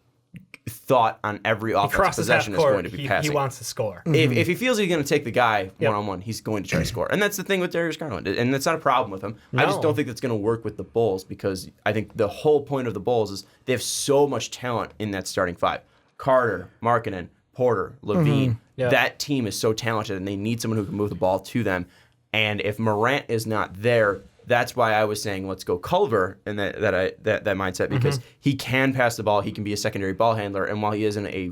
thought on every offensive possession is going to be passing. He wants to score. If he feels he's going to take the guy one-on-one, he's going to try to score. And that's the thing with Darius Garland. And that's not a problem with him. No. I just don't think that's going to work with the Bulls, because I think the whole point of the Bulls is they have so much talent in that starting 5. Carter, Markkanen, Porter, Levine. That team is so talented, and they need someone who can move the ball to them. And if Morant is not there, that's why I was saying let's go Culver in that mindset, because he can pass the ball, he can be a secondary ball handler, and while he isn't a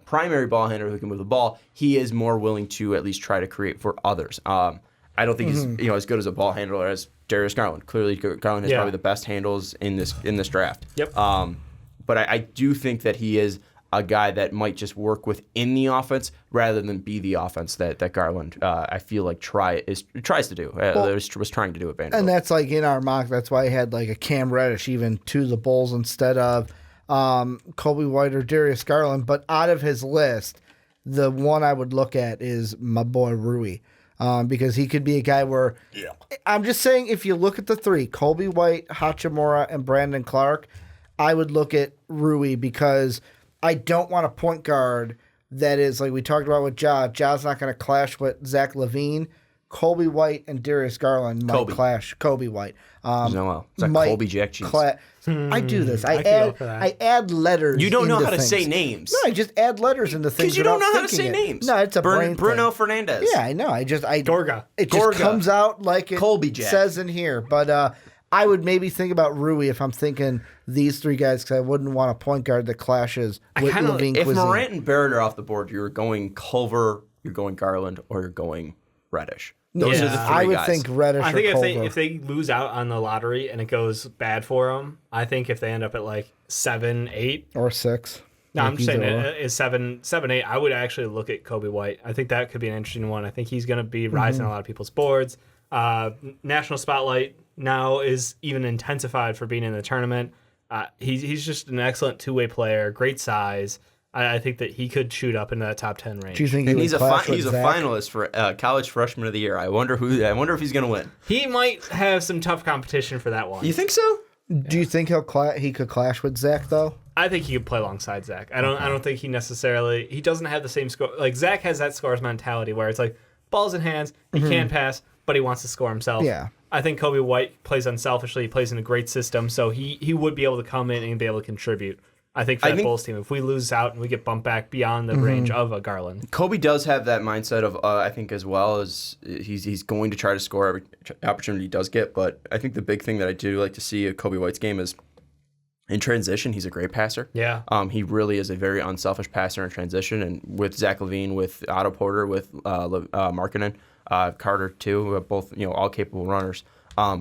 primary ball handler who can move the ball, he is more willing to at least try to create for others. I don't think he's as good as a ball handler as Darius Garland. Clearly, Garland has probably the best handles in this draft. Yep. But I do think that he is a guy that might just work within the offense rather than be the offense that Garland, I feel like, tries to do. Was trying to do at Vanderbilt. And that's like in our mock. That's why I had like a Cam Reddish even to the Bulls instead of Kobe White or Darius Garland. But out of his list, the one I would look at is my boy Rui. Because he could be a guy where I'm just saying, if you look at the 3, Kobe White, Hachimura, and Brandon Clark, I would look at Rui, because I don't want a point guard that is, like we talked about with Ja. Ja's not going to clash with Zach LaVine. Kobe White and Darius Garland might clash. Kobe White. It's like Colby Jack Cheese. I do this. I add letters. You don't know how to things. say names. No, I just add letters into things. Because you don't know how to say names. No, it's a brain Bruno thing. Fernandez. Yeah, I know. Gorga. It just comes out like it Colby Jack says in here. But I would maybe think about Rui if I'm thinking these 3 guys, because I wouldn't want a point guard that clashes with LaVine. If Morant and Barrett are off the board, you're going Culver, you're going Garland, or you're going Reddish. Those are the 3 guys. I would think Reddish or Culver. I think if they lose out on the lottery and it goes bad for them, I think if they end up at like 7, 8 or 6. No, I'm just saying either or. is 7-8. I would actually look at Kobe White. I think that could be an interesting one. I think he's going to be rising on a lot of people's boards. National spotlight now is even intensified for being in the tournament. He's just an excellent two-way player, great size. I think that he could shoot up into that top 10 range. Do you think And he's he's a finalist for College Freshman of the Year. I wonder if he's going to win. He might have some tough competition for that one. You think so? Do you think he could clash with Zach though? I think he could play alongside Zach. I don't think he doesn't have the same score. Like Zach has that scores mentality where it's like balls in hands, he can't pass, but he wants to score himself. Yeah. I think Kobe White plays unselfishly. He plays in a great system, so he would be able to come in and be able to contribute. I think for that Bulls team, if we lose out and we get bumped back beyond the range of a Garland. Kobe does have that mindset of, I think, as well as he's going to try to score every opportunity he does get. But I think the big thing that I do like to see at Kobe White's game is in transition, he's a great passer. Yeah. He really is a very unselfish passer in transition. And with Zach LaVine, with Otto Porter, with Markkanen, Carter too, both all capable runners.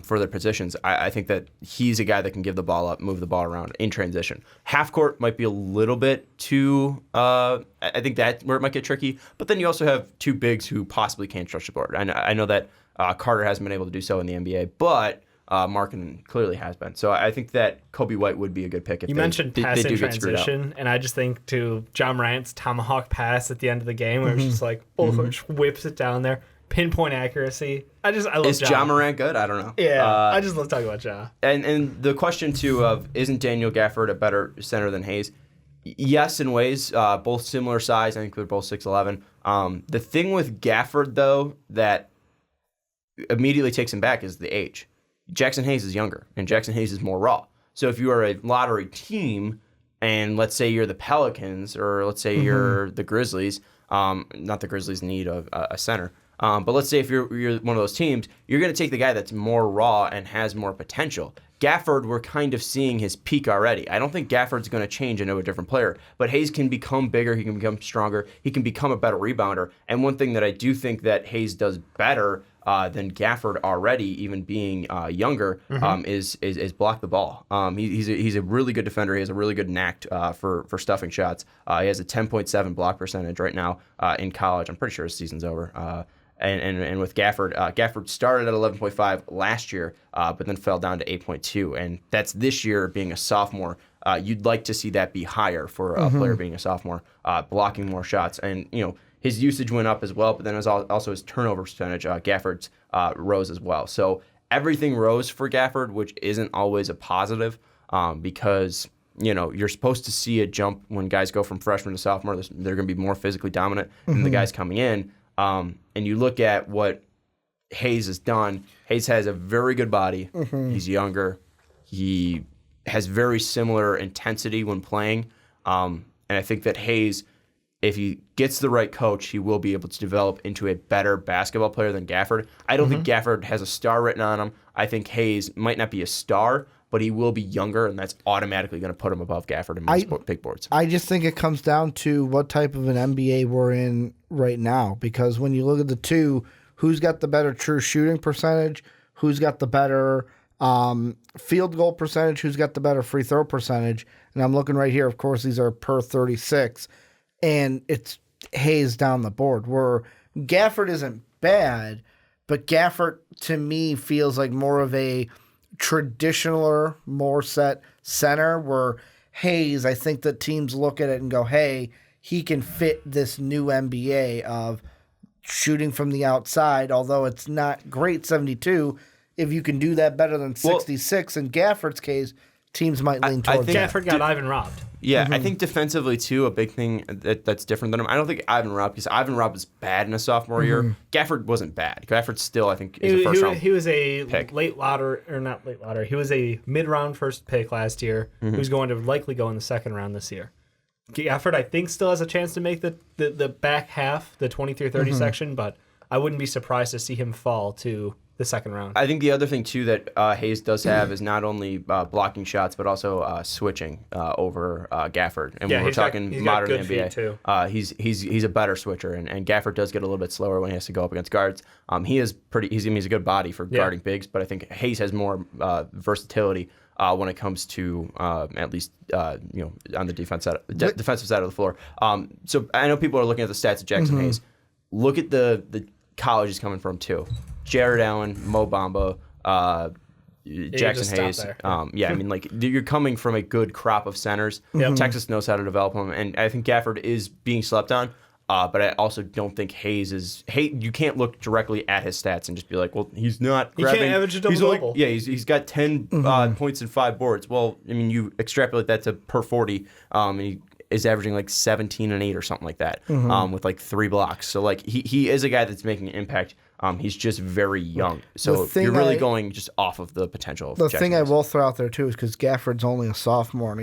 For their positions, I think that he's a guy that can give the ball up, move the ball around in transition. Half court might be a little bit too. I think that's where it might get tricky. But then you also have two bigs who possibly can't stretch the board. I know that Carter hasn't been able to do so in the NBA, but Markkanen clearly has been. So I think that Kobe White would be a good pick. If you mentioned pass in do get screwed out. transition, and I just think to Ja Morant's tomahawk pass at the end of the game, where it's just like whips it down there. Pinpoint accuracy. I love Is Ja Morant good? I don't know. Yeah, I just love talking about Ja. And the question too of isn't Daniel Gafford a better center than Hayes? Yes, in ways. Both similar size. I think they're both 6'11". The thing with Gafford though that immediately takes him back is the age. Jackson Hayes is younger, and Jackson Hayes is more raw. So if you are a lottery team, and let's say you're the Pelicans, or let's say you're the Grizzlies, not the Grizzlies need a center. But let's say if you're one of those teams, you're going to take the guy that's more raw and has more potential. Gafford, we're kind of seeing his peak already. I don't think Gafford's going to change into a different player, but Hayes can become bigger, he can become stronger, he can become a better rebounder. And one thing that I do think that Hayes does better than Gafford already, even being younger, is block the ball. He's a really good defender. He has a really good knack for stuffing shots. He has a 10.7 block percentage right now in college. I'm pretty sure his season's over. And with Gafford, Gafford started at 11.5 last year, but then fell down to 8.2, and that's this year being a sophomore. You'd like to see that be higher for a player being a sophomore, blocking more shots, and his usage went up as well. But then also his turnover percentage, Gafford's rose as well. So everything rose for Gafford, which isn't always a positive, because you're supposed to see a jump when guys go from freshman to sophomore. They're going to be more physically dominant than the guys coming in. And you look at what Hayes has done. Hayes has a very good body. He's younger. He has very similar intensity when playing. And I think that Hayes, if he gets the right coach, he will be able to develop into a better basketball player than Gafford. I don't think Gafford has a star written on him. I think Hayes might not be a star, but he will be younger, and that's automatically going to put him above Gafford in most big boards. I just think it comes down to what type of an NBA we're in right now, because when you look at the two, who's got the better true shooting percentage, who's got the better field goal percentage, who's got the better free throw percentage, and I'm looking right here, of course, these are per 36, and it's Hayes down the board, where Gafford isn't bad, but Gafford, to me, feels like more of a traditional, more set center, where Hayes, I think that teams look at it and go, hey, he can fit this new NBA of shooting from the outside, although it's not great 72. If you can do that better than 66, in Gafford's case, teams might lean towards that. Gafford got Ivan robbed. Yeah, I think defensively, too, a big thing that's different than him. I don't think Ivan Robb, because Ivan Robb was bad in a sophomore year. Gafford wasn't bad. Gafford still, I think, is a first-round He was a pick. not late lottery. He was a mid-round first pick last year, who's going to likely go in the second round this year. Gafford, I think, still has a chance to make the back half, the 20-30 section, but I wouldn't be surprised to see him fall to the second round. I think the other thing, too, that Hayes does have is not only blocking shots, but also switching over Gafford. And when we're talking modern NBA, he's a better switcher, and Gafford does get a little bit slower when he has to go up against guards. He's a good body for guarding bigs, but I think Hayes has more versatility when it comes to at least on the defensive side of the floor. So I know people are looking at the stats of Jackson Hayes. Look at the college he's coming from too. Jared Allen, Mo Bamba, Jackson Hayes. I mean, like, you're coming from a good crop of centers. Texas knows how to develop them, and I think Gafford is being slept on. But I also don't think Hayes is. You can't look directly at his stats and just be like, well, he's not grabbing. He can't average a double-double. Yeah, he's got 10 points and 5 boards. Well, I mean, you extrapolate that to per 40, and he is averaging like 17 and 8 or something like that, with like 3 blocks. So like he is a guy that's making an impact. He's just very young. So you're really going just off of the potential of Jackson Hayes. I will throw out there too is because Gafford's only a sophomore and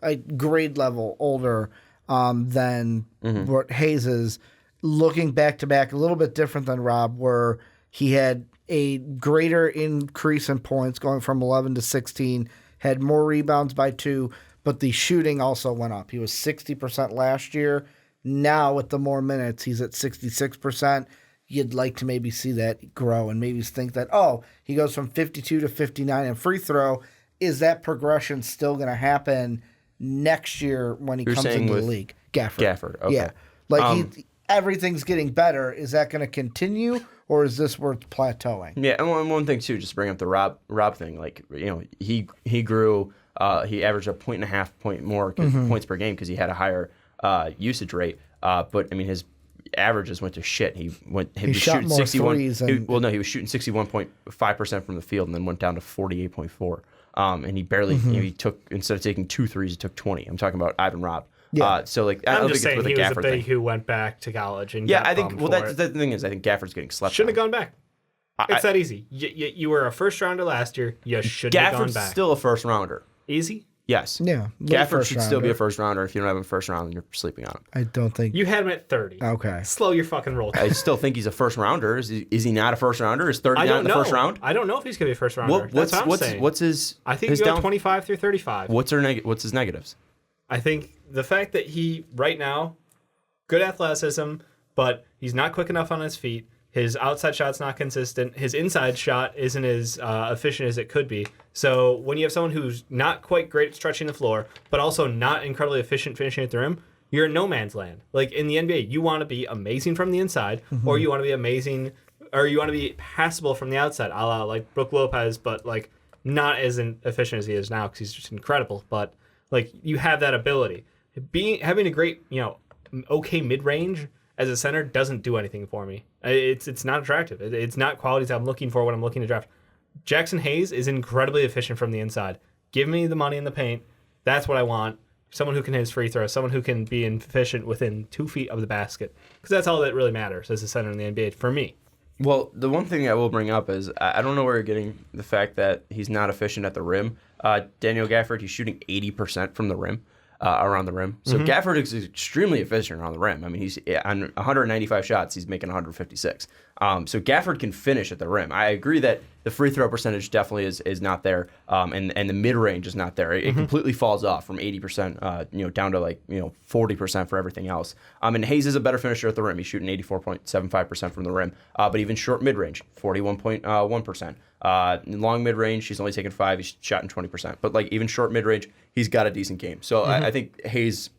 a grade level older than what Hayes is. Looking back to back, a little bit different than Rob, where he had a greater increase in points going from 11 to 16, had more rebounds by 2, but the shooting also went up. He was 60% last year. Now with the more minutes, he's at 66%. You'd like to maybe see that grow and maybe think that, he goes from 52 to 59 in free throw. Is that progression still going to happen next year when he comes into the league? Gafford, okay. Yeah. Like, everything's getting better. Is that going to continue, or is this worth plateauing? Yeah, and one thing, too, just to bring up the Rob thing. Like, he grew, he averaged a 1.5 more points per game because he had a higher usage rate. But, I mean, his averages went to shit. He was shooting 61. He was shooting 61.5% from the field, and then went down to 48.4. And he barely he took, instead of taking 2 threes, he took 20. I'm talking about Ivan Robb. Yeah. So like I'm I don't just think saying it's with he a was Gafford a big thing. who went back to college and I think that's the thing is I think Gafford's getting slept. Shouldn't have gone back. It's that easy. You were a first rounder last year. You shouldn't have gone back. Gafford's still a first rounder. Easy. Yes. Yeah. Gafford should still be a first rounder. If you don't have a first round, then you're sleeping on him. I don't think you had him at 30. Okay. Slow your fucking roll. I still think he's a first rounder. Is he not a first rounder? Is 30 not in the first round? I don't know if he's gonna be a first rounder. That's what I'm saying. What's his? I think he's 25 through 35. What's his negatives? I think the fact that he right now, good athleticism, but he's not quick enough on his feet. His outside shot's not consistent. His inside shot isn't as efficient as it could be. So when you have someone who's not quite great at stretching the floor, but also not incredibly efficient finishing at the rim, you're in no man's land. Like in the NBA, you want to be amazing from the inside, or you want to be amazing, or you want to be passable from the outside, a la like Brook Lopez, but like not as efficient as he is now because he's just incredible. But like you have that ability. Having a great, okay mid range as a center doesn't do anything for me. It's not attractive. It's not qualities I'm looking for when I'm looking to draft. Jackson Hayes is incredibly efficient from the inside. Give me the money in the paint. That's what I want. Someone who can hit his free throw. Someone who can be efficient within 2 feet of the basket. Because that's all that really matters as a center in the NBA for me. Well, the one thing I will bring up is I don't know where you're getting the fact that he's not efficient at the rim. Daniel Gafford, he's shooting 80% from the rim. Around the rim. So Gafford is extremely efficient around the rim. I mean, he's on 195 shots, he's making 156. So Gafford can finish at the rim. I agree that the free throw percentage definitely is not there, and the mid range is not there. It completely falls off from 80%, down to 40% for everything else. And Hayes is a better finisher at the rim. He's shooting 84.75% from the rim, but even short mid range, 41.1%. Long mid range, he's only taken 5. He's shot in 20%. But even short mid range, he's got a decent game. So I think Hayes,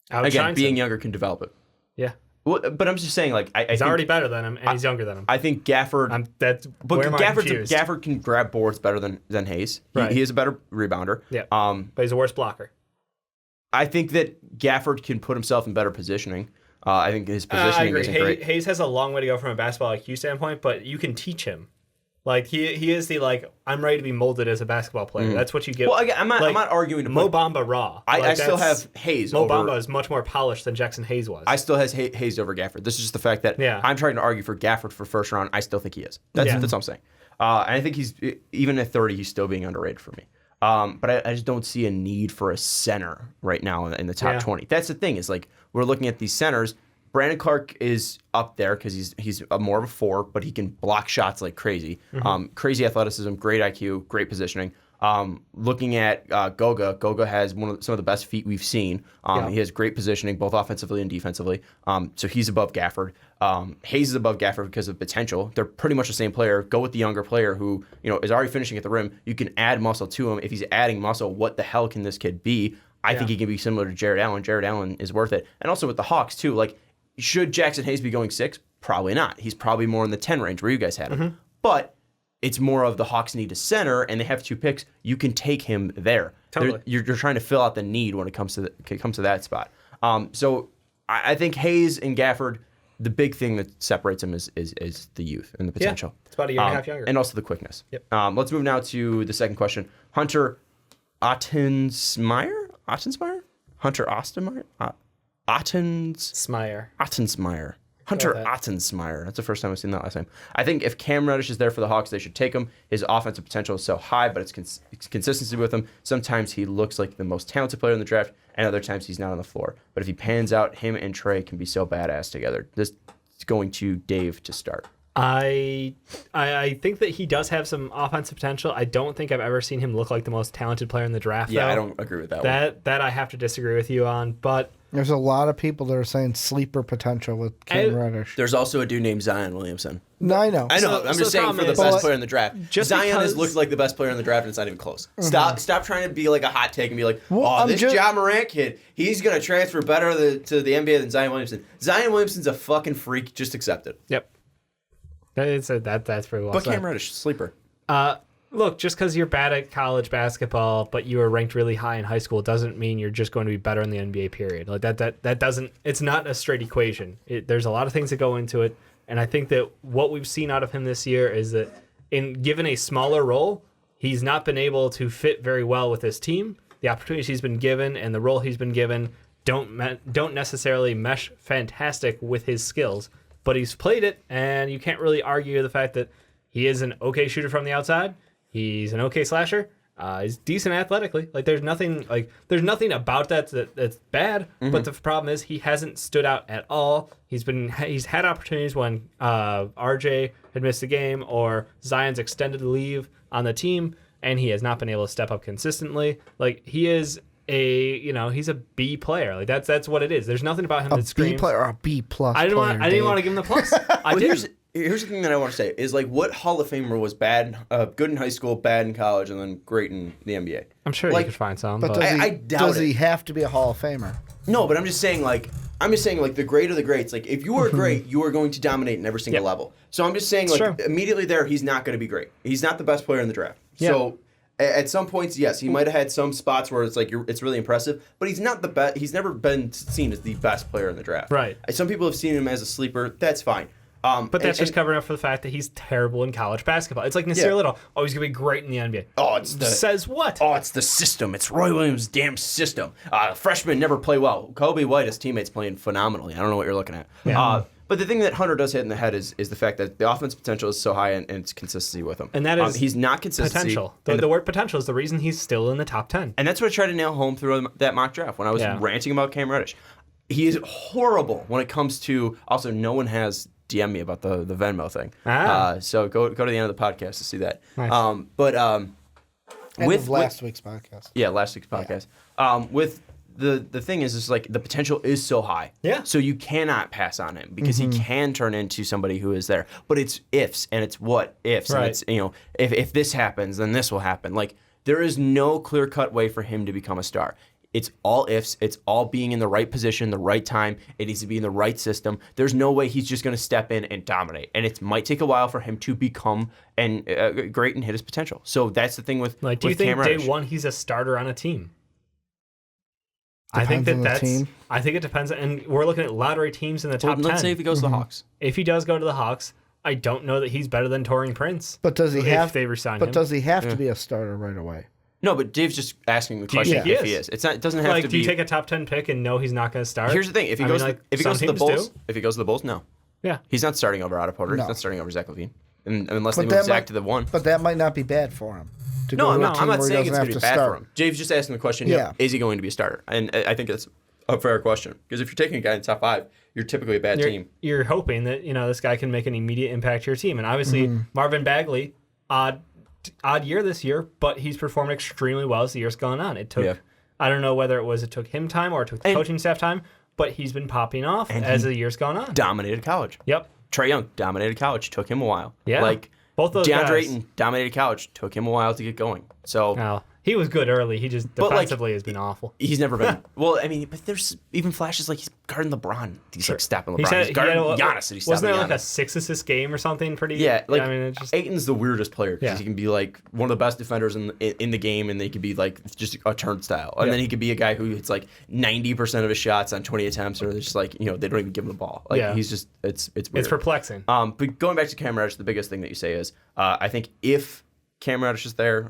again, being younger, can develop it. Yeah. Well, but I'm just saying, he's already better than him, and he's younger than him. I think Gafford. Gafford can grab boards better than Hayes. Right. He is a better rebounder. Yeah. But he's a worse blocker. I think that Gafford can put himself in better positioning. I think his positioning isn't great. Hayes has a long way to go from a basketball IQ standpoint, but you can teach him. He is the I'm ready to be molded as a basketball player. That's what you get. Well, again, I'm not arguing to Mo Bamba raw. I still have Hayes. Mo Bamba is much more polished than Jackson Hayes was. I still has Hayes over Gafford. This is just the fact that I'm trying to argue for Gafford for first round. I still think he is. That's what I'm saying. And I think he's even at 30, he's still being underrated for me. But I just don't see a need for a center right now in the top 20. That's the thing is we're looking at these centers. Brandon Clark is up there because he's more of a 4, but he can block shots like crazy. Crazy athleticism, great IQ, great positioning. Looking at Goga has some of the best feet we've seen. He has great positioning, both offensively and defensively. So he's above Gafford. Hayes is above Gafford because of potential. They're pretty much the same player. Go with the younger player who is already finishing at the rim. You can add muscle to him. If he's adding muscle, what the hell can this kid be? I think he can be similar to Jared Allen. Jared Allen is worth it. And also with the Hawks, too. Like, should Jackson Hayes be going 6? Probably not. He's probably more in the 10 range where you guys had him. But it's more of the Hawks need a center, and they have 2 picks. You can take him there. Totally. You're trying to fill out the need when it comes to that spot. So I think Hayes and Gafford, the big thing that separates them is the youth and the potential. It's about a year and a half younger. And also the quickness. Yep. Let's move now to the second question. Hunter Ottensmeyer? Hunter Ostenmeyer? Ottensmeyer. Hunter Ottensmeyer. That's the first time I've seen that last name. I think if Cam Reddish is there for the Hawks, they should take him. His offensive potential is so high, but it's consistency with him. Sometimes he looks like the most talented player in the draft, and other times he's not on the floor. But if he pans out, him and Trey can be so badass together. This is going to Dave to start. I think that he does have some offensive potential. I don't think I've ever seen him look like the most talented player in the draft. Yeah, though. I don't agree with that one. That I have to disagree with you on, but There's a lot of people that are saying sleeper potential with Cam Reddish. There's also a dude named Zion Williamson. No, I know. I'm So just the saying for problem the is- best player in the draft. Zion has because- looked like the best player in the draft, and it's not even close. Stop trying to be like a hot take and be like, I'm this Ja Morant kid, he's going to transfer better to the NBA than Zion Williamson. Zion Williamson's a fucking freak. Just accept it. Yep. That's pretty well But said. Cam Reddish, sleeper. Look, just because you're bad at college basketball, but you were ranked really high in high school, doesn't mean you're just going to be better in the NBA. Period. Like that doesn't. It's not a straight equation. There's a lot of things that go into it, and I think that what we've seen out of him this year is that, given a smaller role, he's not been able to fit very well with his team. The opportunities he's been given and the role he's been given don't necessarily mesh fantastic with his skills. But he's played it, and you can't really argue the fact that he is an okay shooter from the outside. He's an okay slasher. He's decent athletically. Like there's nothing about that's bad. But the problem is he hasn't stood out at all. He's had opportunities when RJ had missed a game or Zion's extended leave on the team, and he has not been able to step up consistently. Like he is he's a B player. Like that's what it is. There's nothing about him that screams. B player or a B plus. I didn't want to give him the plus. I did. Here's the thing that I want to say is like what Hall of Famer was good in high school, bad in college, and then great in the NBA. I'm sure you could find some. But I doubt does it. he have to be a Hall of Famer? No, but I'm just saying like the great of the greats. Like if you are great, you are going to dominate in every single level. So I'm just saying like immediately there, he's not going to be great. He's not the best player in the draft. Yeah. So at some points, yes, he might have had some spots where it's like it's really impressive, but he's not the best. He's never been seen as the best player in the draft. Right. Some people have seen him as a sleeper. That's fine. But that's just covering up for the fact that he's terrible in college basketball. It's like Nasir Little. Oh, he's going to be great in the NBA. Oh, it's the... Says what? Oh, it's the system. It's Roy Williams' damn system. Freshmen never play well. Kobe White, his teammates, playing phenomenally. I don't know what you're looking at. Yeah. But the thing that Hunter does hit in the head is the fact that the offense potential is so high and its consistency with him. And that is he's not consistent. Potential. The word potential is the reason he's still in the top 10. And that's what I tried to nail home through that mock draft when I was ranting about Cam Reddish. He is horrible when it comes to... Also, no one has... DM me about the Venmo thing. So go to the end of the podcast to see that. Nice. With last week's podcast. Yeah, last week's podcast. With the thing is like the potential is so high. Yeah. So you cannot pass on him because he can turn into somebody who is there. But it's ifs and it's what ifs. Right. And it's if this happens, then this will happen. Like there is no clear-cut way for him to become a star. It's all ifs. It's all being in the right position, the right time. It needs to be in the right system. There's no way he's just going to step in and dominate. And it might take a while for him to become great and hit his potential. So that's the thing with do you think Cam Reddish. day one he's a starter on a team? Depends on the team. I think it depends. And we're looking at lottery teams in the top 10. Let's say if he goes to the Hawks. If he does go to the Hawks, I don't know that he's better than Taurean Prince. But does he if they resign him? But does he have to be a starter right away? No, but Dave's just asking the question if he is. It's not. It doesn't have to be. Do you take a top 10 pick and know he's not going to start? Here's the thing: if he goes to the Bulls, no. Yeah. He's not starting over Otto Porter. No. He's not starting over Zach LaVine, unless they move Zach to the 1. But that might not be bad for him. No, I'm not saying it's going to be bad for him. Dave's just asking the question: is he going to be a starter? And I think that's a fair question because if you're taking a guy in the top 5, you're typically a bad team. You're hoping that this guy can make an immediate impact to your team, and obviously Marvin Bagley, odd odd year this year, but he's performed extremely well as the year's gone on. It took, I don't know whether it took him time or it took the coaching staff time, but he's been popping off as the year's gone on. Dominated college. Yep. Trae Young dominated college. Took him a while. Yeah. Like, both those DeAndre guys. Ayton dominated college. Took him a while to get going. So Well, he was good early. He just defensively has been awful. he's never been. Well, I mean, but there's even flashes like he's guarding LeBron. He's like stepping LeBron. He's guarding Giannis. And he's wasn't there stepping like a Giannis. 6-assist game or something? Pretty. Yeah, like I mean, it's just Ayton's the weirdest player because Yeah. he can be like one of the best defenders in the game, and they could be like just a turnstile, and then he could be a guy who hits like 90% of his shots on 20 attempts, or they're just like they don't even give him the ball. Like he's just it's weird. it's perplexing. But going back to Cam Reddish, the biggest thing that you say is I think if Cam Reddish is there,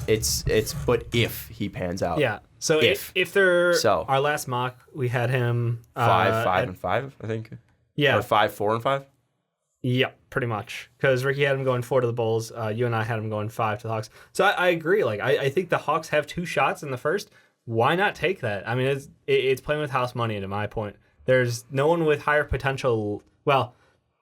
it's but if he pans out, Yeah. So if our last mock, we had him 5 and 5, I think. Yeah. Or 5, 4 and 5. Yep, pretty much. Because Ricky had him going 4 to the Bulls. You and I had him going 5 to the Hawks. So I agree. Like I think the Hawks have 2 shots in the first. Why not take that? I mean, it's playing with house money. To my point, there's no one with higher potential. Well,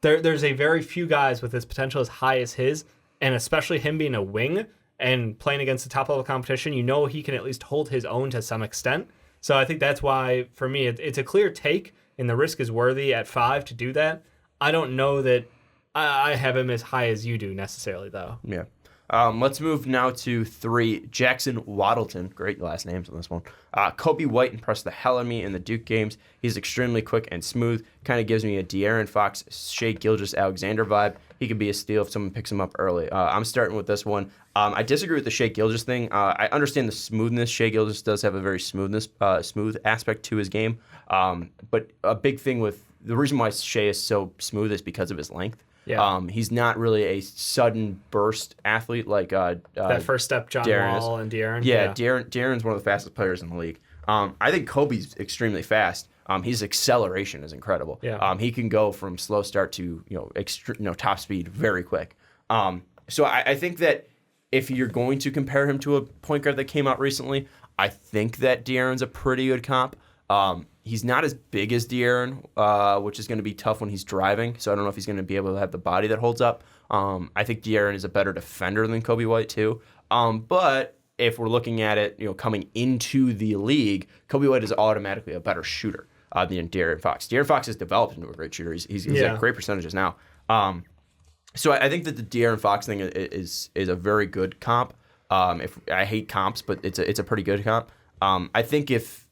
there's a very few guys with his potential as high as his, and especially him being a wing and playing against the top level competition. He can at least hold his own to some extent. So I think that's why, for me, it's a clear take, and the risk is worthy at 5 to do that. I don't know that I have him as high as you do necessarily, though. Yeah. Let's move now to 3. Jackson Waddleton. Great last names on this one. Kobe White impressed the hell out of me in the Duke games. He's extremely quick and smooth. Kind of gives me a De'Aaron Fox, Shai Gilgeous-Alexander vibe. He could be a steal if someone picks him up early. I'm starting with this one. I disagree with the Shai Gilgeous thing. I understand the smoothness. Shai Gilgeous does have a very smooth aspect to his game. But a big thing with the reason why Shai is so smooth is because of his length. Yeah. He's not really a sudden burst athlete like That first step, John Wall and De'Aaron. Yeah, De'Aaron's one of the fastest players in the league. I think Kobe's extremely fast. His acceleration is incredible. Yeah. He can go from slow start to top speed very quick. So I think that if you're going to compare him to a point guard that came out recently, I think that De'Aaron's a pretty good comp. He's not as big as De'Aaron, which is going to be tough when he's driving. So I don't know if he's going to be able to have the body that holds up. I think De'Aaron is a better defender than Kobe White too. But if we're looking at it, coming into the league, Kobe White is automatically a better shooter than De'Aaron Fox. De'Aaron Fox has developed into a great shooter. He's at great percentages now. So I think that the De'Aaron Fox thing is a very good comp. If I hate comps, but it's a pretty good comp. I think if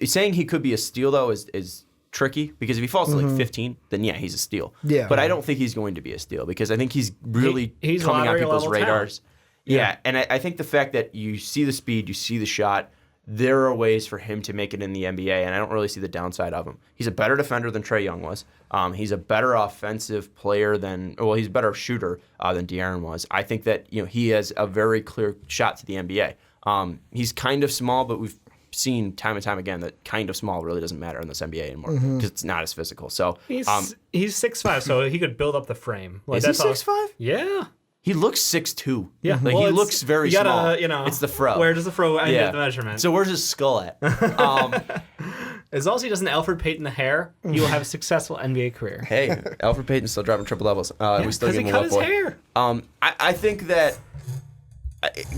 saying he could be a steal though is tricky because if he falls to like 15, then yeah, he's a steal. Yeah. But I don't think he's going to be a steal because I think he's really he's coming on people's level radars. Yeah, and I think the fact that you see the speed, you see the shot, there are ways for him to make it in the NBA, and I don't really see the downside of him. He's a better defender than Trae Young was. He's a better offensive player he's a better shooter than De'Aaron was. I think that he has a very clear shot to the NBA. He's kind of small, but we've seen time and time again that kind of small really doesn't matter in this NBA anymore because it's not as physical. So he's 6'5", so he could build up the frame. Like, is he 6'5"? Yeah. He looks 6'2". Yeah, like he looks very small. It's the fro. Where does the fro end at the measurement? So where's his skull at? As long as he doesn't Alfred Payton the hair, he will have a successful NBA career. Hey, Alfred Payton's still dropping triple doubles. We still give him a love boy. Because he cut his hair. I think that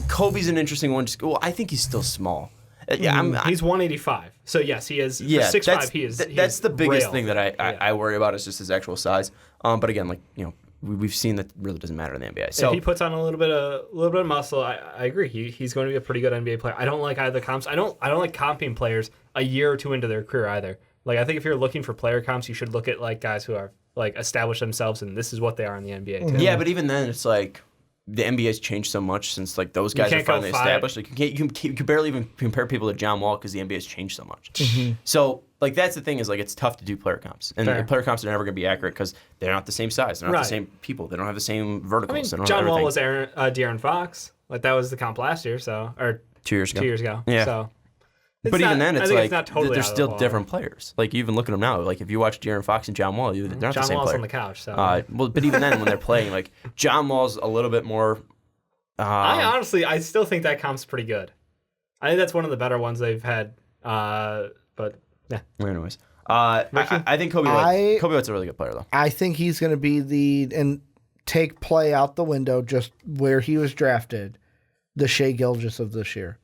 Kobe's an interesting one. I think he's still small. He's 185. So yes, he is. Yeah, 6'5". That's the biggest railed. thing that I worry about is just his actual size. But again, we've seen that really doesn't matter in the NBA. So if he puts on a little bit of muscle, I agree. He's going to be a pretty good NBA player. I don't like either comps. I don't like comping players a year or two into their career either. Like I think if you're looking for player comps, you should look at like guys who are like established themselves and this is what they are in the NBA too. Yeah, but even then, it's like the NBA's changed so much since like those guys are finally established. Like you can barely even compare people to John Wall because the NBA's changed so much. Mm-hmm. So like that's the thing is like it's tough to do player comps, and the player comps are never going to be accurate because they're not the same size, they're not the same people, they don't have the same verticals. John Wall was De'Aaron Fox, like that was the comp last year, 2 years ago. 2 years ago. Yeah. So. But even then, it's like not totally they're still different players. Like you even look at them now. Like if you watch De'Aaron Fox and John Wall, they're not the same player. John Wall's on the couch. So. But even then, when they're playing, like John Wall's a little bit more. I still think that comp's pretty good. I think that's one of the better ones they've had. But yeah. Anyways, I think Kobe White's a really good player though. I think he's going to be and take play out the window, just where he was drafted, the Shai Gilgeous of this year.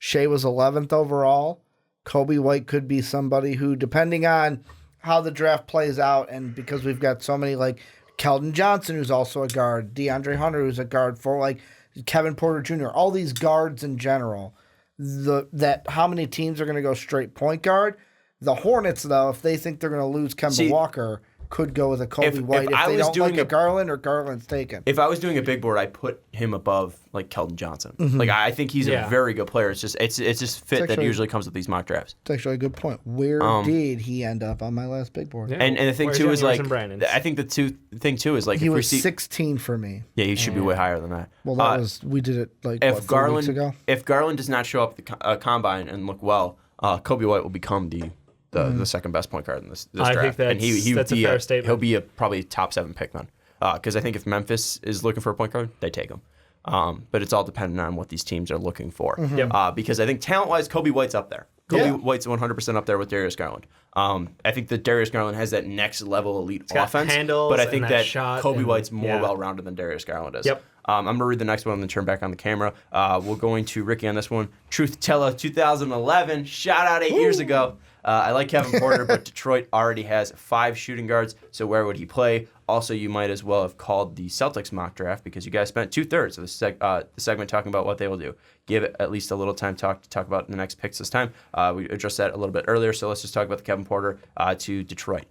Shai was 11th overall. Kobe White could be somebody who, depending on how the draft plays out, and because we've got so many like Keldon Johnson, who's also a guard, DeAndre Hunter, who's a guard, for like Kevin Porter Jr., all these guards in general, that how many teams are going to go straight point guard? The Hornets, though, if they think they're going to lose Kemba Walker, could go with a Kobe White if they don't like a Garland or Garland's taken. If I was doing a big board, I'd put him above like Keldon Johnson. Like I think he's a very good player. It's just fit that usually comes with these mock drafts. It's actually a good point. Where did he end up on my last big board? Yeah. And the thing too is like I think the thing too is like he was 16 for me. Yeah, he should be way higher than that. Well, that was we did it like 3 weeks ago. If Garland does not show up at the combine and look well, Kobe White will become the second best point guard in this draft. I think that's a fair statement. He'll be probably a top 7 pick then. Because I think if Memphis is looking for a point guard, they take him. But it's all dependent on what these teams are looking for. Because I think talent-wise, Kobe White's up there. Kobe White's 100% up there with Darius Garland. I think that Darius Garland has that next level elite offense. But I think that Kobe White's more well-rounded than Darius Garland is. I'm going to read the next one and then turn back on the camera. We're going to Ricky on this one. Truth Teller 2011. Shout out 8 years ago. I like Kevin Porter, but Detroit already has 5 shooting guards, so where would he play? Also, you might as well have called the Celtics mock draft because you guys spent 2/3 of the segment talking about what they will do. Give it at least a little time to talk about the next picks this time. We addressed that a little bit earlier, so let's just talk about the Kevin Porter to Detroit.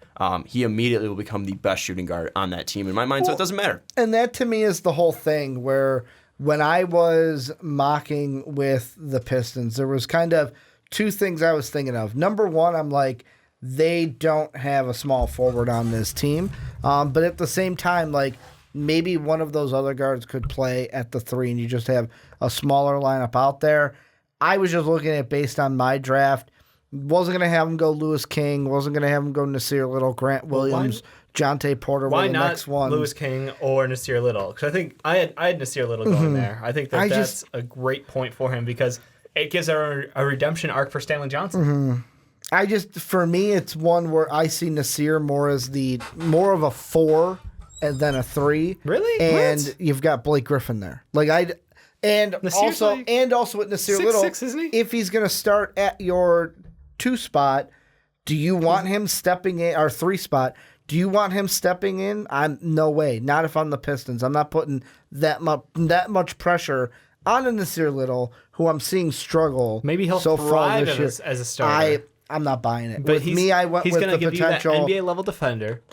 He immediately will become the best shooting guard on that team in my mind, so it doesn't matter. And that to me is the whole thing where when I was mocking with the Pistons, there was kind of 2 things I was thinking of. Number one, I'm like, they don't have a small forward on this team. But at the same time, like, maybe one of those other guards could play at the 3 and you just have a smaller lineup out there. I was just looking at it based on my draft. Wasn't going to have him go Lewis King. Wasn't going to have him go Nasir Little, Grant Williams, Jonte Porter were the next one. Why not Lewis King or Nasir Little? Because I think I had Nasir Little going there. I think that's a great point for him because it gives a redemption arc for Stanley Johnson. For me, it's one where I see Nasir more as more of a 4 than a 3. Really? And what? You've got Blake Griffin there. Also with Nasir Little, 6'6", isn't he? If he's going to start at your 2 spot, do you want him stepping in, or 3 spot? Do you want him stepping in? No way. Not if I'm the Pistons. I'm not putting that much pressure on a Nasir Little, who I'm seeing struggle. Maybe he'll so thrive far this year. as a starter. I'm not buying it. But I went with the potential. He's going to give you that NBA level defender.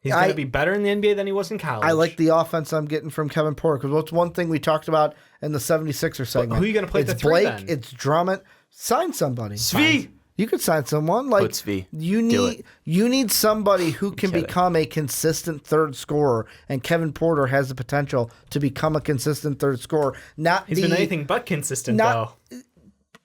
He's going to be better in the NBA than he was in college. I like the offense I'm getting from Kevin Porter because what's one thing we talked about in the 76er segment? Who are you going to play it's the 3 Blake, then? It's Drummond. Sign somebody. Svi. You could sign someone like Svi. You need somebody who can become a consistent third scorer, and Kevin Porter has the potential to become a consistent third scorer. He's been anything but consistent though.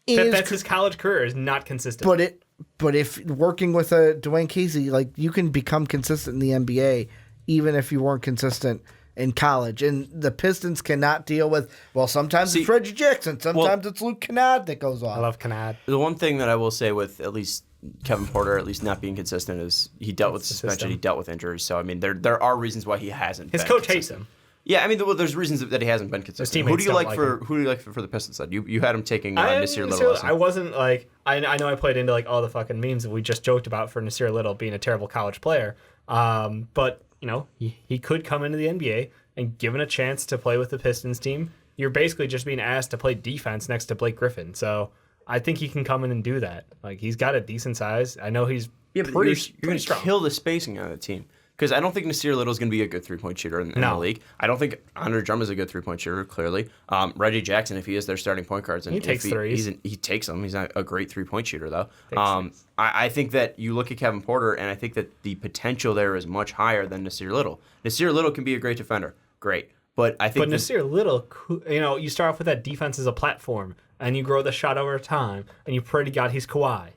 That's his college career is not consistent. But if working with a Dwayne Casey, like you can become consistent in the NBA, even if you weren't consistent in college. And the Pistons cannot deal with, sometimes it's Reggie Jackson, sometimes it's Luke Kennard that goes off. I love Kennard. The one thing that I will say with at least Kevin Porter, at least not being consistent, is he dealt with suspension, he dealt with injuries. So, I mean, there are reasons why he hasn't His been coach consistent. hates him. Yeah, I mean, that he hasn't been consistent. Who do you like for the Pistons side? You had him taking Nasir Little. I wasn't like I know I played into like all the fucking memes that we just joked about for Nasir Little being a terrible college player. But you know he could come into the NBA and given a chance to play with the Pistons team, you're basically just being asked to play defense next to Blake Griffin. So I think he can come in and do that. Like he's got a decent size. I know he's pretty you're going to kill the spacing on the team. Because I don't think Nasir Little is going to be a good 3-point shooter in the league. I don't think Andre Drummond is a good 3-point shooter, clearly. Reggie Jackson, if he is their starting point guard, he takes threes. He takes them. He's not a great 3-point shooter, though. I think that you look at Kevin Porter, and I think that the potential there is much higher than Nasir Little. Nasir Little can be a great defender. Great. But I think Nasir Little, you start off with that defense as a platform, and you grow the shot over time, and you pray to God he's Kawhi,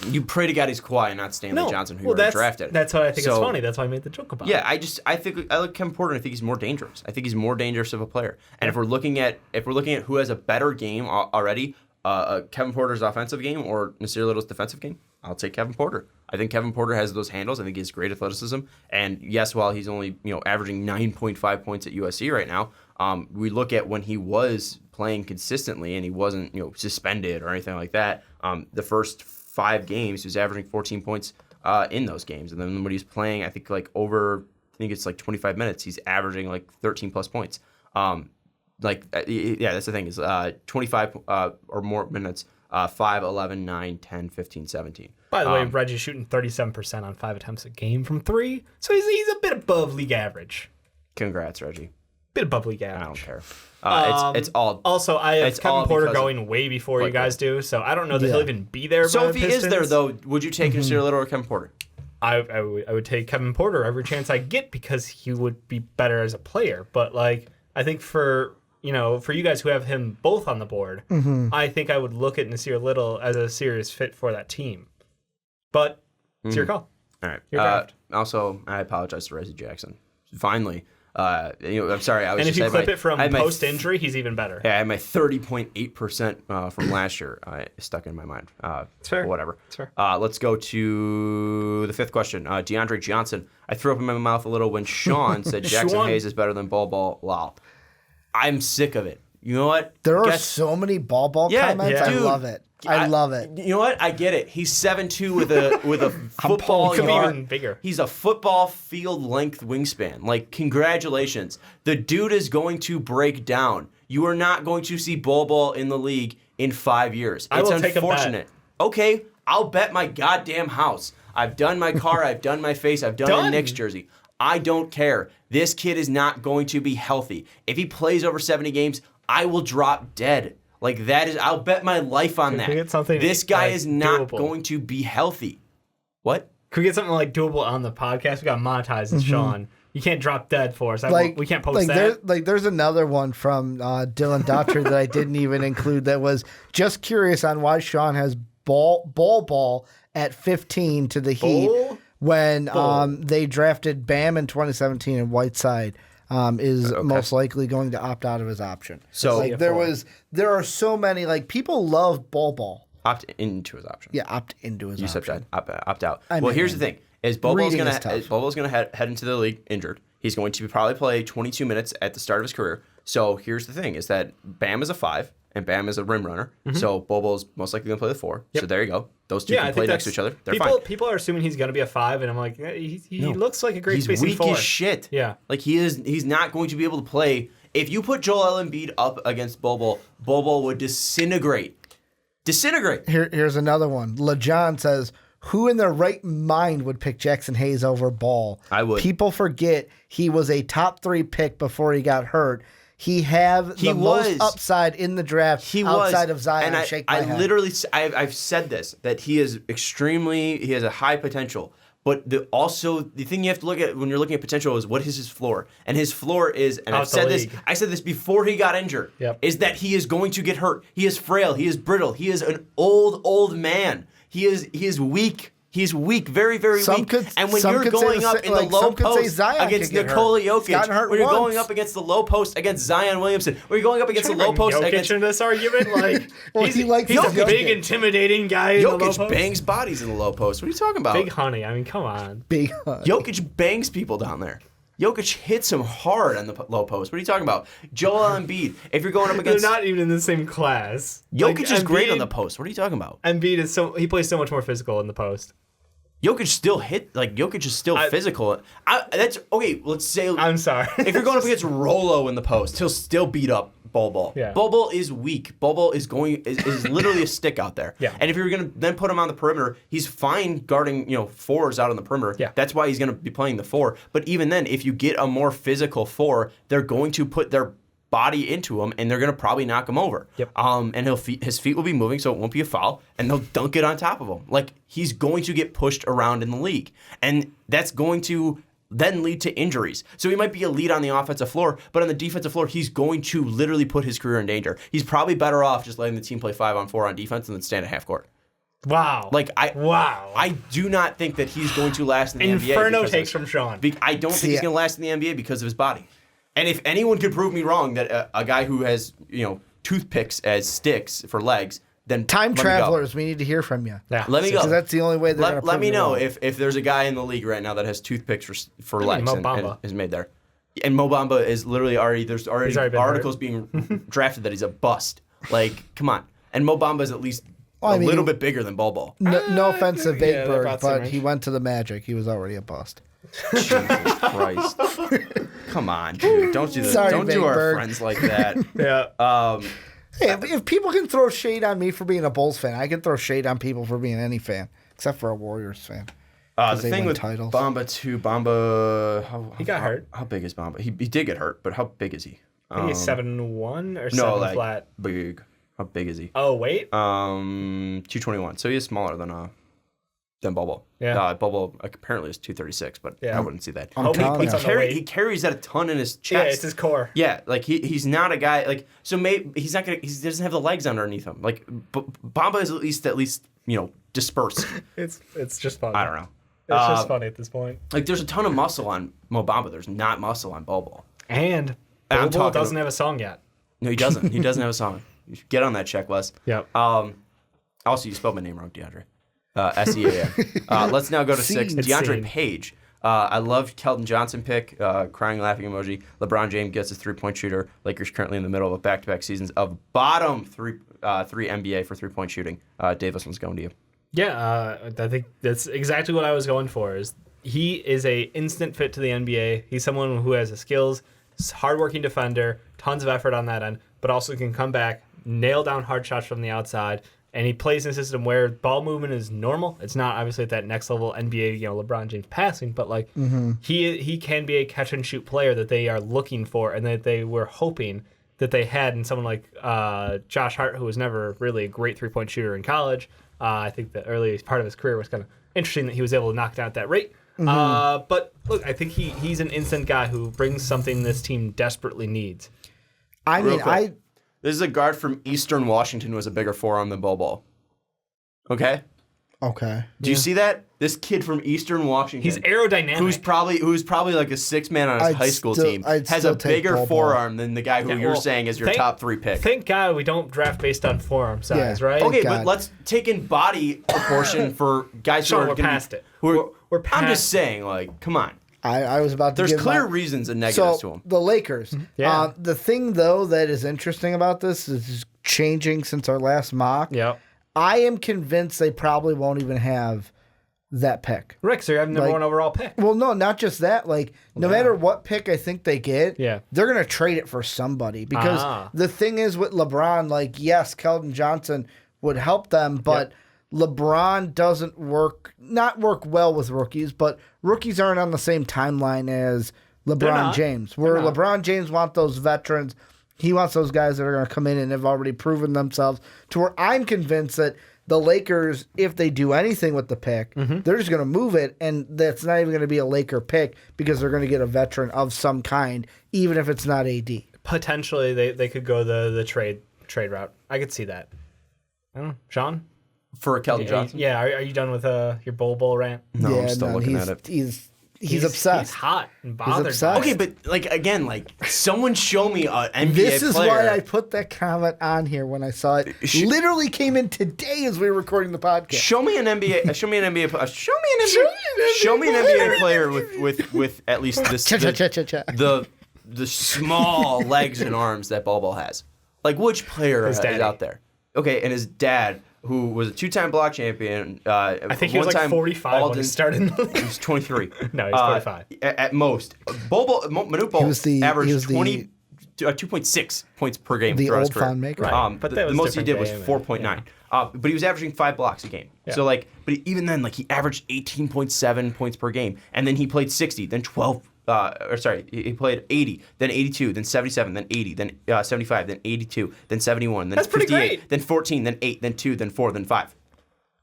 You pray to God he's Kawhi and not Stanley Johnson, who you drafted. That's what I think is funny. That's why I made the joke about it. Yeah, I think I like Kevin Porter, and I think he's more dangerous. I think he's more dangerous of a player. And if we're looking at who has a better game already, Kevin Porter's offensive game or Nasir Little's defensive game, I'll take Kevin Porter. I think Kevin Porter has those handles. I think he has great athleticism. And yes, while he's only averaging 9.5 points at USC right now, we look at when he was playing consistently and he wasn't suspended or anything like that. The first 5 games, he was averaging 14 points in those games. And then when he's playing, I think it's like 25 minutes, he's averaging like 13 plus points. That's the thing is 25 or more minutes, 5, 11, 9, 10, 15, 17. By the way, Reggie's shooting 37% on 5 attempts a game from 3, so he's a bit above league average. Congrats, Reggie. Bit above league average. I don't care. It's all. Also, I have Kevin Porter going way before you guys do, so I don't know that he'll even be there. So by if the he Pistons. is there, though, would you take Nasir Little or Kevin Porter? I would take Kevin Porter every chance I get because he would be better as a player. But I think for you guys who have him both on the board, I think I would look at Nasir Little as a serious fit for that team. But it's your call. All right. Your draft. Also, I apologize to Reggie Jackson. Finally. I'm sorry. And if you clip it from post-injury, he's even better. Yeah, I had my 30.8% from last year stuck in my mind. It's fair. Whatever. It's fair. Let's go to the 5th question. DeAndre Johnson. I threw up in my mouth a little when Sean said Jackson Hayes is better than Ball. Lol. I'm sick of it. You know what? There are so many ball comments. Yeah. I Dude, love it. I love it. You know what? I get it. He's 7'2" with a football He could be yard. even bigger. He's a football field length wingspan. Like, congratulations. The dude is going to break down. You are not going to see Ball in the league in 5 years. I It's will take a unfortunate. Okay, I'll bet my goddamn house. I've done my car. I've done my face. I've done a Knicks jersey. I don't care. This kid is not going to be healthy. If he plays over 70 games, I will drop dead. Like, that is, I'll bet my life on that. This guy is not going to be healthy. What? Could we get something doable on the podcast? We got monetized, Sean. You can't drop dead for us. We can't post that. There's another one from Dylan Daughtry that I didn't even include that was just curious on why Sean has ball at 15 to the Heat when they drafted Bam in 2017 and Whiteside is most likely going to opt out of his option. So there are so many people love ball. Opt into his option. Yeah, opt into his option. You said opt out. I well, mean, here's the thing: is Bobo's going to head into the league injured. He's going to probably play 22 minutes at the start of his career. So here's the thing: is that Bam is a 5 and Bam is a rim runner. So Bobo's most likely going to play the 4. Yep. So there you go. Those two can play next to each other. They're fine. People are assuming he's going to be a 5, and I'm like, he looks like a great spacing 4. He's weak as shit. Yeah. Like, he's not going to be able to play. If you put Joel Embiid up against Bobo would disintegrate. Here's another one. LeJohn says, who in their right mind would pick Jackson Hayes over Ball? I would. People forget he was a top 3 pick before he got hurt. He most upside in the draft outside of Zion. And I've said this, that he is he has a high potential. But the thing you have to look at when you're looking at potential is what is his floor? And his floor is, and I said this before he got injured, is that he is going to get hurt. He is frail. He is brittle. He is an old man. He is weak. He's weak, very, very weak. And when you're going up in the low post against Nikola Jokic, when you're going up against the low post against Zion Williamson, when you're going up against the low post against in this argument, he's a big, intimidating guy in the low post. Jokic bangs bodies in the low post. What are you talking about? Big honey. I mean, come on. Big honey. Jokic bangs people down there. Jokic hits him hard on the low post. What are you talking about? Joel Embiid. If you're going up against, they're not even in the same class. Jokic is great on the post. What are you talking about? Embiid is he plays so much more physical in the post. Jokic still Jokic is still physical. That's okay. Let's say I'm sorry. If you're going up against Rolo in the post, he'll still beat up Bol. Yeah. Bol is weak. Bol is literally a stick out there. Yeah. And if you're gonna then put him on the perimeter, he's fine guarding 4s out on the perimeter. Yeah. That's why he's gonna be playing the 4. But even then, if you get a more physical 4, they're going to put their body into him, and they're going to probably knock him over. Yep. And his feet will be moving, so it won't be a foul, and they'll dunk it on top of him. Like, he's going to get pushed around in the league, and that's going to then lead to injuries. So he might be a lead on the offensive floor, but on the defensive floor, he's going to literally put his career in danger. He's probably better off just letting the team play 5-on-4 on defense and then stand at half court. Wow. I do not think that he's going to last in the NBA. Inferno takes from Sean. I don't think he's going to last in the NBA because of his body. And if anyone could prove me wrong that a guy who has, toothpicks as sticks for legs then Time let me go. travelers, we need to hear from you. Yeah. Let me go. Because that's the only way they're going to Let me know if there's a guy in the league right now that has toothpicks for legs Mo and Bamba. is made there. And Mo Bamba is literally there's already already been articles being drafted that he's a bust. Like, come on. And Mo Bamba is at least I mean, little bit bigger than Bobo. No offense to they're Vapeberg, about the but same he age. went to the Magic. He was already a bust. Jesus Christ. Come on, dude. Don't do this. Sorry, Don't do our Vapeberg. friends like that. Yeah. Hey, if people can throw shade on me for being a Bulls fan, I can throw shade on people for being any fan, except for a Warriors fan. The they thing win with titles. Bamba too, Bamba, He got hurt. How big is Bamba? He did get hurt, but how big is he? I think he's 7'1" or 7 No, like flat. big. How big is he? Oh, wait. 221. So he is smaller than Bobo. Yeah. Bobo apparently is 236, but Yeah. I wouldn't see that. I'm telling puts you. on the weight. He carries that a ton in his chest. Yeah, it's his core. Yeah, like he's not a guy like so. Maybe he's not gonna. He doesn't have the legs underneath him. Like Bamba is at least dispersed. It's just funny. I don't know. It's just funny at this point. Like there's a ton of muscle on Mo Bamba. There's not muscle on Bobo. And I'm Bobo talking- doesn't have a song yet. No, he doesn't. He doesn't have a song. You should get on that checklist. Yep. Also, you spelled my name wrong, DeAndre. SEAM. Let's now go to 6. It's DeAndre seen. Page. I loved Kelton Johnson pick. Crying, laughing emoji. LeBron James gets a 3-point shooter. Lakers currently in the middle of back-to-back seasons of bottom three NBA for 3-point shooting. Dave, this one's going to you. Yeah, I think that's exactly what I was going for. Is he is a instant fit to the NBA. He's someone who has the skills, hardworking defender, tons of effort on that end, but also can come back, nail down hard shots from the outside, and he plays in a system where ball movement is normal. It's not obviously at that next level NBA, LeBron James passing, but like he can be a catch and shoot player that they are looking for and that they were hoping that they had in someone like Josh Hart, who was never really a great 3-point shooter in college. I think the early part of his career was kind of interesting that he was able to knock down at that rate. But look, I think he's an instant guy who brings something this team desperately needs. I Real mean, quick. This is a guard from Eastern Washington who has a bigger forearm than Bobo. Okay? Okay. Do you see that? This kid from Eastern Washington. He's aerodynamic. Who's probably like a 6 man on his I'd high school still- team, I'd has still a take bigger Bobo. forearm than the guy who Yeah, you're well, saying is your top 3 pick. Thank God we don't draft based on forearm size, Yeah. right? Okay, God. but let's take in body proportion for guys Sean, who are we're gonna past be, it. Who are, We're I'm past just saying, like, come on. I was about to There's give clear my- reasons and negatives to So him. the Lakers. Yeah. The thing though that is interesting about this is changing since our last mock. Yep. I am convinced they probably won't even have that pick. Rick, so you have number Like- 1 overall pick. Well, no, not just that. Like, no matter what pick I think they get, Yeah. they're gonna trade it for somebody. Because Ah. the thing is with LeBron, like, yes, Keldon Johnson would help them, but LeBron doesn't not work well with rookies, but rookies aren't on the same timeline as LeBron not. James. Where They're not. LeBron James wants those veterans, he wants those guys that are gonna come in and have already proven themselves. To where I'm convinced that the Lakers, if they do anything with the pick, they're just going to move it, and that's not even going to be a Laker pick because they're going to get a veteran of some kind, even if it's not AD. Potentially, they could go the trade route. I could see that. I don't know. Sean? For Kelton Johnson? Yeah, are you done with your bull rant? No, I'm still looking at it. He's obsessed. He's hot and bothered. obsessed. by it. Okay, but like again, like someone show me an NBA This is player. why I put that comment on here when I saw it. Literally came in today as we were recording the podcast. Show me an NBA. Show me an NBA player with at least this the small legs and arms that Bobo has. Like which player is daddy. out there? Okay, and his dad, who was a 2-time block champion. I think he was like 45 when he started in the league. He was 23. No, he's 45. At most. Manute Bol averaged 2.6 points per game. the throughout his old career. Thon Maker. Right. But The that was most he did different was game, 4.9. But he was averaging 5 blocks a game. Yeah. So like, but even then, like he averaged 18.7 points per game, and then he played 60, then 12. He played 80, then 82, then 77, then 80, then 75, then 82, then 71, then That's pretty 58, great. then 14, then 8, then 2, then 4, then 5.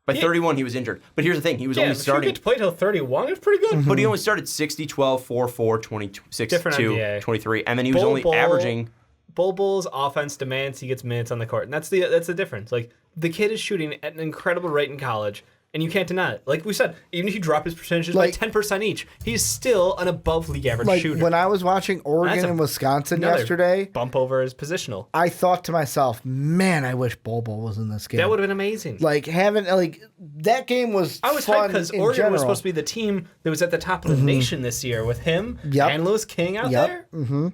By 31, he was injured. But here's the thing: he was Yeah, only but you starting. get to play till 31. It's pretty good. But he only started 60, 12, 4, 4, 26, Different 2, NBA. 23, and then he was only averaging. Bull's offense demands he gets minutes on the court, and that's the difference. Like the kid is shooting at an incredible rate in college, And you can't deny it. Like we said, even if you drop his percentages by 10% each, he's still an above league average shooter. When I was watching Oregon and Wisconsin yesterday, bump over his positional. I thought to myself, man, I wish Bol Bol was in this game. That would have been amazing. Like that game was I was fun hyped because Oregon was supposed to be the team that was at the top of the nation this year with him and Lewis King out there. Mm-hmm.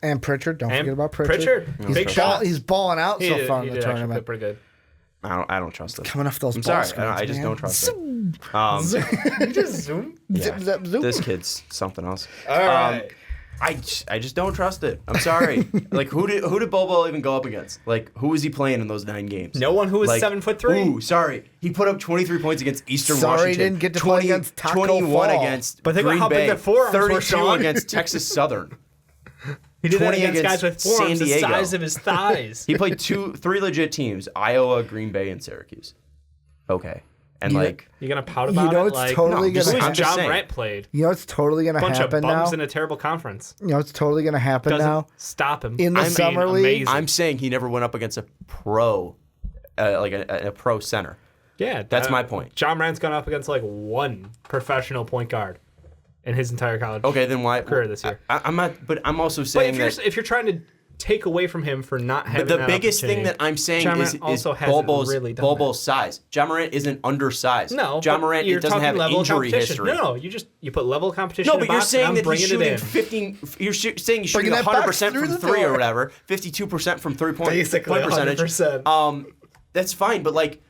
And Pritchard. Don't forget about Pritchard. Big shot. He's balling out so far in the tournament. Pretty good. I don't trust it. Coming off those I'm ball sorry. I just don't trust it. You just zoom. Zip, zap, zoom. This kid's something else. All right. I just don't trust it. I'm sorry. Like who did Bol Bol even go up against? Like who was he playing in those 9 games? No one who was 7'3". Ooh, sorry. He put up 23 points against Eastern Sorry, Washington. he didn't get to play against Taco 21 Fall. against But think about Green how big Bay. that forearms were, 32 Sean. against Texas Southern. He did that 20 against guys with San forearms the Diego. size of his thighs. He played 3 legit teams: Iowa, Green Bay, and Syracuse. Okay, and You're gonna pout about know it? it's Like, totally no, gonna who happen. is John saying. Morant played? You know it's totally going to Bunch of happen bums now? in a terrible conference. You know it's totally going to happen Doesn't now? stop him. In the I'm summer being league? amazing. I'm saying he never went up against a pro, like a pro center. Yeah, That's my point. John Morant's gone up against like one professional point guard in his entire college Okay, then why career this year. I'm not, but I'm also But saying if you're trying to take away from him for not having the that biggest thing that opportunity, I'm saying John is Morant also Bol hasn't Bol's really done Bol that. Bol's size. John Morant isn't undersized. No, John but Morant you're doesn't talking have level of injury competition. history. No, you put level of competition. No, in but a you're box, saying and I'm that he's bringing it shooting in. 15. You're saying he's shooting Bringing that box 100% through from the 3 or door. whatever, 52% from 3-point Basically, point percentage. 100%. That's fine, but like,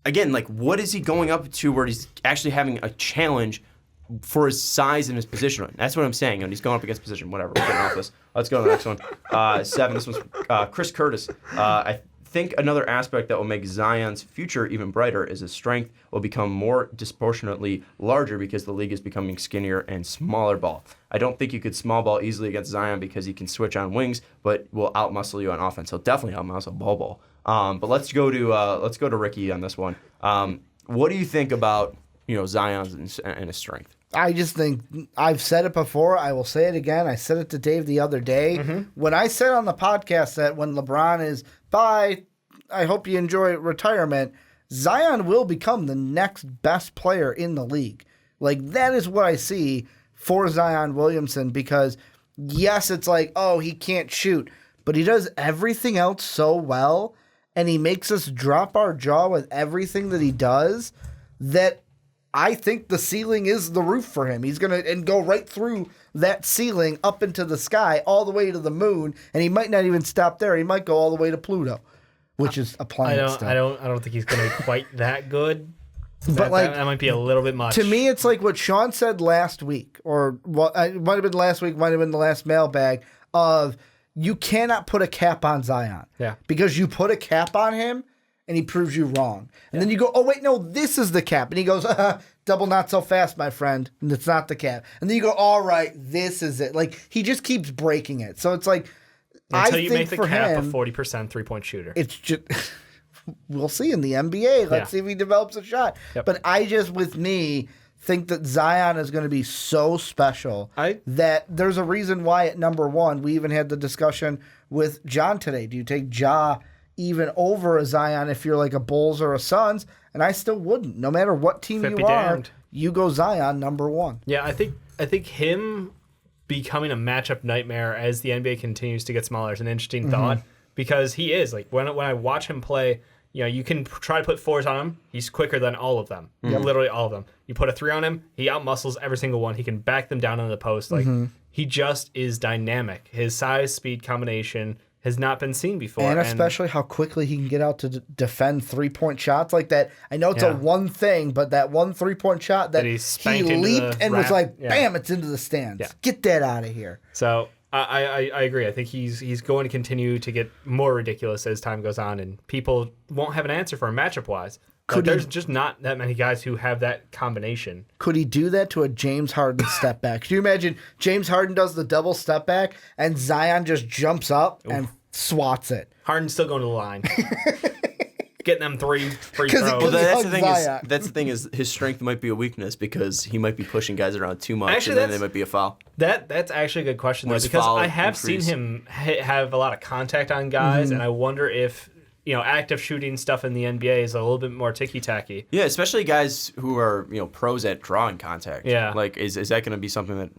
again, like, what is he going up to where he's actually having a challenge for his size and his position? That's what I'm saying. And he's going up against position. Whatever. We're getting off this. Let's go to the next one. 7. This one's Chris Curtis. I think another aspect that will make Zion's future even brighter is his strength will become more disproportionately larger because the league is becoming skinnier and smaller ball. I don't think you could small ball easily against Zion because he can switch on wings, but will outmuscle you on offense. He'll definitely outmuscle Bol Bol. But let's go to Ricky on this one. What do you think about Zion's and his strength? I just think I've said it before. I will say it again. I said it to Dave the other day. When I said on the podcast that when LeBron is bye, I hope you enjoy retirement, Zion will become the next best player in the league. Like, that is what I see for Zion Williamson because, yes, it's like, oh, he can't shoot, but he does everything else so well, and he makes us drop our jaw with everything that he does that I think the ceiling is the roof for him. He's going to go right through that ceiling up into the sky all the way to the moon, and he might not even stop there. He might go all the way to Pluto, which is a planet still. I don't think he's going to be quite that good. But that might be a little bit much. To me, it's like what Sean said last week, or what it might have been last week, might have been the last mailbag, of you cannot put a cap on Zion. Yeah. Because you put a cap on him, and he proves you wrong. And then you go, oh, wait, no, this is the cap. And he goes, double not so fast, my friend. And it's not the cap. And then you go, all right, this is it. Like, he just keeps breaking it. So it's like, Until I you think make the for cap him, a 40% three-point shooter. it's just, we'll see in the NBA. Let's see if he develops a shot. Yep. But I just, with me, think that Zion is going to be so special that there's a reason why at number 1, we even had the discussion with John today. Do you take Ja even over a Zion if you're like a Bulls or a Suns? And I still wouldn't. No matter what team Fit you be are, damned. you go Zion number 1. Yeah, I think him becoming a matchup nightmare as the NBA continues to get smaller is an interesting thought because he is. Like, when I watch him play, you can try to put 4s on him. He's quicker than all of them. Literally all of them. You put a 3 on him, he outmuscles every single one. He can back them down on the post. Like, he just is dynamic. His size speed combination has not been seen before. And especially how quickly he can get out to defend 3-point shots like that. I know it's a one thing, but that one 3-point shot that he leaped and was like, bam, it's into the stands. Yeah. Get that out of here. So I agree. I think he's going to continue to get more ridiculous as time goes on, and people won't have an answer for him matchup-wise. There's just not that many guys who have that combination. Could he do that to a James Harden step back? Could you imagine James Harden does the double step back and Zion just jumps up and swats it? Harden's still going to the line. Getting them free throws. Well, that's the thing is his strength might be a weakness because he might be pushing guys around too much, Actually, and then they might be a foul. That's actually a good question, though, His because foul I have increase. seen him have a lot of contact on guys, and I wonder if active shooting stuff in the NBA is a little bit more ticky-tacky. Yeah, especially guys who are, pros at drawing contact. Yeah. Like, is that going to be something that,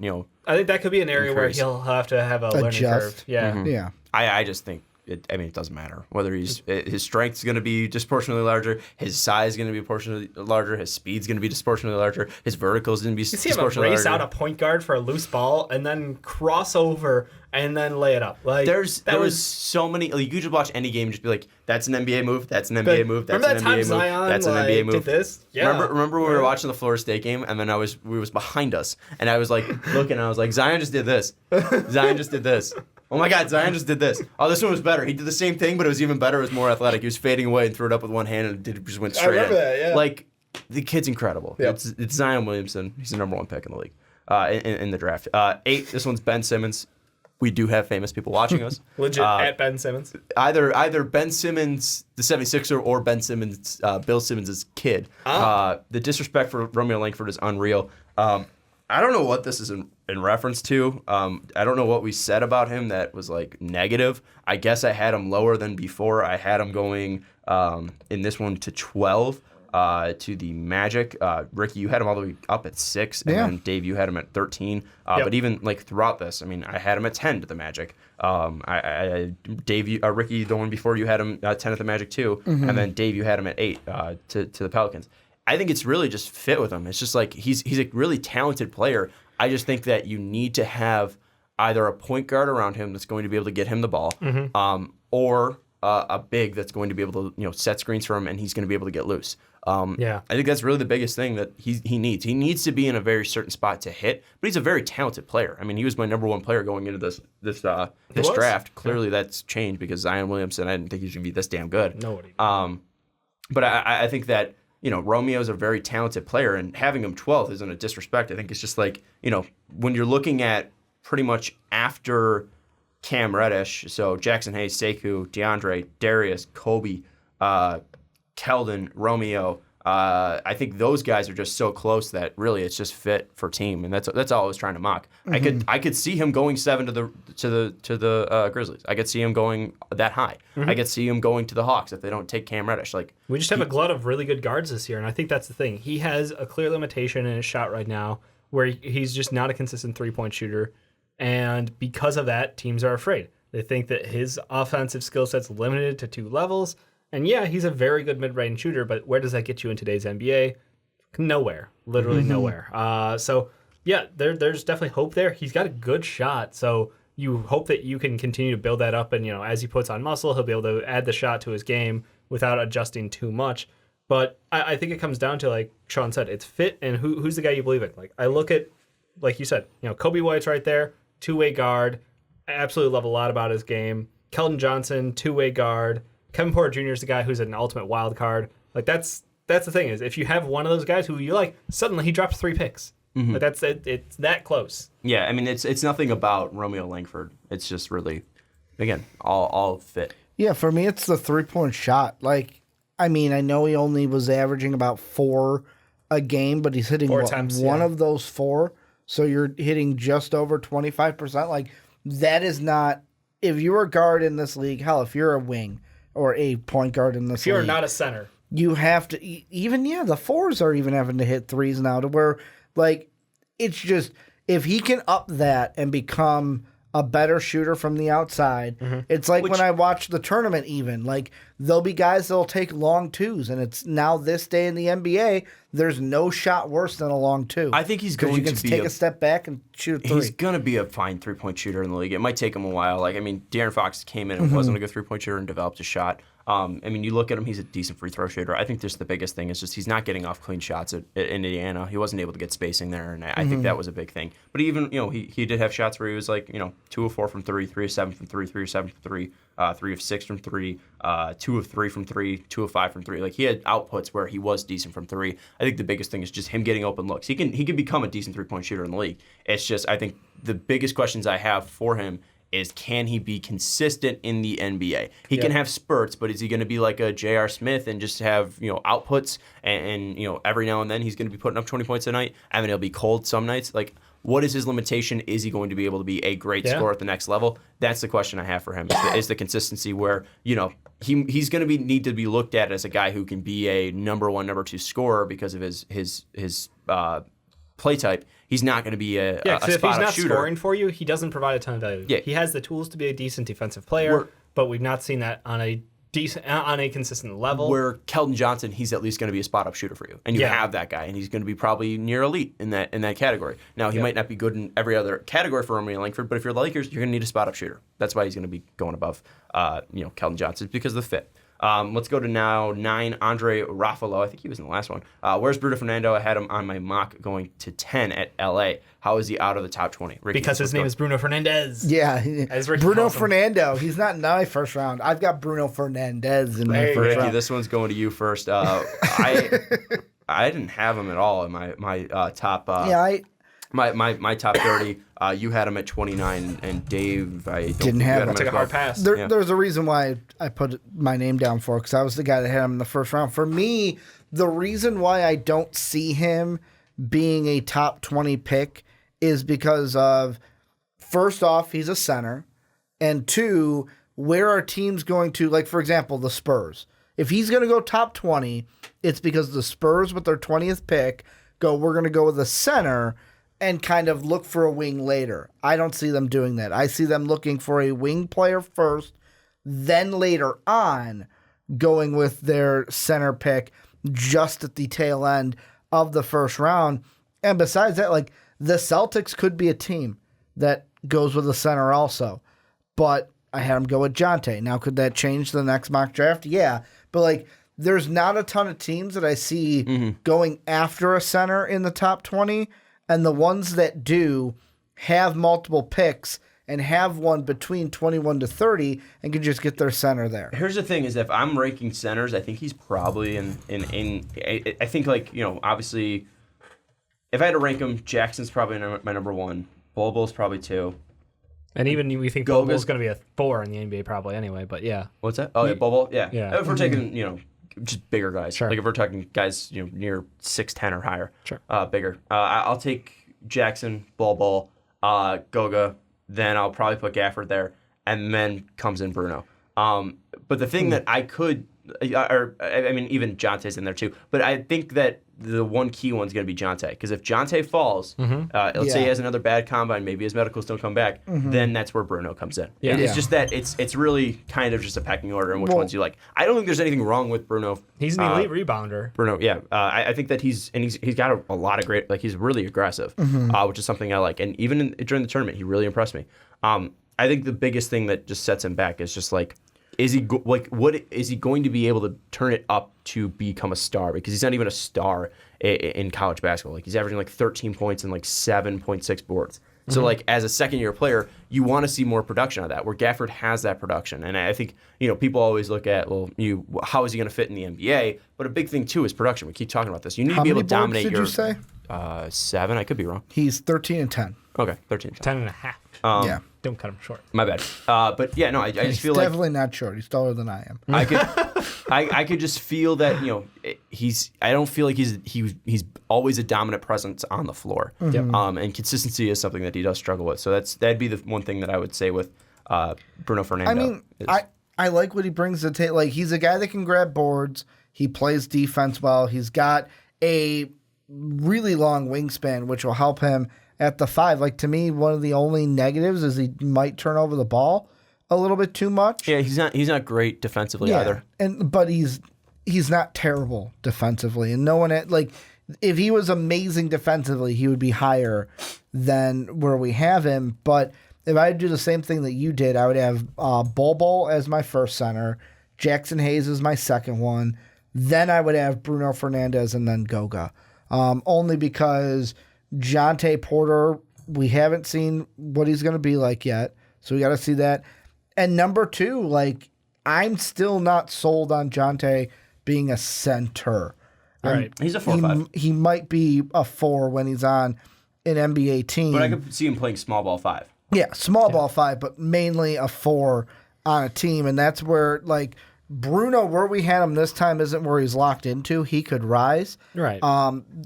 I think that could be an area where he'll have to have a learning curve. Yeah. Yeah. I just think it doesn't matter whether his strength is going to be disproportionately larger, his size is going to be proportionally larger, his speed's going to be disproportionately larger, his vertical is going to be disproportionately larger. You see him race out a point guard for a loose ball and then cross over and then lay it up. Like there was so many. Like, you could just watch any game and just be like, "That's an NBA move. That's an NBA move. That's an NBA move. That's an NBA move." Did this? Yeah. Remember when we were watching the Florida State game and then we was behind us and I was like looking and I was like, Zion just did this. Zion just did this. Oh my God, Zion just did this. Oh, this one was better. He did the same thing, but it was even better. It was more athletic. He was fading away and threw it up with one hand and just went straight in. I remember that, yeah. Like, the kid's incredible. Yep. It's Zion Williamson. He's the number 1 pick in the league in the draft. 8, this one's Ben Simmons. We do have famous people watching us. Legit, at Ben Simmons. Either Ben Simmons, the 76er, or Ben Simmons, Bill Simmons' kid. The disrespect for Romeo Langford is unreal. I don't know what this is in reference to. I don't know what we said about him that was like negative. I guess I had him lower than before. I had him going in this one to 12 to the Magic. Ricky, you had him all the way up at 6, and then Dave, you had him at 13. Yep. But even like throughout this, I mean, I had him at 10 to the Magic. Dave, Ricky, the one before you had him 10 at the Magic too, and then Dave, you had him at 8 to the Pelicans. I think it's really just fit with him. It's just like he's a really talented player. I just think that you need to have either a point guard around him that's going to be able to get him the ball, or a big that's going to be able to set screens for him, and he's going to be able to get loose. I think that's really the biggest thing that he needs. He needs to be in a very certain spot to hit, but he's a very talented player. I mean, he was my number 1 player going into this draft. Clearly, that's changed because Zion Williamson. I didn't think he was going to be this damn good. Nobody. But I think that. Romeo's a very talented player, and having him 12th isn't a disrespect. I think it's just like, when you're looking at pretty much after Cam Reddish, so Jackson Hayes, Sekou, DeAndre, Darius, Kobe, Keldon, Romeo, I think those guys are just so close that really it's just fit for team, and that's all I was trying to mock. I could see him going 7 to the Grizzlies. I could see him going that high. I could see him going to the Hawks if they don't take Cam Reddish. Like, we just have a glut of really good guards this year, and I think that's the thing. He has a clear limitation in his shot right now, where he's just not a consistent 3-point shooter, and because of that, teams are afraid. They think that his offensive skill set's limited to 2 levels. And yeah, he's a very good mid-range shooter, but where does that get you in today's NBA? Nowhere. Literally nowhere. So, yeah, there's definitely hope there. He's got a good shot, so you hope that you can continue to build that up, and, as he puts on muscle, he'll be able to add the shot to his game without adjusting too much. But I think it comes down to, like Sean said, it's fit, and who's the guy you believe in? Like, I look at, like you said, Kobe White's right there, 2-way guard. I absolutely love a lot about his game. Keldon Johnson, 2-way guard. Kevin Porter Jr. is the guy who's an ultimate wild card. Like, that's the thing, is if you have one of those guys who you like, suddenly he drops 3 picks. Like, that's it. It's that close. Yeah, I mean, it's nothing about Romeo Langford. It's just really, again, all fit. Yeah, for me, it's the 3-point shot. Like, I mean, I know he only was averaging about 4 a game, but he's hitting one of those 4. So you're hitting just over 25%. Like, that is not, if you're a guard in this league, hell, if you're a wing or a point guard in this league. If you're league, not a center. You have to, even, the 4s are even having to hit 3s now, to where, like, it's just, if he can up that and become a better shooter from the outside, it's like when I watch the tournament even, like, there'll be guys that'll take long 2s, and it's now this day in the NBA, there's no shot worse than a long 2. I think he's going to take a step back and shoot a 3. He's going to be a fine 3-point shooter in the league. It might take him a while. Like, I mean, De'Aaron Fox came in and wasn't a good 3-point shooter and developed a shot. I mean, you look at him, he's a decent free throw shooter. I think just the biggest thing is just he's not getting off clean shots at Indiana. He wasn't able to get spacing there, and I think that was a big thing. But even, he did have shots where he was like, 2 of 4 from 3, 3 of 7 from 3, 3 of 7 from 3, 3 of 6 from 3, 2 of 3 from 3, 2 of 5 from 3. Like, he had outputs where he was decent from 3. I think the biggest thing is just him getting open looks. He can become a decent 3-point shooter in the league. It's just, I think the biggest questions I have for him is can he be consistent in the NBA? He can have spurts, but is he going to be like a J.R. Smith and just have, outputs and every now and then he's going to be putting up 20 points a night? I mean, it'll be cold some nights. Like, what is his limitation? Is he going to be able to be a great scorer at the next level? That's the question I have for him, is the consistency where, he's going to need to be looked at as a guy who can be a number one, number two scorer because of his play type. He's not going to be a spot-up shooter. If he's not scoring for you, he doesn't provide a ton of value. Yeah. He has the tools to be a decent defensive player, but we've not seen that on a consistent level. Where Keldon Johnson, he's at least going to be a spot-up shooter for you, and you have that guy, and he's going to be probably near elite in that category. Now, he might not be good in every other category for Romeo Langford, but if you're the Lakers, you're going to need a spot-up shooter. That's why he's going to be going above, Keldon Johnson, because of the fit. Let's go to now 9, Andre Raffalo. I think he was in the last one. Where's Bruno Fernando? I had him on my mock going to 10 at LA. How is he out of the top 20? Ricky, because his name is Bruno Fernandez. Yeah. As Ricky Bruno calls him. Fernando. He's not in my first round. I've got Bruno Fernandez in my Ricky, first round. this one's going to you first. I didn't have him at all in my top. My top 30. You had him at 29, and Dave, I didn't have him. I took a hard pass. There's a reason why I put my name down for it, because I was the guy that had him in the first round. For me, the reason why I don't see him being a top 20 pick is because of, first off, he's a center, and two, where are teams going to, like, for example, the Spurs. If he's going to go top 20, it's because the Spurs with their 20th pick we're going to go with a center and kind of look for a wing later. I don't see them doing that. I see them looking for a wing player first, then later on going with their center pick just at the tail end of the first round. And besides that, like, the Celtics could be a team that goes with a center also. But I had them go with Jonte. Now, could that change the next mock draft? Yeah. But, like, there's not a ton of teams that I see going after a center in the top 20. And the ones that do have multiple picks and have one between 21 to 30 and can just get their center there. Here's the thing: is if I'm ranking centers, I think he's probably in. I think, like, obviously, if I had to rank him, Jackson's probably my number 1. Bol Bol's probably 2. And even we think Bol Bol's going to be a 4 in the NBA probably anyway. But yeah, what's that? Oh yeah, Bol Bol. Yeah. If we're taking just bigger guys. Sure. Like if we're talking guys, near 6'10" or higher. Sure. Bigger. I'll take Jackson, Bol Bol, Goga. Then I'll probably put Gafford there, and then comes in Bruno. But the thing that I could, even Jonte's in there too. But I think that the one key one's going to be Jonte, because if Jonte falls, let's say he has another bad combine, maybe his medicals don't come back, then that's where Bruno comes in. Yeah. It's just that it's really kind of just a pecking order in which ones you like. I don't think there's anything wrong with Bruno. He's an elite rebounder. Bruno, yeah. I think that he's got a lot of great, like, he's really aggressive, which is something I like. And even during the tournament, he really impressed me. I think the biggest thing that just sets him back is just like, what is he going to be able to turn it up to become a star? Because he's not even a star in college basketball. Like, he's averaging like 13 points and like 7.6 boards. So like, as a second-year player, you want to see more production of that, where Gafford has that production. And I think, people always look at, how is he going to fit in the NBA? But a big thing too is production. We keep talking about this. You need to be able to dominate your. How many boards did you say? 7. I could be wrong. He's 13 and 10. Okay, 13. 10 and a half. Yeah. Don't cut him short. My bad. But yeah, no, I just feel like definitely not short. He's taller than I am. I could just feel that, I don't feel like he's always a dominant presence on the floor. And consistency is something that he does struggle with. So that'd be the one thing that I would say with Bruno Fernando. I mean, I like what he brings to the table. Like, he's a guy that can grab boards. He plays defense well. He's got a really long wingspan, which will help him at the 5. Like, to me, one of the only negatives is he might turn over the ball a little bit too much. Yeah, he's not great defensively either. But he's not terrible defensively. And no one if he was amazing defensively, he would be higher than where we have him. But if I do the same thing that you did, I would have Bol Bol as my first center, Jackson Hayes as my second one. Then I would have Bruno Fernandez and then Goga. Only because Jonte Porter, we haven't seen what he's going to be like yet. So we got to see that. And number 2, I'm still not sold on Jonte being a center. Right. He's a 4-5. He might be a 4 when he's on an NBA team. But I could see him playing small ball 5. Yeah, small ball 5, but mainly a 4 on a team. And that's where, like, Bruno, where we had him this time isn't where he's locked into. He could rise. Right.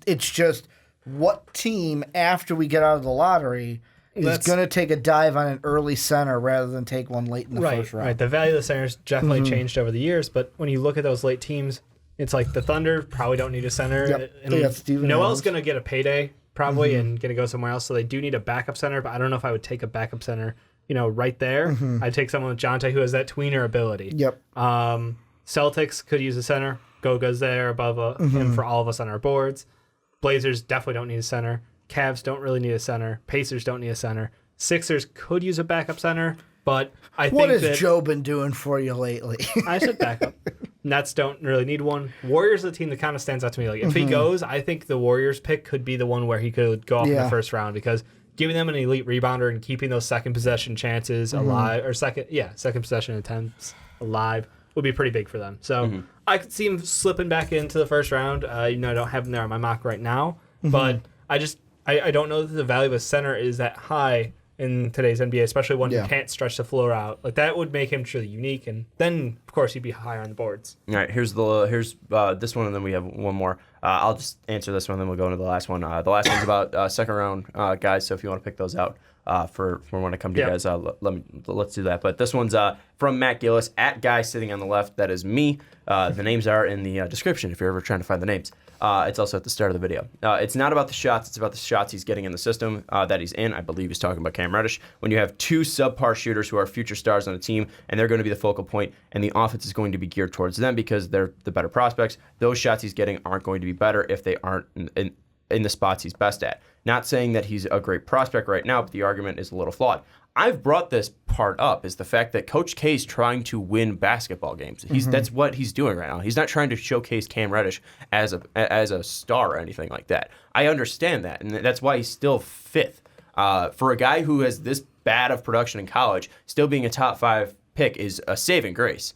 It's just what team, after we get out of the lottery, is going to take a dive on an early center rather than take one late in the first round. Right. The value of the centers definitely changed over the years, but when you look at those late teams, it's like the Thunder probably don't need a center. Yep. And Noel's going to get a payday probably and going to go somewhere else, so they do need a backup center, but I don't know if I would take a backup center, right there. I'd take someone with Jonte who has that tweener ability. Yep. Celtics could use a center. Goga's there above him for all of us on our boards. Blazers definitely don't need a center. Cavs don't really need a center. Pacers don't need a center. Sixers could use a backup center, but I think what has Joe been doing for you lately? I said backup. Nets don't really need one. Warriors are the team that kind of stands out to me. Like if he goes, I think the Warriors pick could be the one where he could go off in the first round, because giving them an elite rebounder and keeping those second possession chances alive, or second possession attempts alive, would be pretty big for them. So I could see him slipping back into the first round. I don't have him there on my mock right now, but I don't know that the value of a center is that high in today's NBA, especially one who can't stretch the floor out. Like that would make him truly unique, and then of course he'd be higher on the boards. All right, here's this one, and then we have one more. I'll just answer this one, then we'll go into the last one. The last one's about second round guys. So if you want to pick those out for when I come to you guys, let's do that. But this one's from Matt Gillis at guy sitting on the left. That is me. The names are in the description if you're ever trying to find the names. It's also at the start of the video. It's not about the shots. It's about the shots he's getting in the system that he's in. I believe he's talking about Cam Reddish. When you have two subpar shooters who are future stars on a team, and they're going to be the focal point, and the offense is going to be geared towards them because they're the better prospects, those shots he's getting aren't going to be better if they aren't in the spots he's best at. Not saying that he's a great prospect right now, but the argument is a little flawed. I've brought this part up, is the fact that Coach K is trying to win basketball games. That's what he's doing right now. He's not trying to showcase Cam Reddish as a star or anything like that. I understand that, and that's why he's still fifth. For a guy who has this bad of production in college, still being a top 5 pick is a saving grace.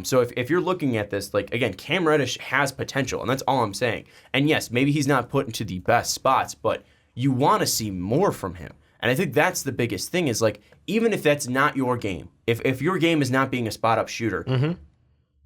So if you're looking at this, like, again, Cam Reddish has potential, and that's all I'm saying. And yes, maybe he's not put into the best spots, but you want to see more from him. And I think that's the biggest thing is, like, even if that's not your game, if your game is not being a spot-up shooter,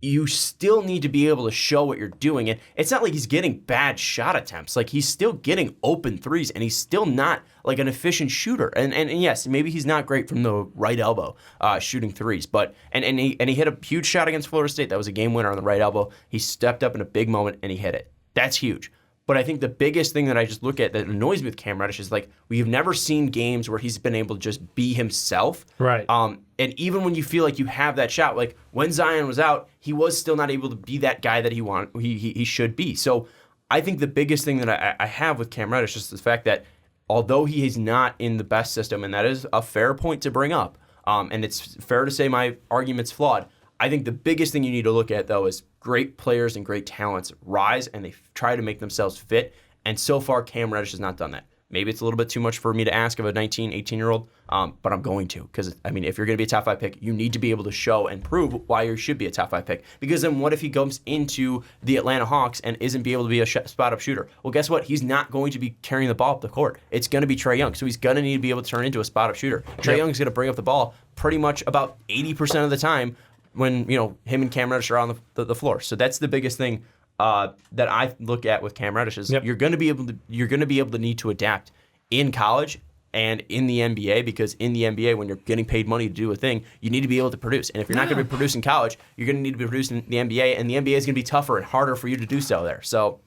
you still need to be able to show what you're doing. And it's not like he's getting bad shot attempts. Like, he's still getting open threes, and he's still not, like, an efficient shooter. And yes, maybe he's not great from the right elbow shooting threes. But and he hit a huge shot against Florida State. That was a game winner on the right elbow. He stepped up in a big moment, and he hit it. That's huge. But I think the biggest thing that I just look at that annoys me with Cam Reddish is, like, we've never seen games where he's been able to just be himself. Right. And even when you feel like you have that shot, like when Zion was out, he was still not able to be that guy that he should be. So I think the biggest thing that I have with Cam Reddish is the fact that although he is not in the best system, and that is a fair point to bring up, and it's fair to say my argument's flawed, I think the biggest thing you need to look at, though, is great players and great talents rise and they try to make themselves fit. And so far, Cam Reddish has not done that. Maybe it's a little bit too much for me to ask of a 19, 18-year-old, but I'm going to. Because, I mean, if you're going to be a top 5 pick, you need to be able to show and prove why you should be a top 5 pick. Because then what if he comes into the Atlanta Hawks and isn't able to be a spot-up shooter? Well, guess what? He's not going to be carrying the ball up the court. It's going to be Trae Young. So he's going to need to be able to turn into a spot-up shooter. Trae Young's going to bring up the ball pretty much about 80% of the time when, him and Cam Reddish are on the floor. So that's the biggest thing that I look at with Cam Reddish is you're going to be able to need to adapt in college and in the NBA, because in the NBA, when you're getting paid money to do a thing, you need to be able to produce. And if you're not going to be producing in college, you're going to need to be producing in the NBA, and the NBA is going to be tougher and harder for you to do so there. So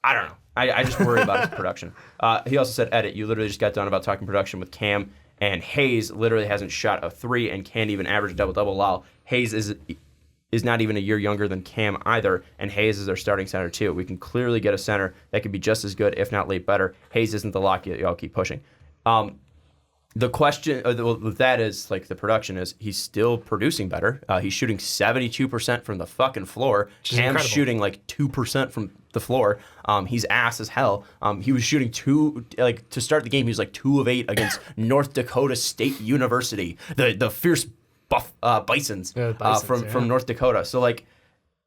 I don't know. I just worry about his production. He also said, edit, you literally just got done about talking production with Cam, and Hayes literally hasn't shot a 3 and can't even average a double-double. While Hayes is not even a year younger than Cam either, and Hayes is their starting center too. We can clearly get a center that could be just as good, if not late better. Hayes isn't the lock yet. Y'all keep pushing. The question with that is, like, the production is he's still producing better. He's shooting 72% from the fucking floor. Cam's shooting like 2% from the floor. He's ass as hell. He was shooting to start the game, he was like 2 of 8 against North Dakota State University, the fierce Bisons, from North Dakota. So, like,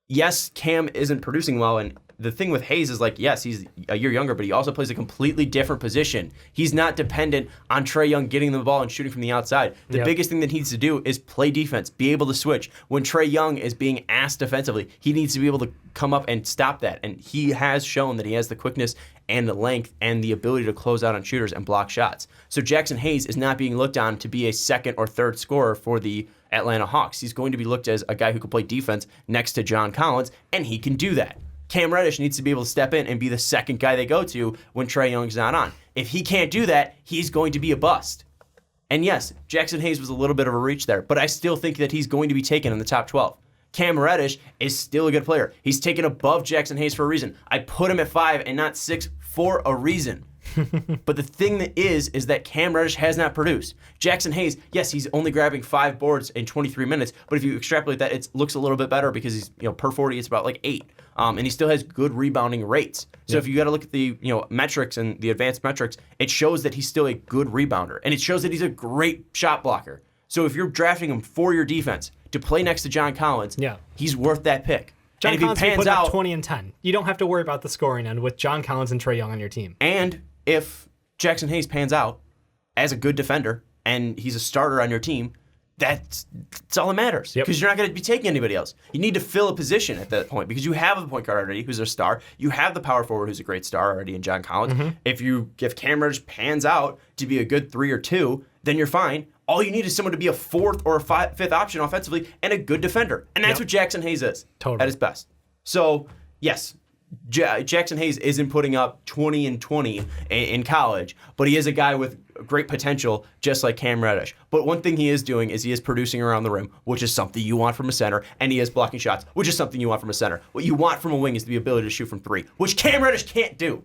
yes, Cam isn't producing well, and the thing with Hayes is like, yes, he's a year younger, but he also plays a completely different position. He's not dependent on Trae Young getting the ball and shooting from the outside. The biggest thing that he needs to do is play defense, be able to switch. When Trae Young is being asked defensively, he needs to be able to come up and stop that. And he has shown that he has the quickness and the length and the ability to close out on shooters and block shots. So Jackson Hayes is not being looked on to be a second or third scorer for the Atlanta Hawks. He's going to be looked as a guy who can play defense next to John Collins, and he can do that. Cam Reddish needs to be able to step in and be the second guy they go to when Trae Young's not on. If he can't do that, he's going to be a bust. And yes, Jackson Hayes was a little bit of a reach there, but I still think that he's going to be taken in the top 12. Cam Reddish is still a good player. He's taken above Jackson Hayes for a reason. I put him at 5 and not 6 for a reason. But the thing that is that Cam Reddish has not produced. Jackson Hayes, yes, he's only grabbing 5 boards in 23 minutes, but if you extrapolate that, it looks a little bit better because he's, per 40, it's about like 8. And he still has good rebounding rates. So if you got to look at the metrics and the advanced metrics, it shows that he's still a good rebounder, and it shows that he's a great shot blocker. So if you're drafting him for your defense to play next to John Collins, he's worth that pick. John and if Collins he pans put up out 20 and 10. You don't have to worry about the scoring end with John Collins and Trae Young on your team. And if Jackson Hayes pans out as a good defender and he's a starter on your team, that's all that matters. Because you're not going to be taking anybody else. You need to fill a position at that point because you have a point guard already who's a star. You have the power forward who's a great star already in John Collins. If Cam Reddish pans out to be a good 3 or 2, then you're fine. All you need is someone to be a 4th or a 5th option offensively and a good defender. And that's what Jackson Hayes is at his best. So, yes, Jackson Hayes isn't putting up 20 and 20 in college, but he is a guy with great potential, just like Cam Reddish. But one thing he is doing is he is producing around the rim, which is something you want from a center, and he is blocking shots, which is something you want from a center. What you want from a wing is the ability to shoot from 3, which Cam Reddish can't do.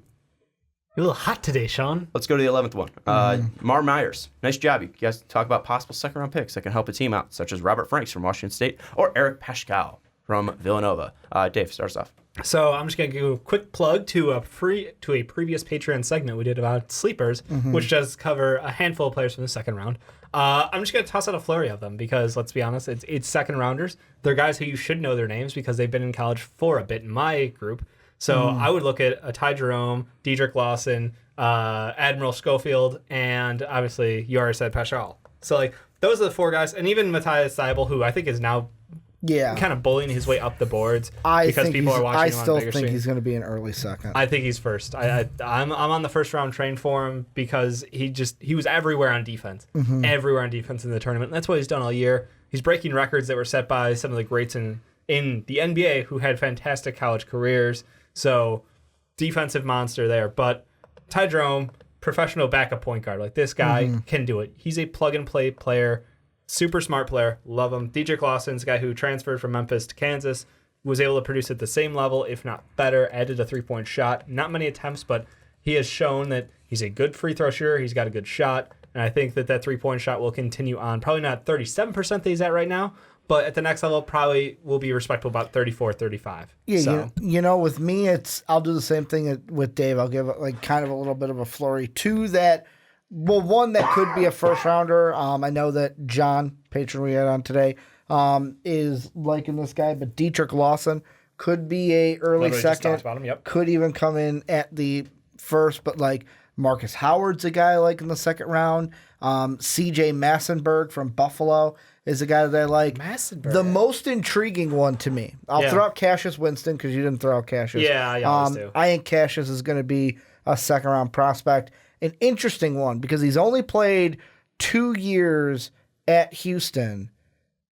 You're a little hot today, Sean. Let's go to the 11th one. Mar Myers. Nice job. You guys talk about possible second-round picks that can help a team out, such as Robert Franks from Washington State or Eric Paschal from Villanova. Dave, start us off. So I'm just going to give a quick plug to a previous Patreon segment we did about sleepers, which does cover a handful of players from the second round. I'm just going to toss out a flurry of them because, let's be honest, it's second rounders. They're guys who you should know their names because they've been in college for a bit in my group. So I would look at Ty Jerome, Dedrick Lawson, Admiral Schofield, and obviously you already said Paschal. So those are the 4 guys, and even Matthias Seibel, who I think is now kind of bullying his way up the boards because people are watching him on bigger still think he's going to be an early second. I think he's first. I'm on the first round train for him because he was everywhere on defense, everywhere on defense in the tournament. And that's what he's done all year. He's breaking records that were set by some of the greats in the NBA who had fantastic college careers. So, defensive monster there. But Ty Jerome, professional backup point guard. This guy can do it. He's a plug-and-play player, super smart player. Love him. Dedrick Lawson's a guy who transferred from Memphis to Kansas, was able to produce at the same level, if not better, added a 3-point shot. Not many attempts, but he has shown that he's a good free throw shooter. He's got a good shot. And I think that 3-point shot will continue on. Probably not 37% that he's at right now, but at the next level, probably will be respectable about 34, 35. Yeah, so. With me, I'll do the same thing with Dave. I'll give it kind of a little bit of a flurry. 2 that, one that could be a first rounder. I know that John, patron we had on today, is liking this guy, but Dedrick Lawson could be a early second. Just talked about him, yep. Could even come in at the first, but Marcus Howard's a guy in the second round. C.J. Massenberg from Buffalo is a guy that I like. Massenberg. The most intriguing one to me. I'll throw out Cassius Winston because you didn't throw out Cassius. Yeah, I always do. I think Cassius is going to be a second round prospect. An interesting one because he's only played 2 years at Houston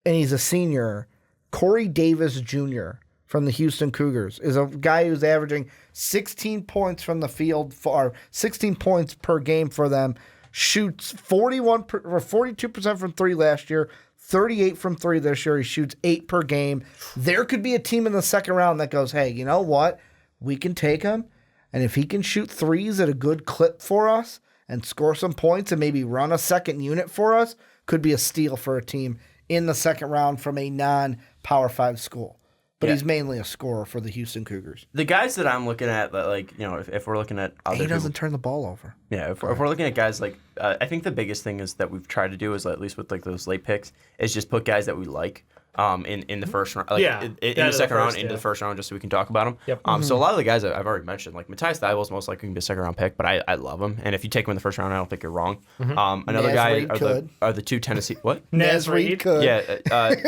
and he's a senior. Corey Davis Jr. from the Houston Cougars is a guy who's averaging 16 points from the field, 16 points per game for them. Shoots 42% from 3 last year, 38 from 3 this year. He shoots 8 per game. There could be a team in the second round that goes, hey, you know what? We can take him, and if he can shoot threes at a good clip for us and score some points and maybe run a second unit for us, could be a steal for a team in the second round from a non-Power 5 school. But he's mainly a scorer for the Houston Cougars. The guys that I'm looking at, if we're looking at other he doesn't turn the ball over. Yeah, if we're looking at guys like, I think the biggest thing is that we've tried to do is, at least with like those late picks, is just put guys that we like in the first round, in the second round, into the first round, just so we can talk about them. Yep. So a lot of the guys I've already mentioned, like Matthias Thybulle is most likely going to be a second round pick, but I love him, and if you take him in the first round, I don't think you're wrong. Another guy are the two Tennessee Naz Reid could. Yeah,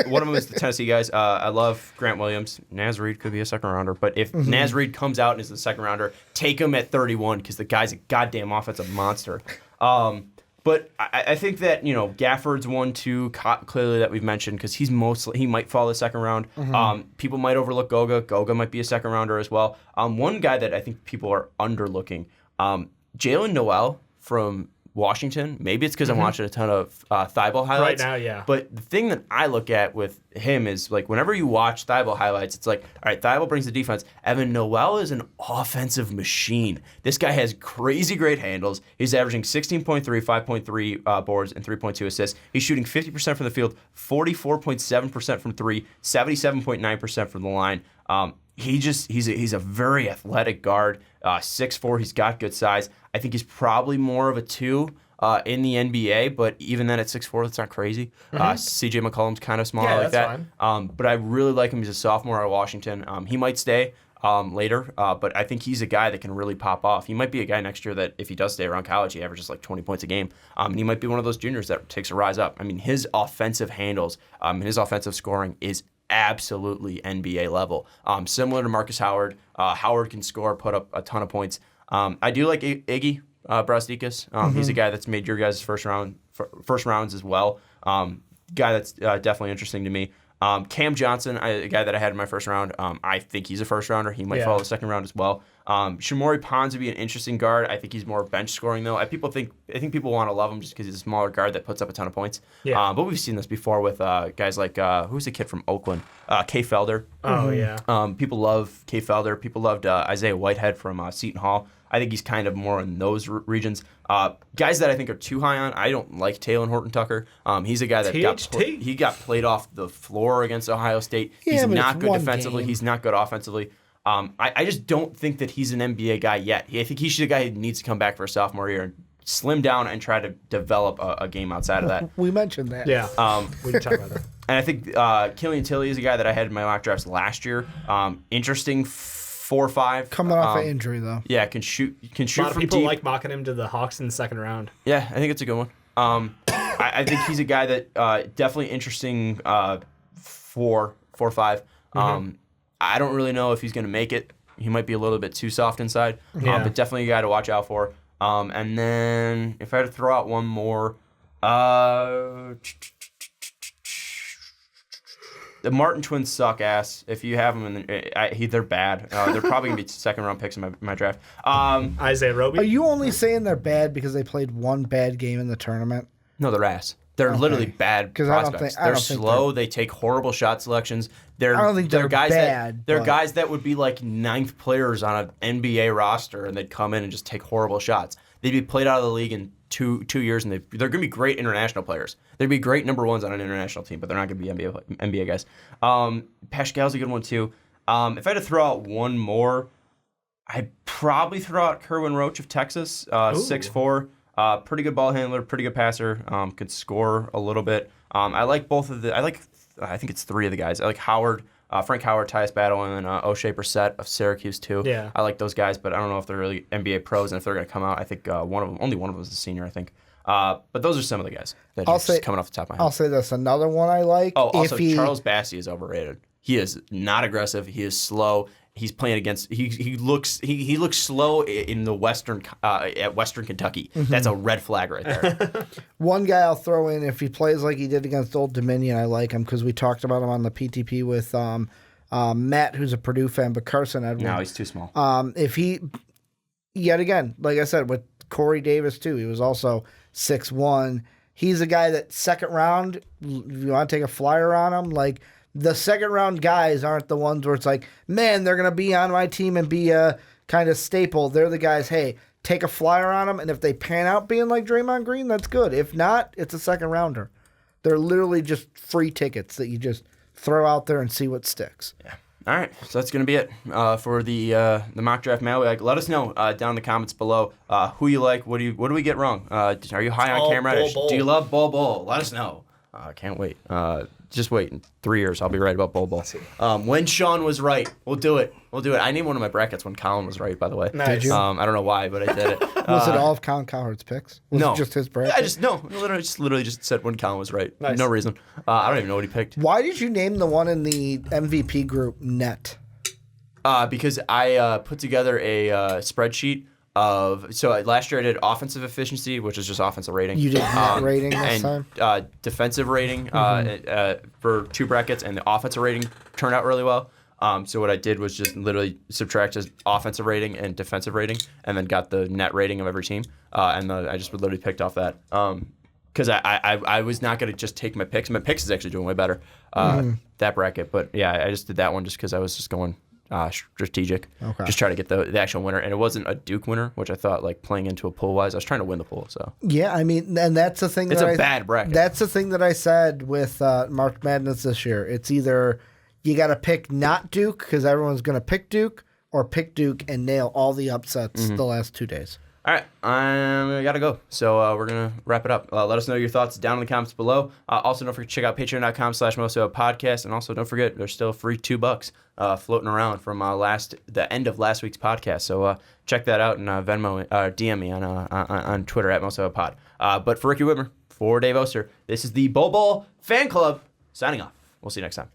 one of them is the Tennessee guys. I love Grant Williams. Naz Reid could be a second rounder, but if Naz Reid comes out and is the second rounder, take him at 31 because the guy's a goddamn offensive monster. But I think that, Gafford's one, too, clearly that we've mentioned, because he might fall the second round. People might overlook Goga. Goga might be a second rounder as well. One guy that I think people are underlooking, Jalen Noel from Washington. Maybe it's because I'm watching a ton of Thybulle highlights. Right now, yeah. But the thing that I look at with him is, like, whenever you watch Thybulle highlights, it's like, all right, Thybulle brings the defense. Evan Noel is an offensive machine. This guy has crazy great handles. He's averaging 16.3, 5.3 boards, and 3.2 assists. He's shooting 50% from the field, 44.7% from three, 77.9% from the line. He's a very athletic guard, 6'4". He's got good size. I think he's probably more of a 2 in the NBA, but even then at 6'4", that's not crazy. CJ McCollum's kind of small like that. Fine. But I really like him. He's a sophomore out of Washington. He might stay later, but I think he's a guy that can really pop off. He might be a guy next year that if he does stay around college, he averages like 20 points a game. And he might be one of those juniors that takes a rise up. I mean, his offensive handles, his offensive scoring is absolutely NBA level. Similar to Marcus Howard. Howard can score, put up a ton of points. I do like Iggy Brazdeikis. He's a guy that's made your guys' first rounds as well. Guy that's definitely interesting to me. Cam Johnson, a guy that I had in my first round. I think he's a first rounder. He might follow the second round as well. Shamori Pons would be an interesting guard. I think he's more bench scoring though. I think people want to love him just because he's a smaller guard that puts up a ton of points. Yeah. But we've seen this before with guys like who's the kid from Oakland, Kay Felder. Oh yeah. People love Kay Felder. People loved Isaiah Whitehead from Seton Hall. I think he's kind of more in those regions. Guys that I think are too high on, I don't like Taylor Horton-Tucker. He's a guy that got played off the floor against Ohio State. He's not good defensively. He's not good offensively. I just don't think that he's an NBA guy yet. I think he's a guy who needs to come back for a sophomore year and slim down and try to develop a game outside of that. We mentioned that. Yeah, we can talk about that. And I think Killian Tilly is a guy that I had in my mock drafts last year. Interesting 4-5. Coming off an injury, though. Yeah, can shoot from deep. A lot of people like mocking him to the Hawks in the second round. Yeah, I think it's a good one. I think he's a guy that definitely interesting 4-5. I don't really know if he's going to make it. He might be a little bit too soft inside, but definitely a guy to watch out for. And then if I had to throw out one more, the Martin twins suck ass. If you have them, they're bad. They're probably going to be second round picks in my draft. Isaiah Roby. Are you only saying they're bad because they played one bad game in the tournament? No, they're ass. They're literally bad prospects. They're slow. They take horrible shot selections. I don't think they're guys bad. They're guys that would be like ninth players on an NBA roster, and they'd come in and just take horrible shots. They'd be played out of the league in two years, and they're going to be great international players. They'd be great number ones on an international team, but they're not going to be NBA guys. Pascal's a good one too. If I had to throw out one more, I'd probably throw out Kerwin Roach of Texas, 6'4". Pretty good ball handler, pretty good passer, could score a little bit. I like both of the. I think it's three of the guys. I like Howard, Frank Howard, Tyus Battle, and O'Shea Brissett of Syracuse too. Yeah, I like those guys, but I don't know if they're really NBA pros, and if they're going to come out. I think only one of them is a senior. I think. But those are some of the guys that are just coming off the top of my head. I'll say this. Another one I like. Oh, also Charles Bassey is overrated. He is not aggressive. He is slow. He's playing against. He looks slow in the at Western Kentucky. That's a red flag right there. One guy I'll throw in if he plays like he did against Old Dominion, I like him because we talked about him on the PTP with Matt, who's a Purdue fan, but Carson Edwards. No, he's too small. If he, yet again, like I said with Corey Davis too, he was also 6'1". He's a guy that second round, if you want to take a flyer on him, like. The second round guys aren't the ones where it's like, man, they're going to be on my team and be a kind of staple. They're the guys, hey, take a flyer on them, and if they pan out being like Draymond Green, that's good. If not, it's a second rounder. They're literally just free tickets that you just throw out there and see what sticks. Yeah. All right, so that's gonna be it for the mock draft mailbag. Let us know down in the comments below who you like. What do we get wrong? Are you high on Cam Reddish? Do you love Bol? Let us know. Can't wait. Just wait. In 3 years, I'll be right about Bol. When Sean was right, we'll do it. I named one of my brackets when Colin was right, by the way. Nice. Did you? I don't know why, but I did it. Was it all of Colin Cowherd's picks? Was No. it just his bracket? Literally just said when Colin was right. Nice. No reason. I don't even know what he picked. Why did you name the one in the MVP group Net? Because I put together a spreadsheet so last year I did offensive efficiency, which is just offensive rating. You did net rating this and, time? Defensive rating for 2 brackets, and the offensive rating turned out really well. So what I did was just literally subtract his offensive rating and defensive rating, and then got the net rating of every team. I just literally picked off that. Because I was not going to just take my picks. My picks is actually doing way better, that bracket. But yeah, I just did that one just because I was just going strategic. Okay. Just try to get the actual winner. And it wasn't a Duke winner, which I thought, like, playing into a pool wise, I was trying to win the pool. So yeah, I mean, and that's the thing. It's a bad bracket. That's the thing that I said with March Madness this year. It's either you got to pick not Duke because everyone's going to pick Duke, or pick Duke and nail all the upsets the last 2 days. All right, I got to go. So we're going to wrap it up. Let us know your thoughts down in the comments below. Also, don't forget to check out patreon.com/mostofapodcast. And also, don't forget, there's still a free $2 floating around from the end of last week's podcast. So check that out and Venmo, DM me on Twitter @mostofapod. But for Ricky Widmer, for Dave Oster, this is the Bol fan club signing off. We'll see you next time.